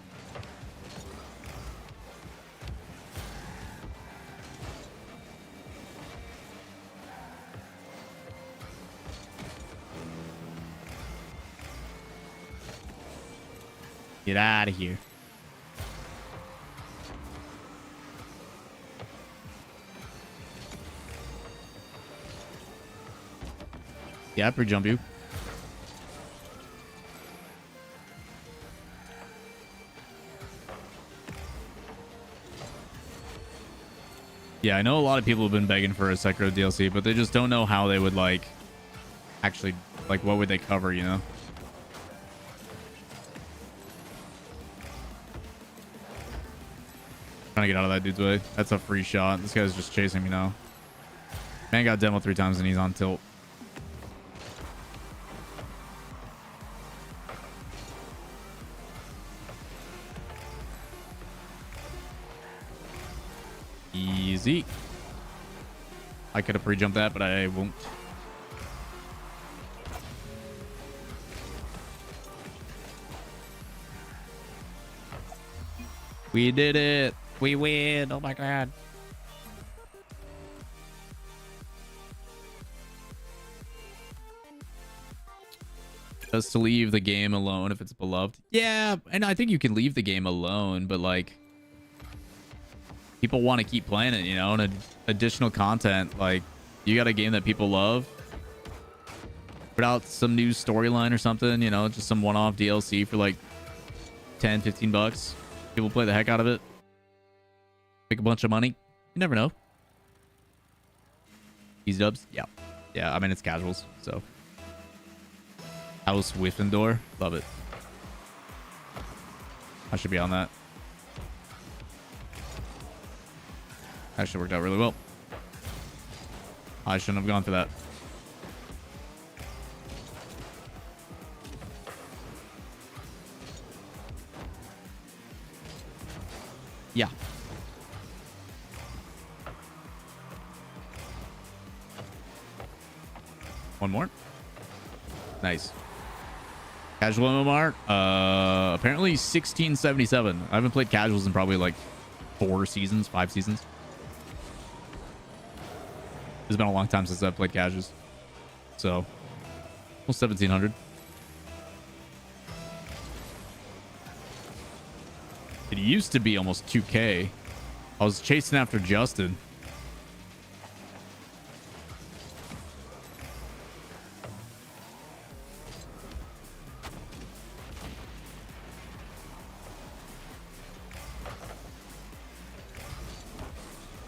Speaker 2: Get out of here. Yeah, I pre-jump you. Yeah, I know a lot of people have been begging for a Sekiro DLC, but they just don't know how they would like actually like what would they cover, you know? Trying to get out of that dude's way. That's a free shot. This guy's just chasing me now. Man got demo 3 times and he's on tilt. Easy. I could have pre-jumped that, but I won't. We did it. We win. Oh my god. Just to leave the game alone if it's beloved. Yeah, and I think you can leave the game alone, but like people want to keep playing it, you know, and additional content. Like you got a game that people love, put out some new storyline or something, you know, just some one-off DLC for like 10-15 bucks. People play the heck out of it, make a bunch of money. You never know. Easy dubs. Yeah, I mean it's casuals, so House Wiffendor, love it. I should be on that. Actually worked out really well. I shouldn't have gone for that. Yeah. One more. Nice. Casual MMR. Apparently 1677. I haven't played casuals in probably like 5 seasons. It's been a long time since I've played casuals. So, almost 1700. It used to be almost 2K. I was chasing after Justin.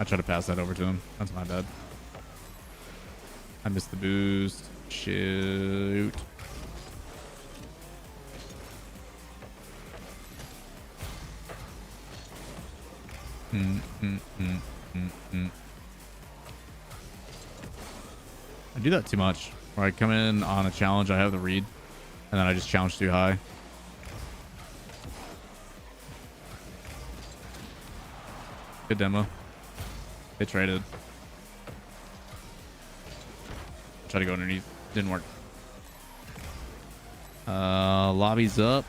Speaker 2: I tried to pass that over to him. That's my bad. I missed the boost. Shoot. I do that too much. Where I come in on a challenge, I have the read, and then I just challenge too high. Good demo. They traded. Try to go underneath. Didn't work. Lobby's up.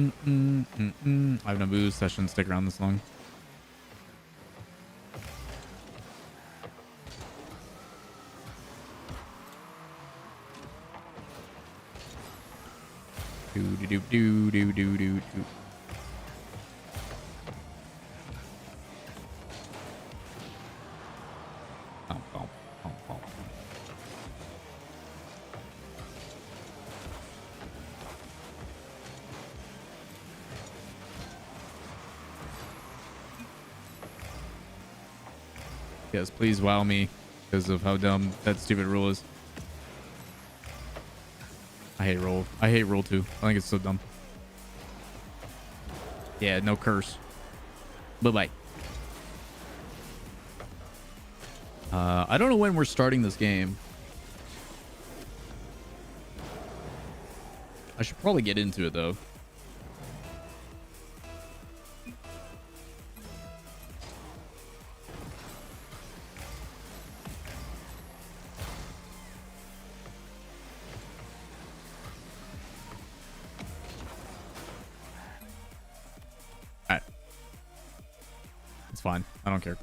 Speaker 2: I have no boost. I shouldn't stick around this long. Do do do do do do do. Yes, please wow me because of how dumb that stupid rule is. I hate roll. I hate roll 2. I think it's so dumb. Yeah, no curse. Bye-bye. I don't know when we're starting this game. I should probably get into it, though. Alright. It's fine. I don't care.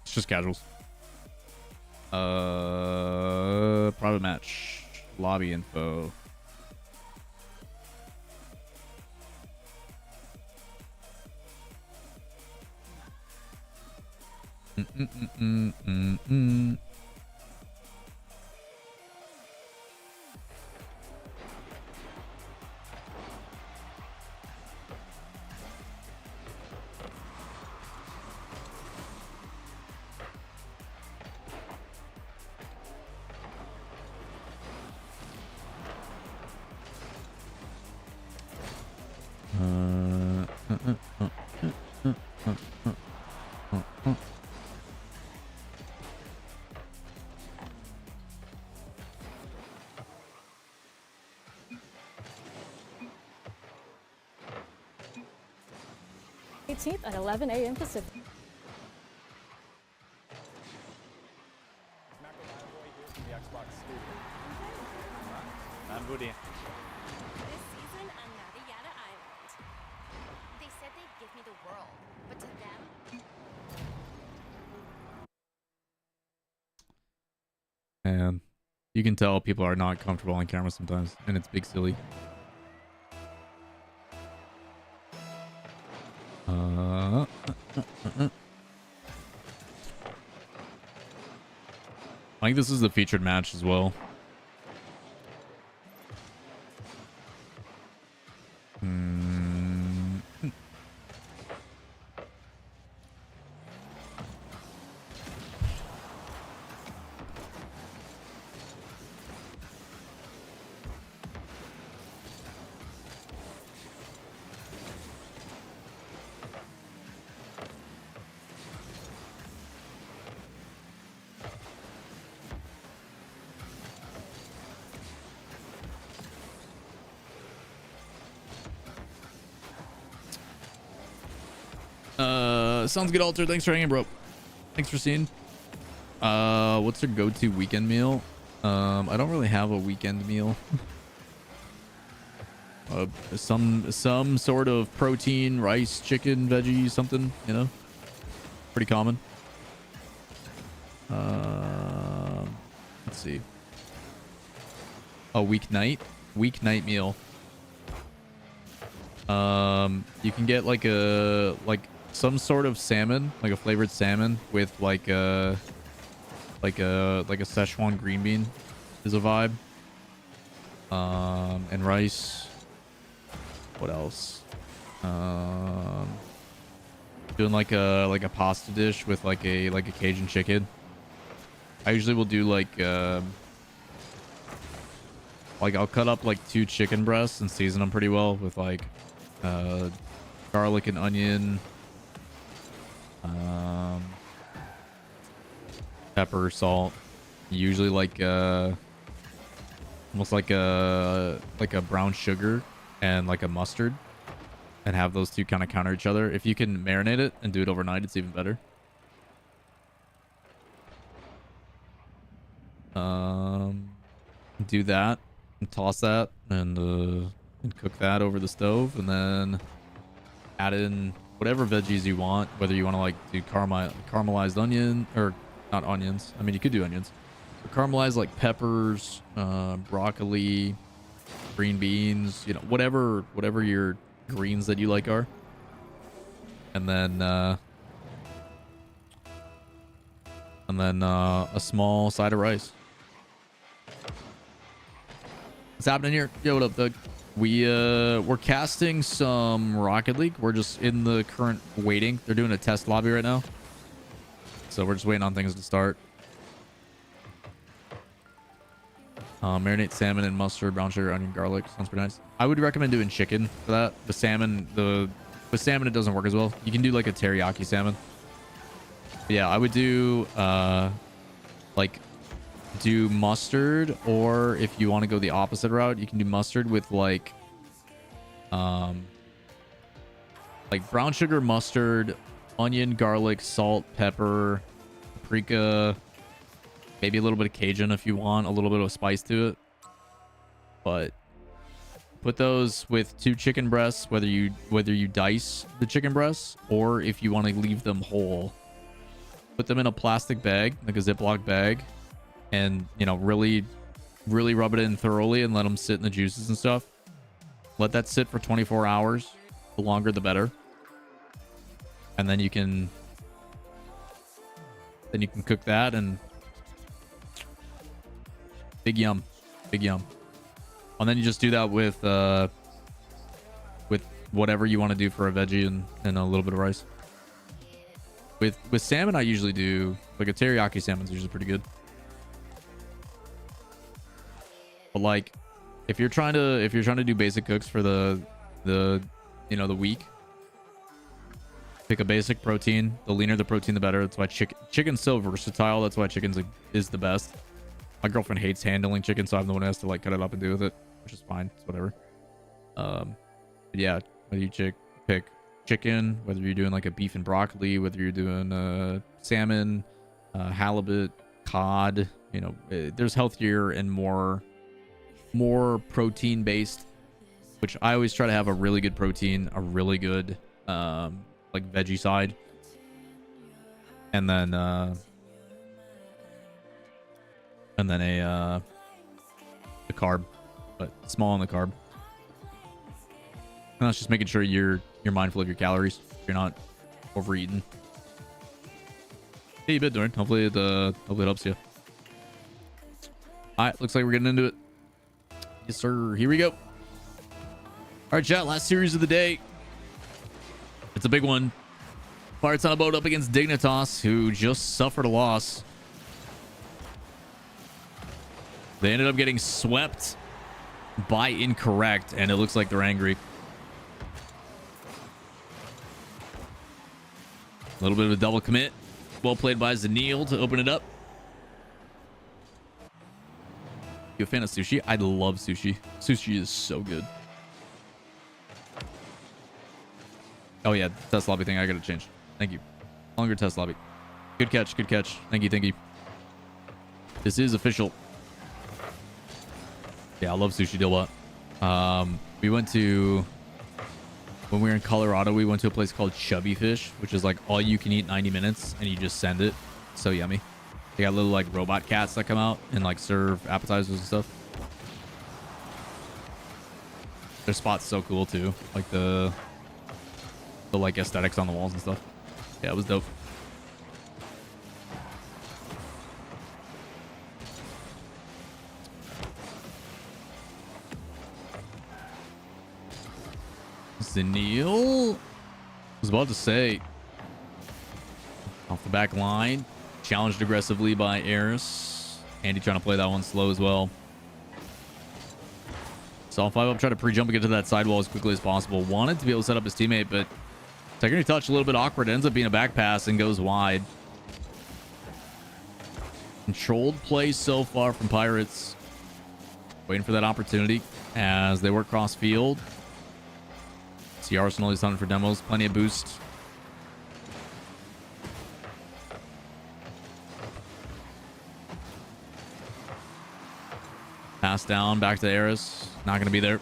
Speaker 2: It's just casuals. Private match. Lobby info.
Speaker 7: At 11 a.m. Pacific.
Speaker 8: This season, I'm not a Yada Island. They said they'd give me the world, but to them...
Speaker 2: And you can tell people are not comfortable on camera sometimes, and it's big silly. I think this is the featured match as well. Sounds good, Alter. Thanks for hanging, bro. Thanks for seeing. What's your go-to weekend meal? I don't really have a weekend meal. Some sort of protein, rice, chicken, veggie, something, you know? Pretty common. Let's see. A weeknight meal. You can get like some sort of salmon, like a flavored salmon with like a Szechuan green bean is a vibe. And rice. What else? Doing like a pasta dish with like a Cajun chicken. I usually will do like I'll cut up like 2 chicken breasts and season them pretty well with like garlic and onion, pepper, salt, usually like almost like a brown sugar and like a mustard, and have those two kind of counter each other. If you can marinate it and do it overnight, it's even better. Do that and toss that, and and cook that over the stove, and then add in whatever veggies you want, whether you want to like do caramelized onion, or not onions. I mean, you could do onions. But caramelized like peppers, broccoli, green beans, you know, whatever your greens that you like are. And then a small side of rice. What's happening here? Yo, what up, Doug? We're casting some Rocket League. We're just in the current waiting. They're doing a test lobby right now, so we're just waiting on things to start. Marinate salmon in mustard, brown sugar, onion, garlic. Sounds pretty nice. I would recommend doing chicken for that. With salmon it doesn't work as well. You can do like a teriyaki salmon. But yeah, I would do do mustard, or if you want to go the opposite route, you can do mustard with like brown sugar, mustard, onion, garlic, salt, pepper, paprika, maybe a little bit of Cajun if you want a little bit of spice to it. But put those with 2 chicken breasts, whether you dice the chicken breasts or if you want to leave them whole. Put them in a plastic bag, like a Ziploc bag, and you know, really rub it in thoroughly and let them sit in the juices and stuff. Let that sit for 24 hours. The longer the better. And then you can cook that, and big yum. And then you just do that with whatever you want to do for a veggie and a little bit of rice. With salmon, I usually do like a teriyaki salmon's usually pretty good. But like, if you're trying to do basic cooks for the week, pick a basic protein. The leaner the protein, the better. That's why chicken's so versatile. That's why chicken's is the best. My girlfriend hates handling chicken, so I'm the one who has to like cut it up and do with it, which is fine. It's whatever. But yeah, whether you pick chicken, whether you're doing like a beef and broccoli, whether you're doing salmon, halibut, cod, you know, there's healthier and more protein based, which I always try to have a really good protein, a really good like veggie side, and then a carb, but small on the carb. And that's just making sure you're mindful of your calories. You're not overeating. Hey, you bit, Doran. Hopefully it helps you. All right, looks like we're getting into it. Yes, sir. Here we go. All right, chat. Last series of the day. It's a big one. Pirates on a boat up against Dignitas, who just suffered a loss. They ended up getting swept by incorrect, and it looks like they're angry. A little bit of a double commit. Well played by Zanil to open it up. You a fan of sushi? I love sushi. Sushi is so good. Oh yeah, test lobby thing. I gotta change. Thank you. Longer test lobby. Good catch. Good catch. Thank you. This is official. Yeah, I love sushi dilbot. When we were in Colorado, we went to a place called Chubby Fish, which is like all you can eat 90 minutes and you just send it. So yummy. They got little like robot cats that come out and like serve appetizers and stuff. Their spot's so cool too. Like the like aesthetics on the walls and stuff. Yeah, it was dope. Zanil was about to say off the back line, challenged aggressively by ARIS. Andy trying to play that one slow as well. Saw FiV3UP try to pre-jump and get to that sidewall as quickly as possible. Wanted to be able to set up his teammate, but secondary touch a little bit awkward. It ends up being a back pass and goes wide. Controlled play so far from Pirates. Waiting for that opportunity as they work cross field. See Arsenal is hunting for demos. Plenty of boost. Pass down back to ARIS. Not going to be there.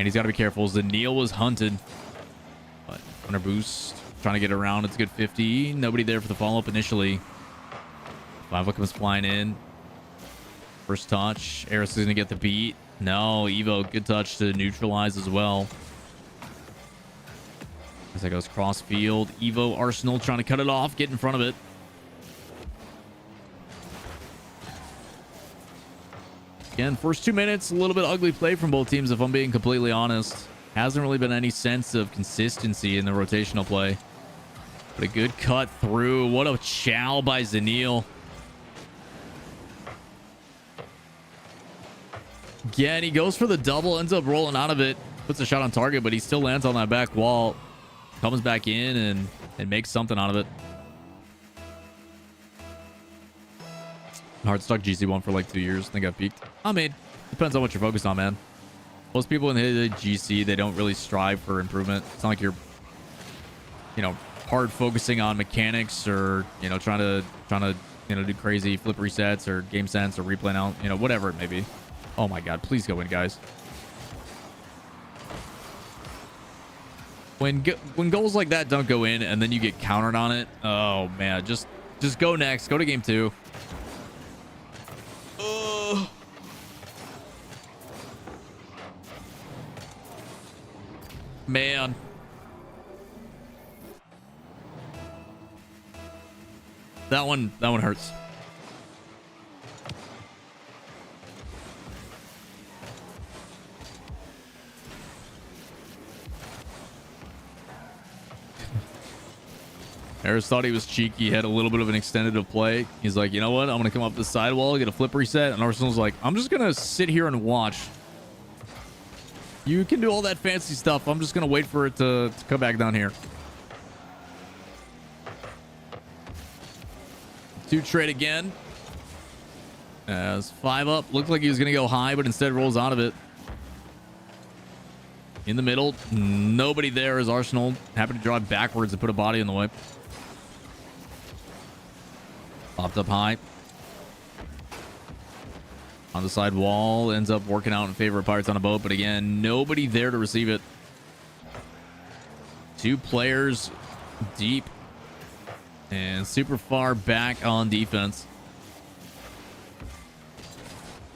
Speaker 2: And he's got to be careful. Zanil was hunted. But under boost, trying to get around. It's a good 50. Nobody there for the follow-up initially. FiV3UP comes flying in. First touch. ARIS is going to get the beat. No, Evo, good touch to neutralize as well. As that goes cross field. Evo, Arsenal trying to cut it off, get in front of it. Again, first 2 minutes, a little bit ugly play from both teams, if I'm being completely honest. Hasn't really been any sense of consistency in the rotational play. But a good cut through. What a chow by Zanil. Again, he goes for the double, ends up rolling out of it. Puts a shot on target, but he still lands on that back wall. Comes back in and makes something out of it. Hard stuck GC1 for like 2 years. I think I peaked. I mean, depends on what you're focused on, man. Most people in the GC, they don't really strive for improvement. It's not like you're, you know, hard focusing on mechanics or, you know, trying to do crazy flip resets or game sense or replay out, you know, whatever it may be. Oh my god, please go in, guys. When goals like that don't go in and then you get countered on it, oh man, just go next. Go to game 2. Man. That one hurts. ARIS thought he was cheeky, had a little bit of an extended of play. He's like, you know what? I'm going to come up the sidewall, get a flip reset. And Arsenal's like, I'm just going to sit here and watch. You can do all that fancy stuff. I'm just going to wait for it to come back down here. 2 trade again. As FiV3UP looked like he was going to go high, but instead rolls out of it. In the middle. Nobody there as Arsenal happy to drive backwards and put a body in the way. Popped up high. On the side wall. Ends up working out in favor of Pirates on a boat. But again, nobody there to receive it. 2 players deep. And super far back on defense.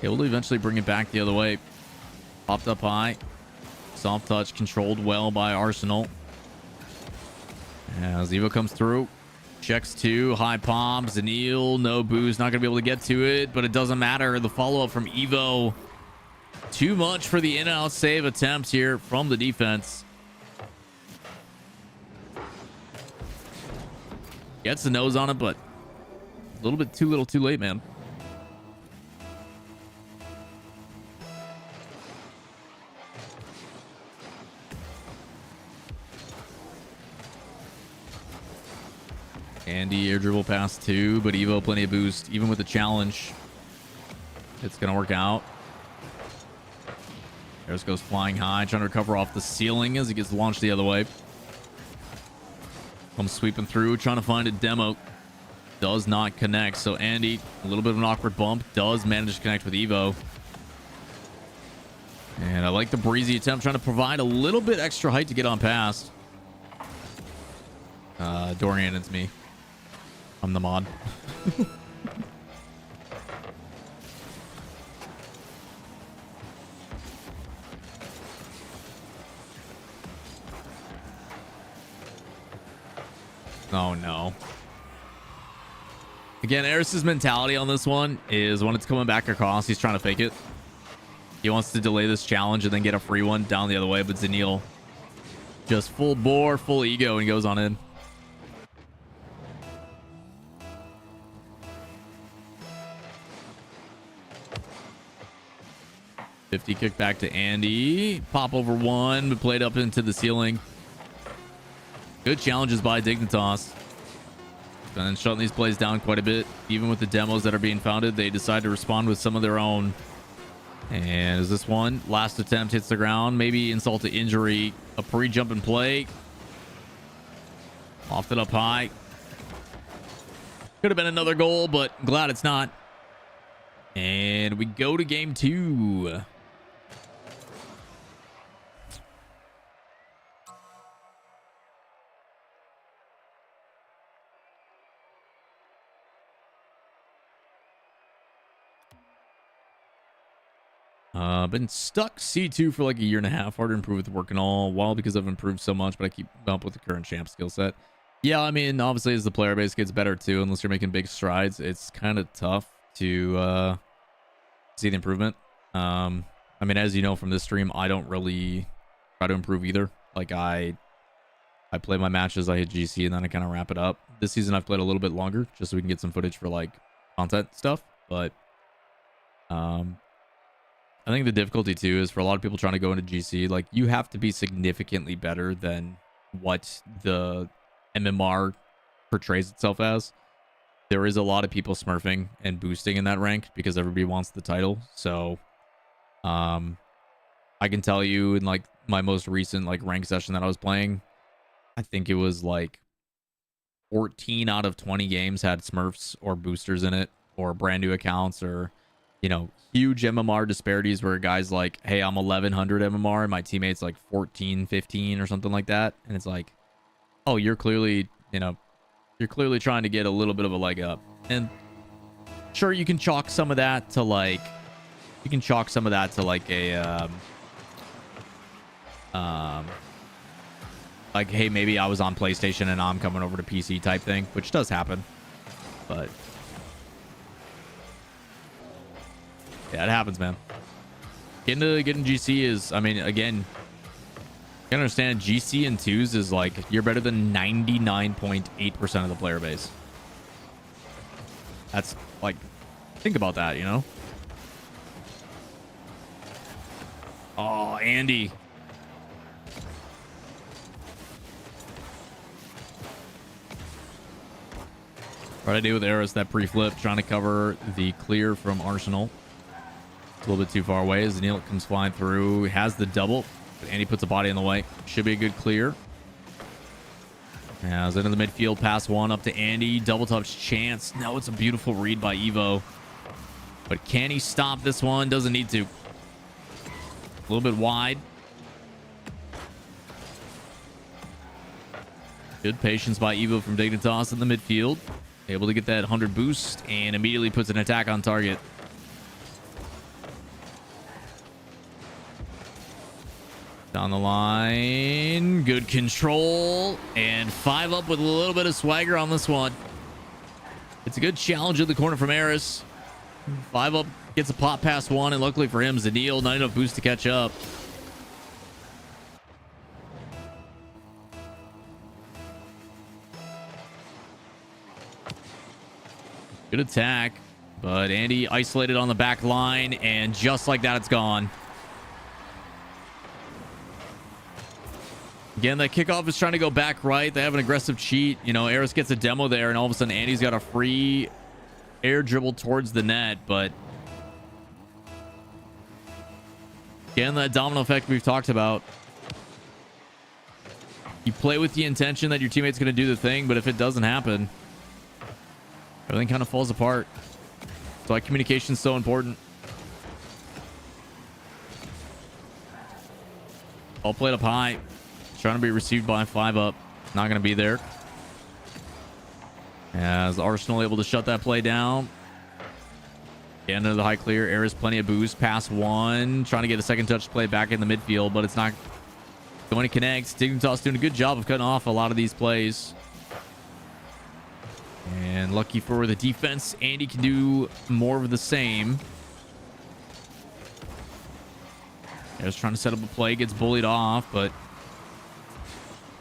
Speaker 2: Able to eventually bring it back the other way. Popped up high. Soft touch controlled well by Arsenal. As Evo comes through. Checks 2. High palm. Zanil. No boost. Not going to be able to get to it. But it doesn't matter. The follow-up from Evo. Too much for the in-out save attempts here from the defense. Gets the nose on it, but a little bit too little too late, man. Andy air dribble pass 2, but Evo plenty of boost. Even with the challenge, it's going to work out. ARIS goes flying high, trying to recover off the ceiling as he gets launched the other way. Comes sweeping through, trying to find a demo. Does not connect. So Andy, a little bit of an awkward bump, does manage to connect with Evo. And I like the breezy attempt, trying to provide a little bit extra height to get on past. Dorian, it's me. I'm the mod. Oh no. Again, ARIS's mentality on this one is when it's coming back across, he's trying to fake it. He wants to delay this challenge and then get a free one down the other way, but Zanil just full bore, full ego, and goes on in. $50 kick back to Andy. Pop over 1, but played up into the ceiling. Good challenges by Dignitas. And shutting these plays down quite a bit. Even with the demos that are being founded, they decide to respond with some of their own. And is this one? Last attempt hits the ground. Maybe insult to injury. A pre-jump and play. Off it up high. Could have been another goal, but glad it's not. And we go to game 2. Been stuck C2 for like a year and a half. Hard to improve with work and all. While because I've improved so much, but I keep up with the current champ skill set. Yeah, I mean, obviously as the player base gets better too, unless you're making big strides, it's kind of tough to see the improvement. I mean, as you know from this stream, I don't really try to improve either. Like I play my matches, I hit GC, and then I kind of wrap it up. This season I've played a little bit longer just so we can get some footage for like content stuff. But I think the difficulty too is for a lot of people trying to go into GC, like you have to be significantly better than what the MMR portrays itself as. There is a lot of people smurfing and boosting in that rank because everybody wants the title. So I can tell you in like my most recent like rank session that I was playing, I think it was like 14 out of 20 games had smurfs or boosters in it, or brand new accounts, or you know, huge MMR disparities where guys like, hey, I'm 1100 MMR and my teammates like 14, 15 or something like that. And it's like, oh, you're clearly, you know, you're clearly trying to get a little bit of a leg up. And sure, you can chalk some of that to like, a, like, hey, maybe I was on PlayStation and I'm coming over to PC type thing, which does happen. But yeah, it happens, man. Getting GC is, I mean, again, you can understand GC and 2s is like you're better than 99.8% of the player base. That's like, think about that, you know? Oh, Andy. What I do with ARIS, that pre-flip, trying to cover the clear from Arsenal. It's a little bit too far away as Neil comes flying through. He has the double, but Andy puts a body in the way. Should be a good clear. As into the midfield, pass one up to Andy. Double touch chance. No, it's a beautiful read by Evo. But can he stop this one? Doesn't need to. A little bit wide. Good patience by Evo from Dignitas in the midfield. Able to get that 100 boost and immediately puts an attack on target. Down the line. Good control. And FiV3UP with a little bit of swagger on this one. It's a good challenge in the corner from ARIS. FiV3UP gets a pop past one, and luckily for him, Zadil, not enough boost to catch up. Good attack, but Andy isolated on the back line, and just like that, it's gone. Again, that kickoff is trying to go back right. They have an aggressive cheat. You know, ARIS gets a demo there, and all of a sudden, Andy's got a free air dribble towards the net, but again, that domino effect we've talked about. You play with the intention that your teammate's going to do the thing, but if it doesn't happen, everything kind of falls apart. That's why communication is so important. All played up high. Trying to be received by FiV3UP. Not going to be there. As Arsenal able to shut that play down. End of the high clear. ARIS plenty of boost. Pass one. Trying to get a second touch play back in the midfield, but it's not going to connect. Dignitas doing a good job of cutting off a lot of these plays. And lucky for the defense, Andy can do more of the same. Just trying to set up a play, gets bullied off, but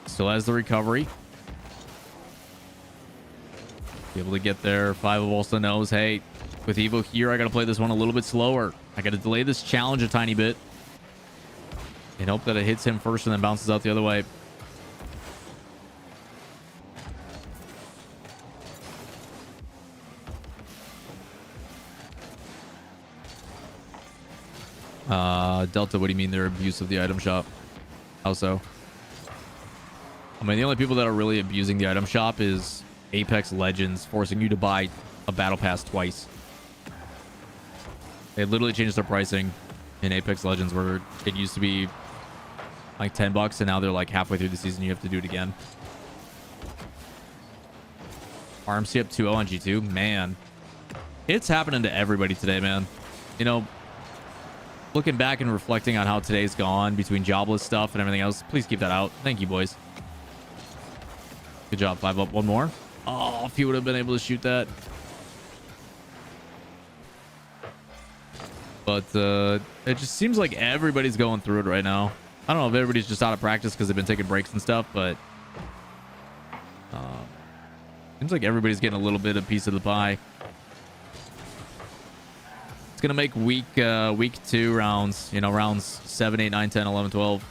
Speaker 2: still has the recovery. Be able to get there. FiV3UP also knows, hey, with Evo here, I got to play this one a little bit slower. I got to delay this challenge a tiny bit and hope that it hits him first and then bounces out the other way. Delta, what do you mean they're abuse of the item shop? How so? I mean, the only people that are really abusing the item shop is Apex Legends, forcing you to buy a battle pass twice. They literally changed their pricing in Apex Legends, where it used to be like $10, and now they're like halfway through the season you have to do it again. RMC up 2-0 on G2. Man, it's happening to everybody today, man. You know, looking back and reflecting on how today's gone between jobless stuff and everything else, please keep that out. Thank you, boys. Good job. 5 up. One more. Oh, if he would have been able to shoot that. But it just seems like everybody's going through it right now. I don't know if everybody's just out of practice because they've been taking breaks and stuff, but seems like everybody's getting a little bit of piece of the pie. It's gonna make week 2 rounds, you know, rounds 7, 8, 9, 10, 11, 12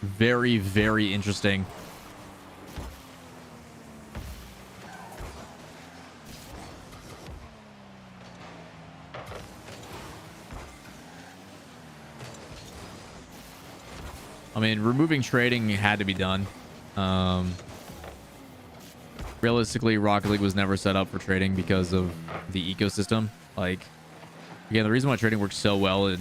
Speaker 2: very, very interesting. I mean, removing trading had to be done. Realistically, Rocket League was never set up for trading because of the ecosystem. Like, again, the reason why trading works so well in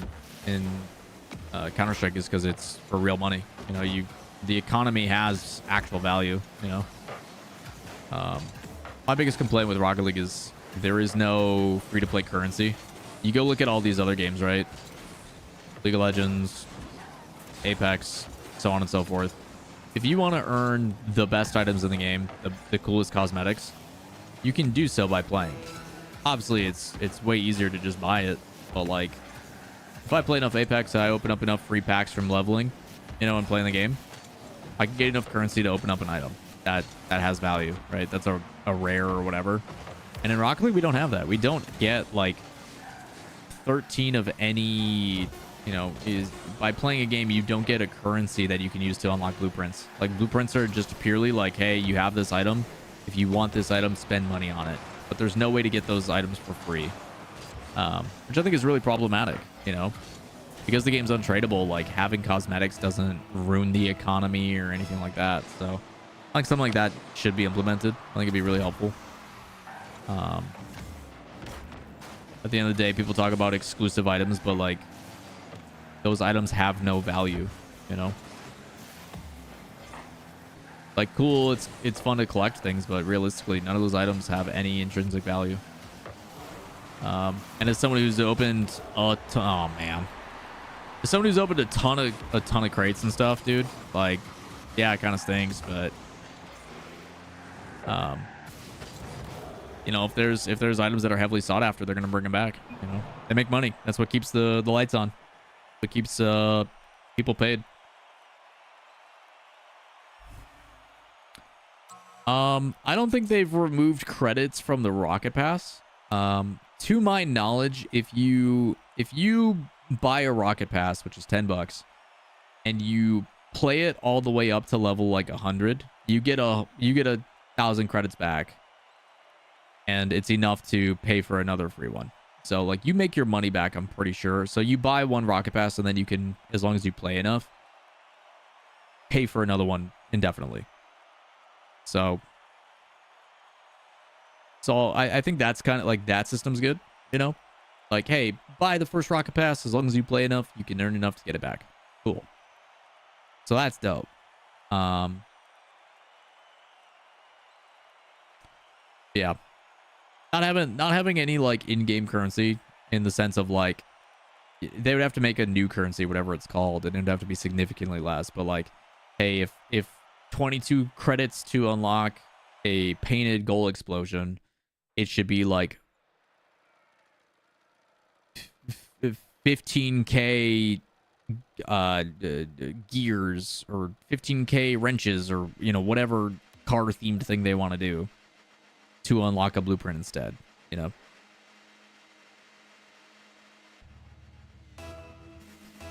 Speaker 2: Counter-Strike is because it's for real money. You know, the economy has actual value. You know, my biggest complaint with Rocket League is there is no free-to-play currency. You go look at all these other games, right? League of Legends, Apex, so on and so forth. If you want to earn the best items in the game, the coolest cosmetics, you can do so by playing. Obviously, it's way easier to just buy it, but like, if I play enough Apex and I open up enough free packs from leveling, you know, and playing the game, I can get enough currency to open up an item that has value, right? That's a rare or whatever. And in Rocket League, we don't have that. We don't get like 13 of any. You know, is by playing a game, you don't get a currency that you can use to unlock blueprints. Like, blueprints are just purely like, hey, you have this item. If you want this item, spend money on it. But there's no way to get those items for free, which I think is really problematic, you know, because the game's untradeable. Like, having cosmetics doesn't ruin the economy or anything like that. So, like, something like that should be implemented. I think it'd be really helpful. At the end of the day, people talk about exclusive items, but like, those items have no value, you know? Like, cool, it's fun to collect things, but realistically, none of those items have any intrinsic value. And as someone who's opened a ton, oh man, as someone who's opened a ton of crates and stuff, dude, like, yeah, it kind of stinks, but you know, if there's items that are heavily sought after, they're gonna bring them back. You know, they make money. That's what keeps the lights on. It keeps people paid. I don't think they've removed credits from the Rocket Pass. To my knowledge, if you buy a Rocket Pass, which is $10, and you play it all the way up to level like 100, you get 1,000 credits back, and it's enough to pay for another free one. So, like, you make your money back, I'm pretty sure. So you buy one Rocket Pass, and then you can, as long as you play enough, pay for another one indefinitely. So I think that's kind of like, that system's good, you know? Like, hey, buy the first Rocket Pass. As long as you play enough, you can earn enough to get it back. Cool. So that's dope. Yeah. Not having any like in-game currency, in the sense of like, they would have to make a new currency, whatever it's called, and it would have to be significantly less. But like, hey, if 22 credits to unlock a painted goal explosion, it should be like 15k gears, or 15k wrenches, or, you know, whatever car themed thing they want to do to unlock a blueprint instead, you know?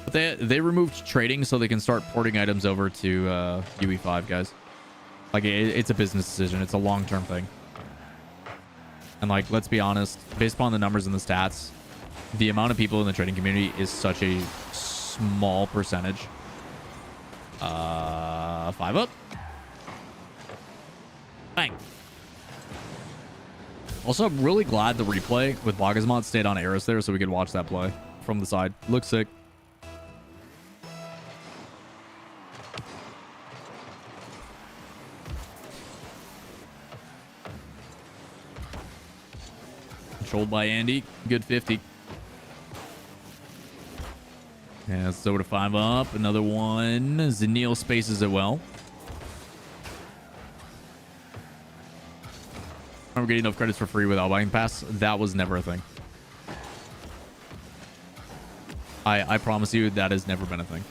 Speaker 2: But they removed trading so they can start porting items over to UE5, guys. Like, it's a business decision. It's a long-term thing. And like, let's be honest, based upon the numbers and the stats, the amount of people in the trading community is such a small percentage. 5 up. Bang. Also, I'm really glad the replay with Bogasmod stayed on ARIS there, so we could watch that play from the side. Looks sick. Controlled by Andy. Good 50. Yeah, it's over to 5UP. Another one. Zanil spaces it well. Remember getting enough credits for free without buying pass? That was never a thing. I promise you that has never been a thing.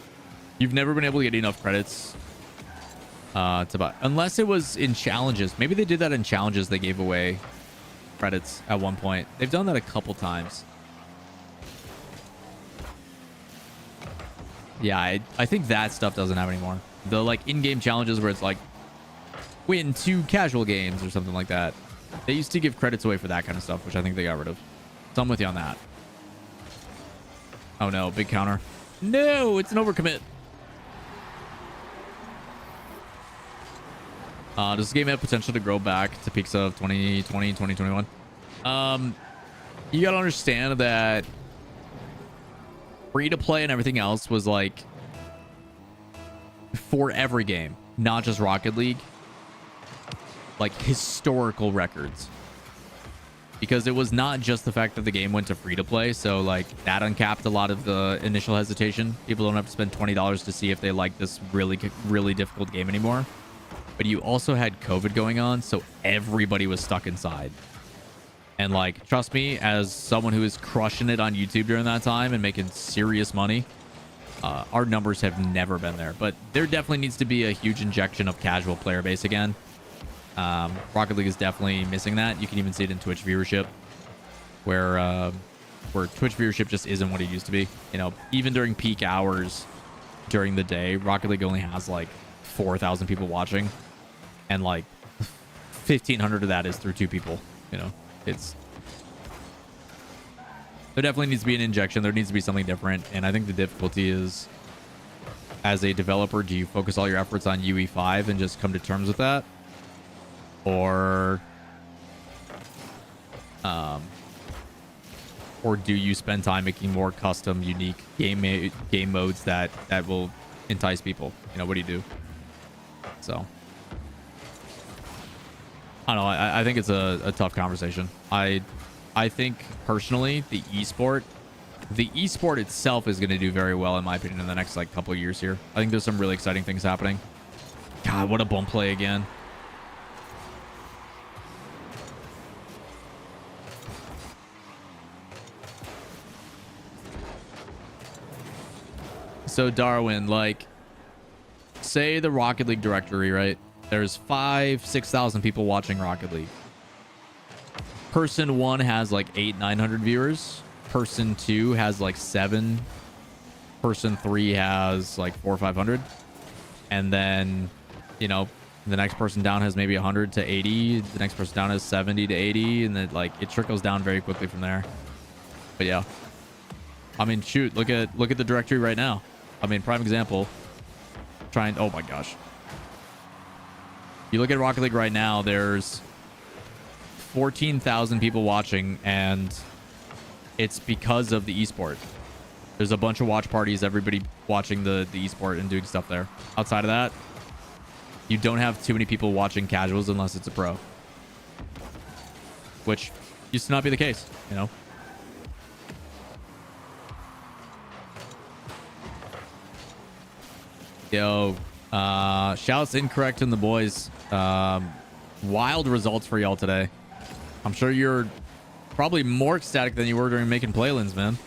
Speaker 2: You've never been able to get enough credits to buy, unless it was in challenges. Maybe they did that in challenges. They gave away credits at one point. They've done that a couple times. Yeah, I think that stuff doesn't happen anymore. The like in-game challenges where it's like win 2 casual games or something like that. They used to give credits away for that kind of stuff, which I think they got rid of. So I'm with you on that. Oh no, big counter. No, it's an overcommit. Does this game have potential to grow back to peaks of 2020, 2021? You gotta understand that free to play and everything else was like for every game, not just Rocket League, like historical records. Because it was not just the fact that the game went to free to play, so like that uncapped a lot of the initial hesitation. People don't have to spend $20 to see if they like this really difficult game anymore. But you also had COVID going on, so everybody was stuck inside. And like, trust me, as someone who is crushing it on YouTube during that time and making serious money, our numbers have never been there. But there definitely needs to be a huge injection of casual player base again. Rocket League is definitely missing that. You can even see it in Twitch viewership, where Twitch viewership just isn't what it used to be. You know, even during peak hours during the day, Rocket League only has like 4,000 people watching, and like 1,500 of that is through 2 people. You know, there definitely needs to be an injection. There needs to be something different, and I think the difficulty is, as a developer, do you focus all your efforts on UE5 and just come to terms with that? Or do you spend time making more custom, unique game modes that will entice people? You know, what do you do? So, I don't know. I think it's a tough conversation. I think personally, the esport itself is going to do very well, in my opinion, in the next like couple of years here. I think there's some really exciting things happening. God, what a bump play again. So Darwin, like, say the Rocket League directory, right? There's 5,000-6,000 people watching Rocket League. Person 1 has like 800-900 viewers. Person 2 has like 7. Person 3 has like 400 or 500. And then, you know, the next person down has maybe 100 to 80. The next person down has 70 to 80, and then like it trickles down very quickly from there. But yeah, I mean, shoot, look at the directory right now. I mean, prime example. Oh my gosh. You look at Rocket League right now, there's 14,000 people watching, and it's because of the esport. There's a bunch of watch parties, everybody watching the esport and doing stuff there. Outside of that, you don't have too many people watching casuals unless it's a pro, which used to not be the case, you know? Yo, shouts incorrect in the boys. Wild results for y'all today. I'm sure you're probably more ecstatic than you were during making playlins, man.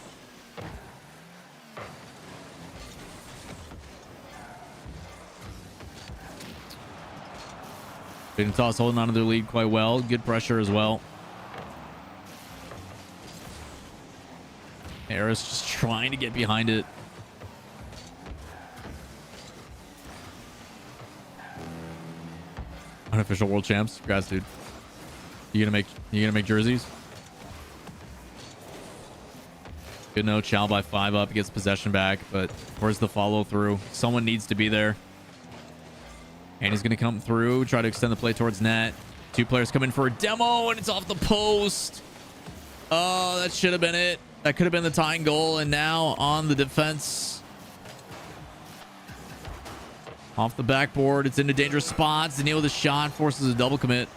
Speaker 2: Dignitas holding on to their lead quite well. Good pressure as well. ARIS just trying to get behind it. Unofficial world champs. Congrats, dude. You gonna make jerseys? Good no. Chow by 5UP. Gets possession back, but where's the follow through? Someone needs to be there. And he's gonna come through, try to extend the play towards net. 2 players come in for a demo, and it's off the post. Oh, that should have been it. That could have been the tying goal, and now on the defense. Off the backboard, it's into dangerous spots. Zanil with a shot forces a double commit.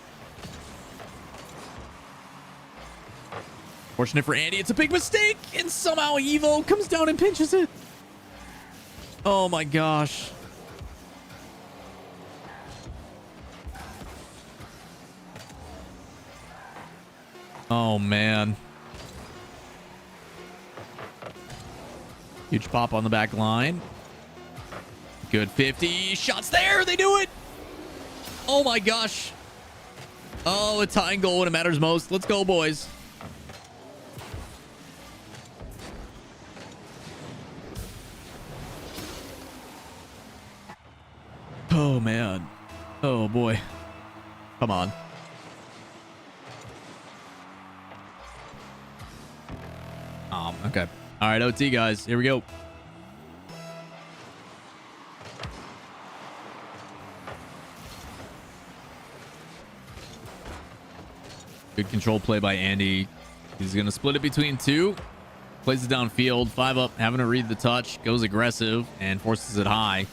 Speaker 2: Fortunate for Andy, it's a big mistake, and somehow Evo comes down and pinches it. Oh my gosh. Oh man. Huge pop on the back line. Good 50 shots there. They do it. Oh my gosh. Oh, a tying goal when it matters most. Let's go, boys. Oh man. Oh boy. Come on. Okay. All right, OT guys. Here we go. Good control play by Andy. He's going to split it between two. Plays it downfield. 5 up, having to read the touch. Goes aggressive and forces it high.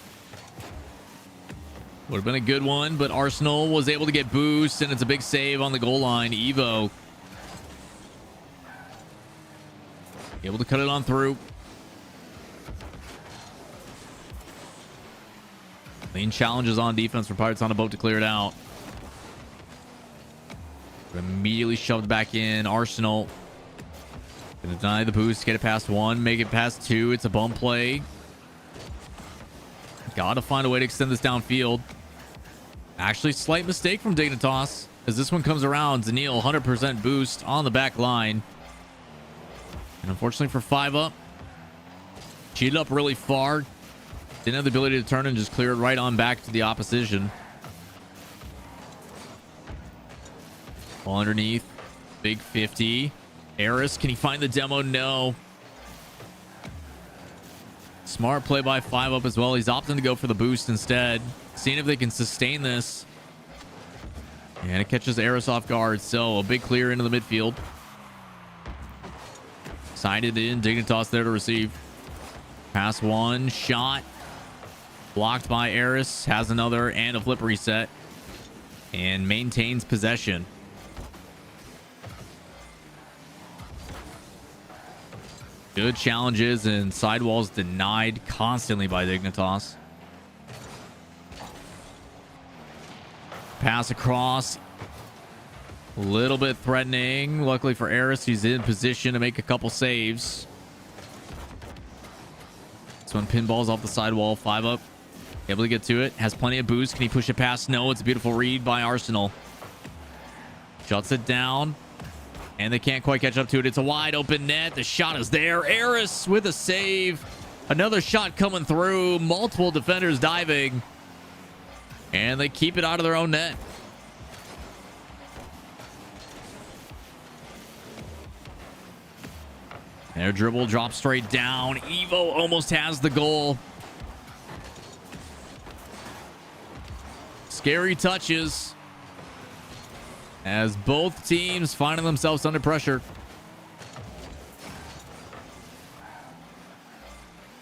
Speaker 2: Would have been a good one, but Arsenal was able to get boost, and it's a big save on the goal line. Evo able to cut it on through. Clean challenges on defense for Pirates on a boat to clear it out. Immediately shoved back in. Arsenal gonna deny the boost, get it past 1, make it past 2. It's a bump play. Gotta find a way to extend this downfield. Actually, slight mistake from Dignitas as this one comes around. Zanil 100% boost on the back line. And unfortunately for 5 up, cheated up really far. Didn't have the ability to turn and just clear it right on back to the opposition. Ball underneath. Big 50. ARIS, can he find the demo? No. Smart play by 5 up as well. He's opting to go for the boost instead. Seeing if they can sustain this. And it catches ARIS off guard. So a big clear into the midfield. Sided in. Dignitas there to receive. Pass 1. Shot. Blocked by ARIS. Has another and a flip reset. And maintains possession. Good challenges and sidewalls denied constantly by Dignitas. Pass across. A little bit threatening. Luckily for ARIS, he's in position to make a couple saves. This one pinballs off the sidewall. 5 up. Able to get to it. Has plenty of boost. Can he push it past? No. It's a beautiful read by Arsenal. Shuts it down. And they can't quite catch up to it. It's a wide open net. The shot is there. ARIS with a save. Another shot coming through. Multiple defenders diving. And they keep it out of their own net. Their dribble drops straight down. Evo almost has the goal. Scary touches as both teams finding themselves under pressure.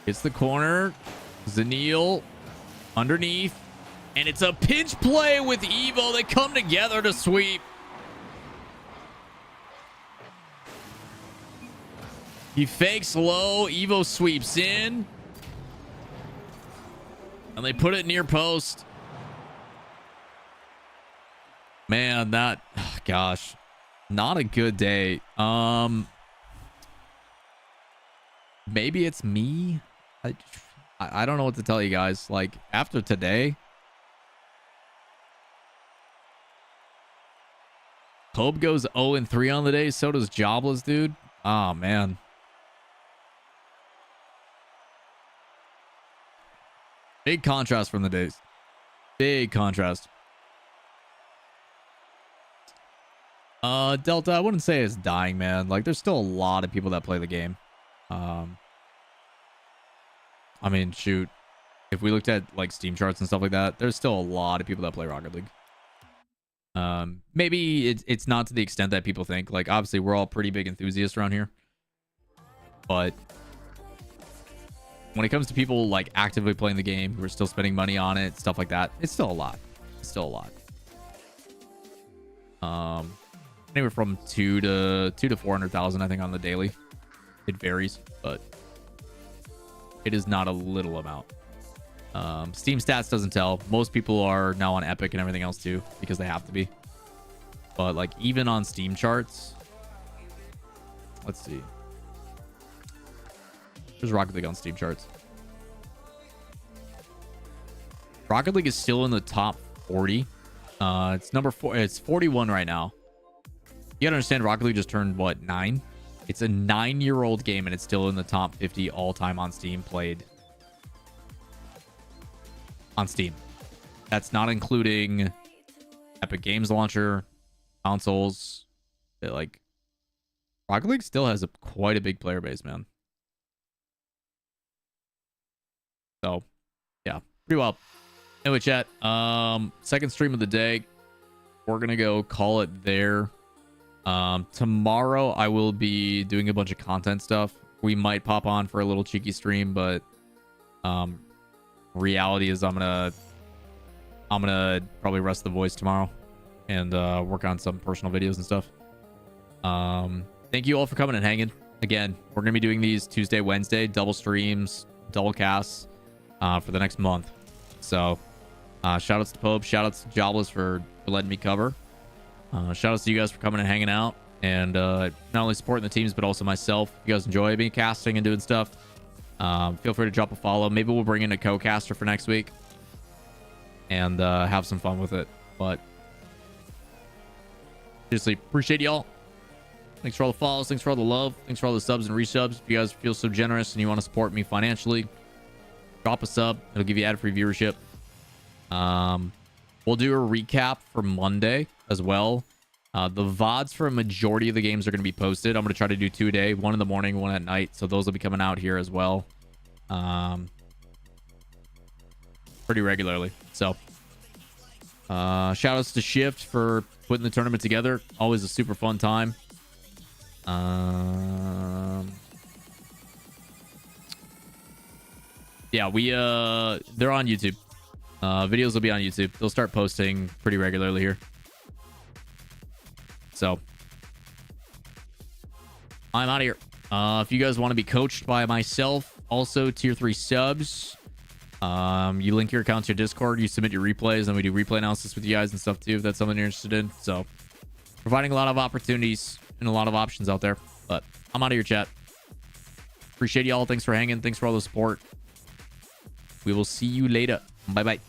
Speaker 2: Hits the corner. Zanil underneath. And it's a pinch play with Evo. They come together to sweep. He fakes low. Evo sweeps in. And they put it near post. Man, that, gosh, not a good day. Maybe it's me. I don't know what to tell you guys. Like, after today, Hope goes 0-3 on the day. So does Jobless, dude. Oh, man. Big contrast from the days. Big contrast. Delta, I wouldn't say it's dying, man. Like, there's still a lot of people that play the game. I mean, shoot. If we looked at, like, Steam charts and stuff like that, there's still a lot of people that play Rocket League. Maybe it's not to the extent that people think. Like, obviously, we're all pretty big enthusiasts around here. But when it comes to people, like, actively playing the game, who are still spending money on it, stuff like that, it's still a lot. It's still a lot. Anywhere from 2 to 400,000, I think, on the daily. It varies, but it is not a little amount. Steam stats doesn't tell. Most people are now on Epic and everything else too because they have to be. But like even on Steam charts, let's see. There's Rocket League on Steam charts. Rocket League is still in the top 40. It's number 4. It's 41 right now. You gotta understand, Rocket League just turned what, 9? It's a 9-year-old game and it's still in the top 50 all time on Steam played. On Steam. That's not including Epic Games Launcher, consoles. Like Rocket League still has quite a big player base, man. So yeah, pretty well. Anyway, chat. Second stream of the day. We're gonna go call it there. Tomorrow I will be doing a bunch of content stuff. We might pop on for a little cheeky stream, but reality is I'm gonna probably rest the voice tomorrow and work on some personal videos and stuff. Thank you all for coming and hanging. Again, we're gonna be doing these Tuesday, Wednesday, double streams, double casts for the next month. So shout outs to Pope, shout outs to Jobless for letting me cover. Shout outs to you guys for coming and hanging out and not only supporting the teams but also myself. If you guys enjoy me casting and doing stuff, feel free to drop a follow. Maybe we'll bring in a co-caster for next week and have some fun with it. But seriously, appreciate y'all. Thanks for all the follows, thanks for all the love, thanks for all the subs and resubs. If you guys feel so generous and you want to support me financially, drop a sub. It'll give you ad-free viewership. We'll do a recap for Monday as well. The VODs for a majority of the games are going to be posted. I'm going to try to do 2 a day, 1 in the morning, 1 at night. So those will be coming out here as well. Pretty regularly. So shout outs to Shift for putting the tournament together. Always a super fun time. Yeah, they're on YouTube. Videos will be on YouTube. They'll start posting pretty regularly here. So I'm out of here. If you guys want to be coached by myself, also tier 3 subs, you link your account to your Discord, you submit your replays, and we do replay analysis with you guys and stuff too, if that's something you're interested in. So providing a lot of opportunities and a lot of options out there. But I'm out of here, chat. Appreciate y'all. Thanks for hanging. Thanks for all the support. We will see you later. Bye bye.